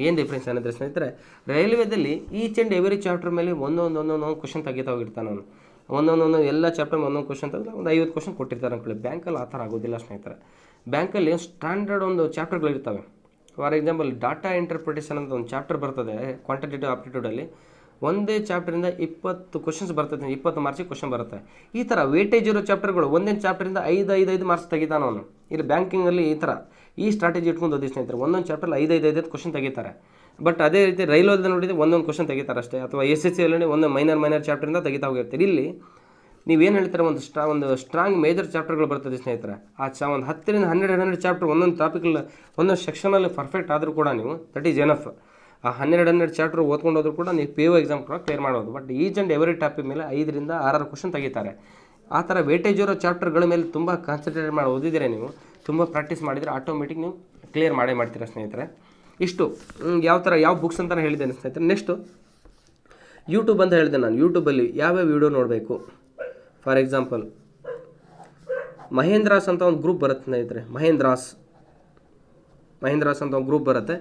ಏನು ಡಿಫ್ರೆನ್ಸ್ ಏನಂದರೆ ಸ್ನೇಹಿತರೆ, ರೈಲ್ವೇದಲ್ಲಿ ಈಚ್ ಆ್ಯಂಡ್ ಎವ್ರಿ ಚಾಪ್ಟರ್ ಮೇಲೆ ಒಂದೊಂದು ಕ್ವಶನ್ ತೆಗಿತಾ ಹೋಗಿರ್ತಾನೆ ಅವನು. ಒಂದೊಂದು ಎಲ್ಲ ಚಾಪ್ಟರ್ ಒಂದೊಂದು ಕ್ವಶನ್ ತೆಗೆದು ಒಂದು 50 ಕ್ವಶನ್ ಕೊಟ್ಟಿರ್ತಾರೆ ಅಂದ್ಕೊಳ್ಳಿ. ಬ್ಯಾಂಕಲ್ಲಿ ಆ ಥರ ಆಗೋದಿಲ್ಲ ಸ್ನೇಹಿತರೆ. ಬ್ಯಾಂಕಲ್ಲಿ ಸ್ಟ್ಯಾಂಡರ್ಡ್ ಒಂದು ಚಾಪ್ಟರ್ಗಳಿರ್ತವೆ. ಫಾರ್ ಎಕ್ಸಾಂಪಲ್ ಡಾಟಾ ಇಂಟರ್ಪ್ರಿಟೇಷನ್ ಅಂತ ಒಂದು ಚಾಪ್ಟರ್ ಬರ್ತದೆ ಕ್ವಾಂಟಿಟೇಟಿವ್ ಆಪ್ಟಿಟ್ಯೂಡಲ್ಲಿ. ಒಂದೇ ಚಾಪ್ಟರಿಂದ 20 ಕ್ವಶನ್ಸ್ ಬರ್ತದೆ, 20 ಮಾರ್ಕ್ಸಿಗೆ ಕ್ವಶನ್ ಬರುತ್ತೆ. ಈ ಥರ ವೇಟೇಜ್ ಇರೋ ಚಾಪ್ಟರ್ಗಳು ಒಂದೇ ಚಾಪ್ಟರಿಂದ 5 ಮಾರ್ಕ್ಸ್ ತೆಗಿತಾನೆ ಅವನು. ಇಲ್ಲಿ ಬ್ಯಾಂಕಿಂಗಲ್ಲಿ ಈ ಸ್ಟ್ರಾಟಜಿ ಇಟ್ಕೊಂಡು ಓದಿ ಸ್ನೇಹಿತರೆ. ಒಂದೊಂದು ಚಾಪ್ಟರ್ಲಿ 5 ಕ್ವಶನ್ ತೆಗಿತಾರೆ. ಬಟ್ ಅದೇ ರೀತಿ ರೈಲ್ವೇದಲ್ಲಿ ನೋಡಿದರೆ ಒಂದೊಂದು ಕ್ವಶನ್ ತೆಗಿತಾರೆ ಅಷ್ಟೇ. ಅಥವಾ SSC ಅಲ್ಲಿ ಒಂದು ಮೈನರ್ ಚಾಪ್ಟರಿಂದ ತೆಗಿತಾ ಹೋಗಿರ್ತೀರಿ. ಇಲ್ಲಿ ನೀವೇನು ಹೇಳ್ತಾರೆ, ಒಂದು ಸ್ಟ್ರಾಂಗ್ ಮೇಜರ್ ಚಾಪ್ಟರ್ಗಳು ಬರ್ತದೆ ಸ್ನೇಹಿತರೆ. ಒಂದು 10ರಿಂದ 12 ಚಾಪ್ಟರ್ ಒಂದೊಂದು ಟಾಪಿಕಲ್ಲಿ ಒಂದೊಂದು ಸೆಕ್ಷನಲ್ಲಿ ಪರ್ಫೆಕ್ಟ್ ಆದರೂ ಕೂಡ ನೀವು ದಟ್ ಈಸ್ ಎನಫ್. ಆ 12 ಚಾಪ್ಟರ್ ಓದ್ಕೊಂಡು ಹೋದ್ರೂ ಕೂಡ ನೀವು PO ಎಕ್ಸಾಮ್ ಕೂಡ ಕ್ಲಿಯರ್ ಮಾಡೋದು. But each and every topic ಮೇಲೆ 5ರಿಂದ 6 ಕ್ವಶನ್ ತೆಗಿತಾರೆ. ಆ ಥರ ವೇಟೇಜ್ ಇರೋ ಚಾಪ್ಟರ್ಗಳ ಮೇಲೆ ತುಂಬ ಕಾನ್ಸಂಟ್ರೇಟ್ ಮಾಡಿ ಓದಿದರೆ ನೀವು ತುಂಬ ಪ್ರಾಕ್ಟೀಸ್ ಮಾಡಿದರೆ ಆಟೋಮೆಟಿಕ್ ನೀವು ಕ್ಲಿಯರ್ ಮಾಡ್ತೀರಾ ಸ್ನೇಹಿತರೆ. ಇಷ್ಟು ಯಾವ ಬುಕ್ಸ್ ಅಂತ ಹೇಳಿದ್ದೇನೆ ಸ್ನೇಹಿತರೆ. ನೆಕ್ಸ್ಟು ಯೂಟ್ಯೂಬ್ ಅಂತ ಹೇಳಿದೆ ನಾನು. ಯೂಟ್ಯೂಬಲ್ಲಿ ಯಾವ್ಯಾವ ವೀಡಿಯೋ ನೋಡಬೇಕು. ಫಾರ್ ಎಕ್ಸಾಂಪಲ್ ಮಹೇಂದ್ರಾಸ್ ಅಂತ ಒಂದು ಗ್ರೂಪ್ ಬರುತ್ತೆ ಸ್ನೇಹಿತರೆ. ಮಹೇಂದ್ರಾಸ್ ಅಂತ ಒಂದು ಗ್ರೂಪ್ ಬರುತ್ತೆ.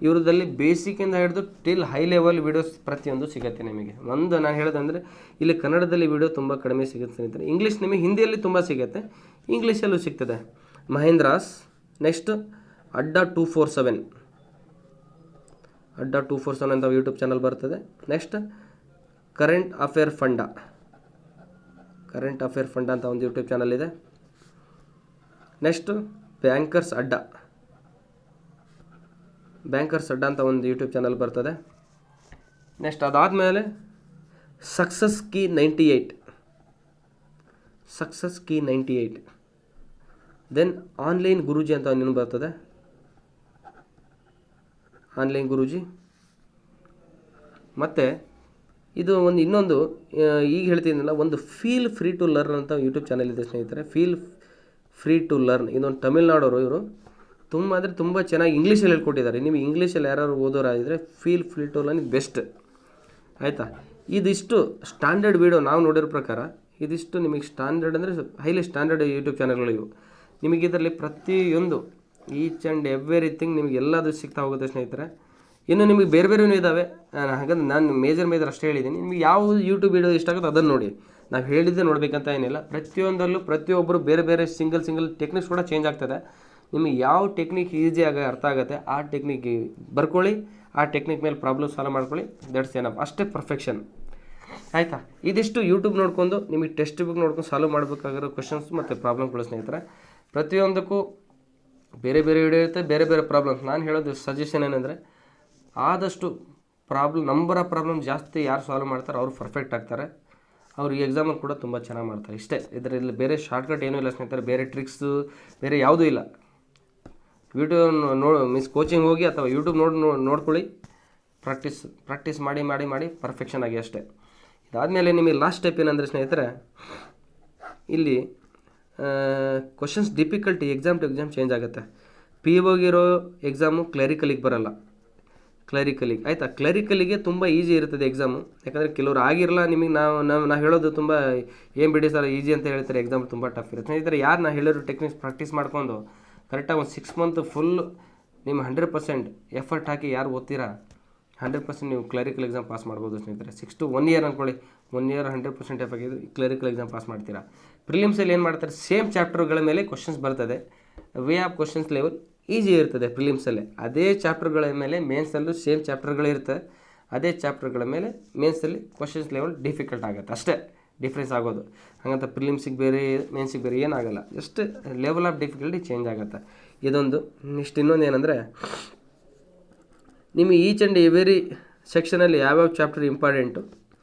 ಇವ್ರದಲ್ಲಿ ಬೇಸಿಕ್ಕಿಂದ ಹಿಡಿದು ಟಿಲ್ ಹೈ ಲೆವೆಲ್ ವೀಡಿಯೋಸ್ ಪ್ರತಿಯೊಂದು ಸಿಗುತ್ತೆ ನಿಮಗೆ. ನಾನು ಹೇಳೋದಂದರೆ ಇಲ್ಲಿ ಕನ್ನಡದಲ್ಲಿ ವೀಡಿಯೋ ತುಂಬ ಕಡಿಮೆ ಸಿಗುತ್ತೆ ಸ್ನೇಹಿತರೆ. ಇಂಗ್ಲೀಷ್ ನಿಮಗೆ ಹಿಂದಿಯಲ್ಲಿ ತುಂಬ ಸಿಗುತ್ತೆ, ಇಂಗ್ಲೀಷಲ್ಲೂ ಸಿಗ್ತದೆ. ಮಹೇಂದ್ರಾಸ್. ನೆಕ್ಸ್ಟ್ ಅಡ್ಡಾ 247 ಅಂತ ಯೂಟ್ಯೂಬ್ ಚಾನಲ್ ಬರ್ತದೆ. ನೆಕ್ಸ್ಟ್ ಕರೆಂಟ್ ಅಫೇರ್ ಫಂಡ ಅಂತ ಒಂದು ಯೂಟ್ಯೂಬ್ ಚಾನಲ್ ಇದೆ. ನೆಕ್ಸ್ಟು ಬ್ಯಾಂಕರ್ಸ್ ಅಡ್ಡ ಅಂತ ಒಂದು ಯೂಟ್ಯೂಬ್ ಚಾನಲ್ ಬರ್ತದೆ. ನೆಕ್ಸ್ಟ್ ಅದಾದಮೇಲೆ success key 98 then online Guruji ಅಂತ ಒಂದು ಬರ್ತದೆ. ಆನ್ಲೈನ್ ಗುರೂಜಿ. ಮತ್ತು ಇದು ಇನ್ನೊಂದು ಈಗ ಹೇಳ್ತಿದ್ದೀನಲ್ಲ, ಒಂದು ಫೀಲ್ ಫ್ರೀ ಟು ಲರ್ನ್ ಅಂತ ಯೂಟ್ಯೂಬ್ ಚಾನಲ್ ಇದೆ ಸ್ನೇಹಿತರೆ. ಫೀಲ್ ಫ್ರೀ ಟು ಲರ್ನ್ ಇದೊಂದು ತಮಿಳ್ನಾಡವರು. ಇವರು ತುಂಬ ಚೆನ್ನಾಗಿ ಇಂಗ್ಲೀಷಲ್ಲಿ ಹೇಳ್ಕೊಟ್ಟಿದ್ದಾರೆ. ನೀವು ಇಂಗ್ಲೀಷಲ್ಲಿ ಯಾರು ಓದೋರಾಗಿದ್ದರೆ feel free to learn best ಆಯಿತಾ. ಇದಿಷ್ಟು ಸ್ಟ್ಯಾಂಡರ್ಡ್ ವೀಡಿಯೋ ನಾವು ನೋಡಿರೋ ಪ್ರಕಾರ ಇದಿಷ್ಟು ನಿಮಗೆ ಸ್ಟ್ಯಾಂಡರ್ಡ್ ಅಂದರೆ ಹೈಲಿ ಸ್ಟ್ಯಾಂಡರ್ಡ್ ಯೂಟ್ಯೂಬ್ ಚಾನಲ್ಗಳು ಇವು. ನಿಮಗೆ ಇದರಲ್ಲಿ ಪ್ರತಿಯೊಂದು ಈಚ್ ಆ್ಯಂಡ್ ಎವ್ರಿಥಿಂಗ್ ನಿಮಗೆ ಎಲ್ಲದು ಸಿಗ್ತಾ ಹೋಗುತ್ತೆ ಸ್ನೇಹಿತರೆ. ಇನ್ನು ನಿಮಗೆ ಬೇರೆ ಇದ್ದಾವೆ. ಹಾಗಂದ್ರೆ ನಾನು ಮೇಜರ್ ಅಷ್ಟೇ ಹೇಳಿದ್ದೀನಿ. ನಿಮಗೆ ಯಾವ ಯೂಟ್ಯೂಬ್ ವೀಡಿಯೋ ಇಷ್ಟ ಆಗುತ್ತೆ ಅದನ್ನು ನೋಡಿ. ನಾವು ಹೇಳಿದ್ದೆ ನೋಡಬೇಕಂತ ಏನಿಲ್ಲ. ಪ್ರತಿಯೊಂದರಲ್ಲೂ ಪ್ರತಿಯೊಬ್ಬರು ಬೇರೆ ಸಿಂಗಲ್ ಟೆಕ್ನಿಕ್ಸ್ ಕೂಡ ಚೇಂಜ್ ಆಗ್ತದೆ. ನಿಮಗೆ ಯಾವ ಟೆಕ್ನಿಕ್ ಈಸಿಯಾಗಿ ಅರ್ಥ ಆಗುತ್ತೆ ಆ ಟೆಕ್ನಿಕ್ ಬರ್ಕೊಳ್ಳಿ, ಆ ಟೆಕ್ನಿಕ್ ಮೇಲೆ ಪ್ರಾಬ್ಲಮ್ ಸಾಲ್ವ್ ಮಾಡ್ಕೊಳ್ಳಿ. That's enough. ಅಷ್ಟೇ ಪರ್ಫೆಕ್ಷನ್ ಆಯಿತಾ. ಇದಿಷ್ಟು ಯೂಟ್ಯೂಬ್ ನೋಡ್ಕೊಂಡು ನಿಮಗೆ ಟೆಕ್ಸ್ಟ್ ಬುಕ್ ನೋಡ್ಕೊಂಡು ಸಾಲ್ವ್ ಮಾಡಬೇಕಾಗಿರೋ ಕ್ವಶನ್ಸ್ ಮತ್ತು ಪ್ರಾಬ್ಲಮ್ಗಳು ಸ್ನೇಹಿತರೆ. ಪ್ರತಿಯೊಂದಕ್ಕೂ ಬೇರೆ ವಿಡಿಯೋ ಇರುತ್ತೆ, ಬೇರೆ ಪ್ರಾಬ್ಲಮ್ಸ್. ನಾನು ಹೇಳೋದು ಸಜೆಷನ್ ಏನಂದರೆ ಆದಷ್ಟು ನಂಬರ್ ಆಫ್ ಪ್ರಾಬ್ಲಮ್ ಜಾಸ್ತಿ ಯಾರು ಸಾಲ್ವ್ ಮಾಡ್ತಾರೆ ಅವರು ಪರ್ಫೆಕ್ಟ್ ಆಗ್ತಾರೆ. ಅವರು ಈ ಎಕ್ಸಾಮಲ್ಲಿ ಕೂಡ ತುಂಬ ಚೆನ್ನಾಗಿ ಮಾಡ್ತಾರೆ. ಇಷ್ಟೇ, ಇದರಲ್ಲಿ ಬೇರೆ ಶಾರ್ಟ್ಕಟ್ ಏನೂ ಇಲ್ಲ ಸ್ನೇಹಿತರೆ. ಬೇರೆ ಟ್ರಿಕ್ಸು ಬೇರೆ ಯಾವುದೂ ಇಲ್ಲ. ವಿಡಿಯೋ ಕೋಚಿಂಗ್ ಹೋಗಿ ಅಥವಾ ಯೂಟ್ಯೂಬ್ ನೋಡ್ಕೊಳ್ಳಿ. ಪ್ರಾಕ್ಟೀಸ್ ಮಾಡಿ ಪರ್ಫೆಕ್ಷನ್ ಆಗಿ ಅಷ್ಟೇ. ಇದಾದಮೇಲೆ ನಿಮಗೆ ಲಾಸ್ಟ್ ಸ್ಟೆಪ್ ಏನಂದರೆ ಸ್ನೇಹಿತರೆ, ಇಲ್ಲಿ questions difficulty exam to exam change ಆಗುತ್ತೆ. ಪಿ ಒಗಿರೋ ಎಕ್ಸಾಮು ಕ್ಲರಿಕಲಿಗೆ ಬರೋಲ್ಲ. ಕ್ಲರಿಕಲಿಗೆ ಆಯಿತಾ, ಕ್ಲರಿಕಲಿಗೆ ತುಂಬ ಈಸಿ ಇರ್ತದೆ ಎಕ್ಸಾಮು. ಯಾಕಂದರೆ ಕೆಲವ್ರು ಆಗಿರಲ್ಲ, ನಿಮಗೆ ನಾವು ಹೇಳೋದು ತುಂಬ ಏನು ಬಿಡಿ ಸರ್ ಈಸಿ ಅಂತ ಹೇಳ್ತಾರೆ, ಎಕ್ಸಾಮ್ ತುಂಬ ಟಫ್ ಇರುತ್ತೆ. ಸ್ನೇಹಿತರೆ, ಯಾರು ನಾ ಹೇಳಿರೋ ಟೆಕ್ನಿಕ್ಸ್ ಪ್ರಾಕ್ಟೀಸ್ ಮಾಡ್ಕೊಂಡು ಕರೆಕ್ಟಾಗಿ ಒಂದು 6 ಮಂತ್ ಫುಲ್ ನಿಮ್ಮ 100% ಎಫರ್ಟ್ ಹಾಕಿ ಯಾರು ಓದ್ತೀರಾ 100% ನೀವು ಕ್ಲರಿಕಲ್ ಎಕ್ಸಾಮ್ ಪಾಸ್ ಮಾಡ್ಬೋದು ಸ್ನೇಹಿತರೆ. 6 to 1 year ಅಂದ್ಕೊಳ್ಳಿ, 1 year 100% ಎಫರ್ಟ್ ಆಗಿದ್ದು ಕ್ಲರಿಕಲ್ ಎಕ್ಸಾಮ್ ಪಾಸ್ ಮಾಡ್ತೀರಾ. ಪ್ರಿಲಿಮ್ಸಲ್ಲಿ ಏನು ಮಾಡ್ತಾರೆ, ಸೇಮ್ ಚಾಪ್ಟರ್ಗಳ ಮೇಲೆ ಕ್ವಶನ್ಸ್ ಬರ್ತದೆ. Way of questions level easy ಇರ್ತದೆ ಪ್ರಿಲಿಮ್ಸಲ್ಲಿ. ಅದೇ ಚಾಪ್ಟರ್ಗಳ ಮೇಲೆ ಮೇನ್ಸಲ್ಲೂ ಸೇಮ್ ಚಾಪ್ಟರ್ಗಳಿರ್ತದೆ. ಅದೇ ಚಾಪ್ಟರ್ಗಳ ಮೇಲೆ ಮೇನ್ಸಲ್ಲಿ ಕ್ವಶನ್ಸ್ ಲೆವೆಲ್ ಡಿಫಿಕಲ್ಟ್ ಆಗುತ್ತೆ, ಅಷ್ಟೇ ಡಿಫ್ರೆನ್ಸ್ ಆಗೋದು. ಹಾಗಂತ ಪ್ರಿಲಿಮ್ಸಿಗೆ ಬೇರೆ ಮೇನ್ಸಿಗೆ ಬೇರೆ ಏನಾಗಲ್ಲ, just level of difficulty change ಆಗುತ್ತೆ. ಇದೊಂದು. ನೆಕ್ಸ್ಟ್ ಇನ್ನೊಂದು ಏನಂದರೆ, ನಿಮಗೆ ಈಚ್ ಆ್ಯಂಡ್ ಎವರಿ ಸೆಕ್ಷನಲ್ಲಿ ಯಾವ್ಯಾವ ಚಾಪ್ಟರ್ ಇಂಪಾರ್ಟೆಂಟು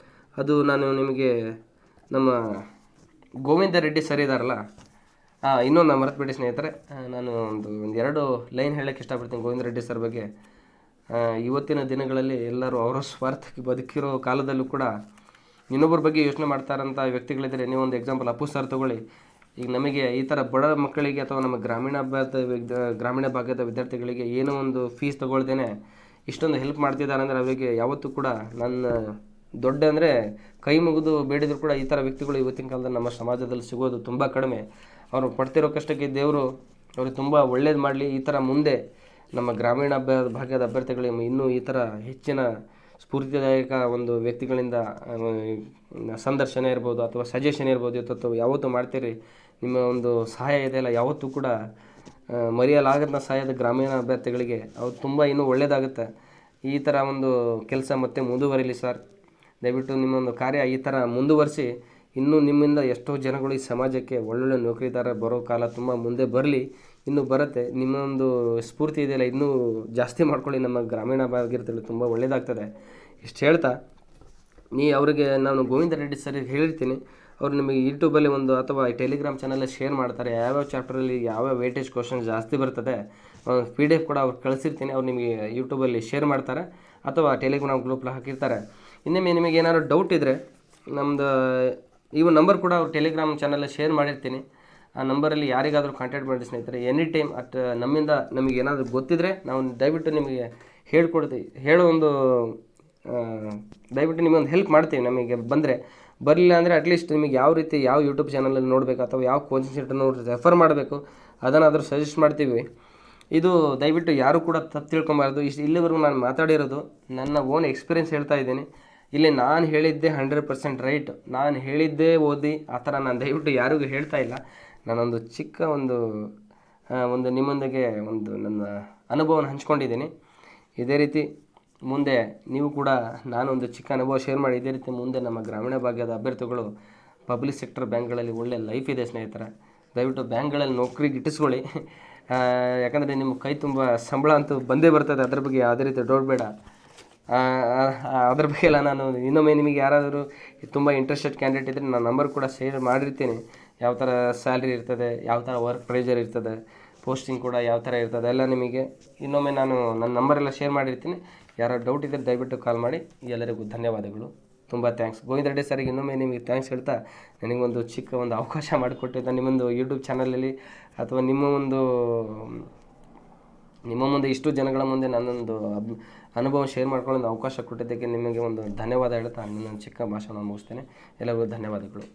ಅದು ನಾನು ನಿಮಗೆ ನಮ್ಮ ಗೋವಿಂದ ರೆಡ್ಡಿ ಸರ್ ಇದ್ದಾರಲ್ಲ, ಇನ್ನೊಂದು ಮರೆತುಬಿಡಿ ಸ್ನೇಹಿತರೆ, ನಾನು ಒಂದೆರಡು ಲೈನ್ ಹೇಳೋಕ್ಕೆ ಇಷ್ಟಪಡ್ತೀನಿ ಗೋವಿಂದ ರೆಡ್ಡಿ ಸರ್ ಬಗ್ಗೆ. ಇವತ್ತಿನ ದಿನಗಳಲ್ಲಿ ಎಲ್ಲರೂ ಅವರ ಸ್ವಾರ್ಥಕ್ಕೆ ಬದುಕಿರೋ ಕಾಲದಲ್ಲೂ ಕೂಡ ಇನ್ನೊಬ್ಬರ ಬಗ್ಗೆ ಯೋಚನೆ ಮಾಡ್ತಾರಂಥ ವ್ಯಕ್ತಿಗಳಿದ್ದಾರೆ. ನೀವೊಂದು ಎಕ್ಸಾಂಪಲ್ ಅಪ್ಪು ಸರ್ ತೊಗೊಳ್ಳಿ. ಈಗ ನಮಗೆ ಈ ಥರ ಬಡ ಮಕ್ಕಳಿಗೆ ಅಥವಾ ನಮ್ಮ ಗ್ರಾಮೀಣ ಭಾಗದ ವಿದ್ಯಾರ್ಥಿಗಳಿಗೆ ಏನೋ ಒಂದು ಫೀಸ್ ತೊಗೊಳ್ದೇನೆ ಇಷ್ಟೊಂದು ಹೆಲ್ಪ್ ಮಾಡ್ತಿದ್ದಾರೆ ಅಂದರೆ ಅವರಿಗೆ ಯಾವತ್ತೂ ಕೂಡ ನನ್ನ ದೊಡ್ಡ ಅಂದರೆ ಕೈ ಮುಗಿದು ಬೇಡಿದ್ರು ಕೂಡ ಈ ಥರ ವ್ಯಕ್ತಿಗಳು ಇವತ್ತಿನ ಕಾಲದಲ್ಲಿ ನಮ್ಮ ಸಮಾಜದಲ್ಲಿ ಸಿಗೋದು ತುಂಬ ಕಡಿಮೆ. ಅವರು ಪಡ್ತಿರೋ ಕಷ್ಟಕ್ಕೆ ದೇವರು ಅವ್ರಿಗೆ ತುಂಬ ಒಳ್ಳೇದು ಮಾಡಲಿ. ಈ ಥರ ಮುಂದೆ ನಮ್ಮ ಗ್ರಾಮೀಣ ಭಾಗದ ಅಭ್ಯರ್ಥಿಗಳಿಗೆ ಇನ್ನೂ ಈ ಥರ ಹೆಚ್ಚಿನ ಸ್ಫೂರ್ತಿದಾಯಕ ಒಂದು ವ್ಯಕ್ತಿಗಳಿಂದ ಸಂದರ್ಶನ ಇರ್ಬೋದು ಅಥವಾ ಸಜೆಷನ್ ಇರ್ಬೋದು, ಇವತ್ತು ಯಾವತ್ತೂ ಮಾಡ್ತೀರಿ. ನಿಮ್ಮ ಒಂದು ಸಹಾಯ ಇದೆಯಲ್ಲ ಯಾವತ್ತೂ ಕೂಡ ಮರೆಯಲಾಗದ ಸಹಾಯದ ಗ್ರಾಮೀಣ ಅಭ್ಯರ್ಥಿಗಳಿಗೆ ಅವ್ರು ತುಂಬ ಇನ್ನೂ ಒಳ್ಳೆಯದಾಗುತ್ತೆ. ಈ ಥರ ಒಂದು ಕೆಲಸ ಮತ್ತೆ ಮುಂದುವರಿಲಿ ಸರ್. ದಯವಿಟ್ಟು ನಿಮ್ಮೊಂದು ಕಾರ್ಯ ಈ ಥರ ಮುಂದುವರಿಸಿ. ಇನ್ನೂ ನಿಮ್ಮಿಂದ ಎಷ್ಟೋ ಜನಗಳು ಈ ಸಮಾಜಕ್ಕೆ ಒಳ್ಳೊಳ್ಳೆ ನೌಕರಿದಾರ ಬರೋ ಕಾಲ ತುಂಬ ಮುಂದೆ ಬರಲಿ, ಇನ್ನೂ ಬರುತ್ತೆ. ನಿಮ್ಮೊಂದು ಸ್ಫೂರ್ತಿ ಇದೆಯಲ್ಲ ಇನ್ನೂ ಜಾಸ್ತಿ ಮಾಡ್ಕೊಳ್ಳಿ. ನಮ್ಮ ಗ್ರಾಮೀಣ ಭಾಗದಲ್ಲಿ ತುಂಬ ಒಳ್ಳೆಯದಾಗ್ತದೆ. ಇಷ್ಟು ಹೇಳ್ತಾ ಅವರಿಗೆ ನಾನು ಗೋವಿಂದ ರೆಡ್ಡಿ ಸರಿಗೆ ಹೇಳಿರ್ತೀನಿ, ಅವರು ನಿಮಗೆ ಯೂಟ್ಯೂಬಲ್ಲಿ ಒಂದು ಅಥವಾ ಟೆಲಿಗ್ರಾಮ್ ಚಾನಲಲ್ಲಿ ಶೇರ್ ಮಾಡ್ತಾರೆ. ಯಾವ್ಯಾವ ಚಾಪ್ಟರಲ್ಲಿ ಯಾವ್ಯಾವ ವೇಟೇಜ್ ಕ್ವಶನ್ಸ್ ಜಾಸ್ತಿ ಬರ್ತದೆ PDF ಕೂಡ ಅವ್ರು ಕಳಿಸಿರ್ತೀನಿ. ಅವ್ರು ನಿಮಗೆ ಯೂಟ್ಯೂಬಲ್ಲಿ ಶೇರ್ ಮಾಡ್ತಾರೆ ಅಥವಾ ಟೆಲಿಗ್ರಾಮ್ ಗ್ರೂಪ್ಲಿ ಹಾಕಿರ್ತಾರೆ. ಇನ್ನೊಮ್ಮೆ ನಿಮಗೆ ಏನಾದ್ರು ಡೌಟ್ ಇದ್ದರೆ ನಮ್ಮದು ಇವು ನಂಬರ್ ಕೂಡ ಅವ್ರು ಟೆಲಿಗ್ರಾಮ್ ಚಾನಲಲ್ಲಿ ಶೇರ್ ಮಾಡಿರ್ತೀನಿ. ಆ ನಂಬರಲ್ಲಿ ಯಾರಿಗಾದರೂ ಕಾಂಟ್ಯಾಕ್ಟ್ ಮಾಡಿ ಸ್ನೇಹಿತರೆ. ಎನಿ ಟೈಮ್ ನಮ್ಮಿಂದ ನಮಗೆ ಏನಾದರೂ ಗೊತ್ತಿದ್ದರೆ ನಾವು ದಯವಿಟ್ಟು ನಿಮಗೆ ಹೇಳ್ಕೊಡ್ತೀವಿ. ದಯವಿಟ್ಟು ನಿಮಗೊಂದು ಹೆಲ್ಪ್ ಮಾಡ್ತೀವಿ. ನಮಗೆ ಬರಲಿಲ್ಲ ಅಂದರೆ ಅಟ್ಲೀಸ್ಟ್ ನಿಮಗೆ ಯಾವ ರೀತಿ ಯಾವ ಯೂಟ್ಯೂಬ್ ಚಾನಲಲ್ಲಿ ನೋಡಬೇಕು ಅಥವಾ ಯಾವ ಕೋಚಿಂಗ್ ಸೆಂಟರ್ ರೆಫರ್ ಮಾಡಬೇಕು ಅದನ್ನಾದರೂ ಸಜೆಸ್ಟ್ ಮಾಡ್ತೀವಿ. ಇದು ದಯವಿಟ್ಟು ಯಾರು ಕೂಡ ತಪ್ಪು ತಿಳ್ಕೊಬಾರ್ದು. ಇಲ್ಲಿವರೆಗೂ ನಾನು ಮಾತಾಡಿರೋದು ನನ್ನ ಓನ್ ಎಕ್ಸ್ಪೀರಿಯೆನ್ಸ್ ಹೇಳ್ತಾ ಇದ್ದೀನಿ. ಇಲ್ಲಿ ನಾನು ಹೇಳಿದ್ದೆ 100% ರೈಟ್, ನಾನು ಹೇಳಿದ್ದೇ ಓದಿ ಆ ಥರ ನಾನು ದಯವಿಟ್ಟು ಯಾರಿಗೂ ಹೇಳ್ತಾ ಇಲ್ಲ. ನಾನೊಂದು ಚಿಕ್ಕ ಒಂದು ನಿಮ್ಮೊಂದಿಗೆ ಒಂದು ನನ್ನ ಅನುಭವನ ಹಂಚ್ಕೊಂಡಿದ್ದೀನಿ. ಇದೇ ರೀತಿ ಮುಂದೆ ನೀವು ಕೂಡ ನಾನೊಂದು ಚಿಕ್ಕ ಅನುಭವ ಶೇರ್ ಮಾಡಿ ಇದೇ ರೀತಿ ಮುಂದೆ ನಮ್ಮ ಗ್ರಾಮೀಣ ಭಾಗದ ಅಭ್ಯರ್ಥಿಗಳು ಪಬ್ಲಿಕ್ ಸೆಕ್ಟರ್ ಬ್ಯಾಂಕ್ಗಳಲ್ಲಿ ಒಳ್ಳೆ ಲೈಫ್ ಇದೆ ಸ್ನೇಹಿತರೆ. ದಯವಿಟ್ಟು ಬ್ಯಾಂಕ್ಗಳಲ್ಲಿ ನೌಕರಿಗೆ ಇಟ್ಟಿಸ್ಕೊಳ್ಳಿ. ಯಾಕಂದರೆ ನಿಮ್ಮ ಕೈ ತುಂಬ ಸಂಬಳ ಅಂತೂ ಬಂದೇ ಬರ್ತದೆ, ಅದ್ರ ಬಗ್ಗೆ ಯಾವುದೇ ರೀತಿ ಡೌಟ್ ಬೇಡ. ಅದ್ರ ಬಗ್ಗೆ ಎಲ್ಲ ನಾನು ಇನ್ನೊಮ್ಮೆ ನಿಮಗೆ ಯಾರಾದರೂ ತುಂಬ ಇಂಟ್ರೆಸ್ಟೆಡ್ ಕ್ಯಾಂಡಿಡೇಟ್ ಇದ್ದರೆ ನಾನು ನಂಬರ್ ಕೂಡ ಶೇರ್ ಮಾಡಿರ್ತೀನಿ. ಯಾವ ಥರ ಸ್ಯಾಲ್ರಿ ಇರ್ತದೆ, ಯಾವ ಥರ ವರ್ಕ್ ಪ್ರೆಷರ್ ಇರ್ತದೆ, ಪೋಸ್ಟಿಂಗ್ ಕೂಡ ಯಾವ ಥರ ಇರ್ತದೆ ಎಲ್ಲ ನಿಮಗೆ ಇನ್ನೊಮ್ಮೆ ನಾನು ನನ್ನ ನಂಬರೆಲ್ಲ ಶೇರ್ ಮಾಡಿರ್ತೀನಿ. ಯಾರು ಡೌಟ್ ಇದ್ದರೆ ದಯವಿಟ್ಟು ಕಾಲ್ ಮಾಡಿ. ಎಲ್ಲರಿಗೂ ಧನ್ಯವಾದಗಳು, ತುಂಬ ಥ್ಯಾಂಕ್ಸ್. ಗೋವಿಂದ ರೆಡ್ಡಿ ಸರಿಗೆ ಇನ್ನೊಮ್ಮೆ ನಿಮಗೆ ಥ್ಯಾಂಕ್ಸ್ ಹೇಳ್ತಾ ನನಗೊಂದು ಚಿಕ್ಕ ಒಂದು ಅವಕಾಶ ಮಾಡಿಕೊಟ್ಟಿದ್ದ ನಿಮ್ಮೊಂದು ಯೂಟ್ಯೂಬ್ ಚಾನಲಲ್ಲಿ ಅಥವಾ ನಿಮ್ಮ ಮುಂದೆ ಇಷ್ಟು ಜನಗಳ ಮುಂದೆ ನನ್ನೊಂದು ಅನುಭವ ಶೇರ್ ಮಾಡ್ಕೊಳ್ಳೋ ಅವಕಾಶ ಕೊಟ್ಟಿದ್ದಕ್ಕೆ ನಿಮಗೆ ಒಂದು ಧನ್ಯವಾದ ಹೇಳ್ತಾ ನನ್ನ ಚಿಕ್ಕ ಭಾಷಣ ಮುಗಿಸ್ತೇನೆ. ಎಲ್ಲರಿಗೂ ಧನ್ಯವಾದಗಳು.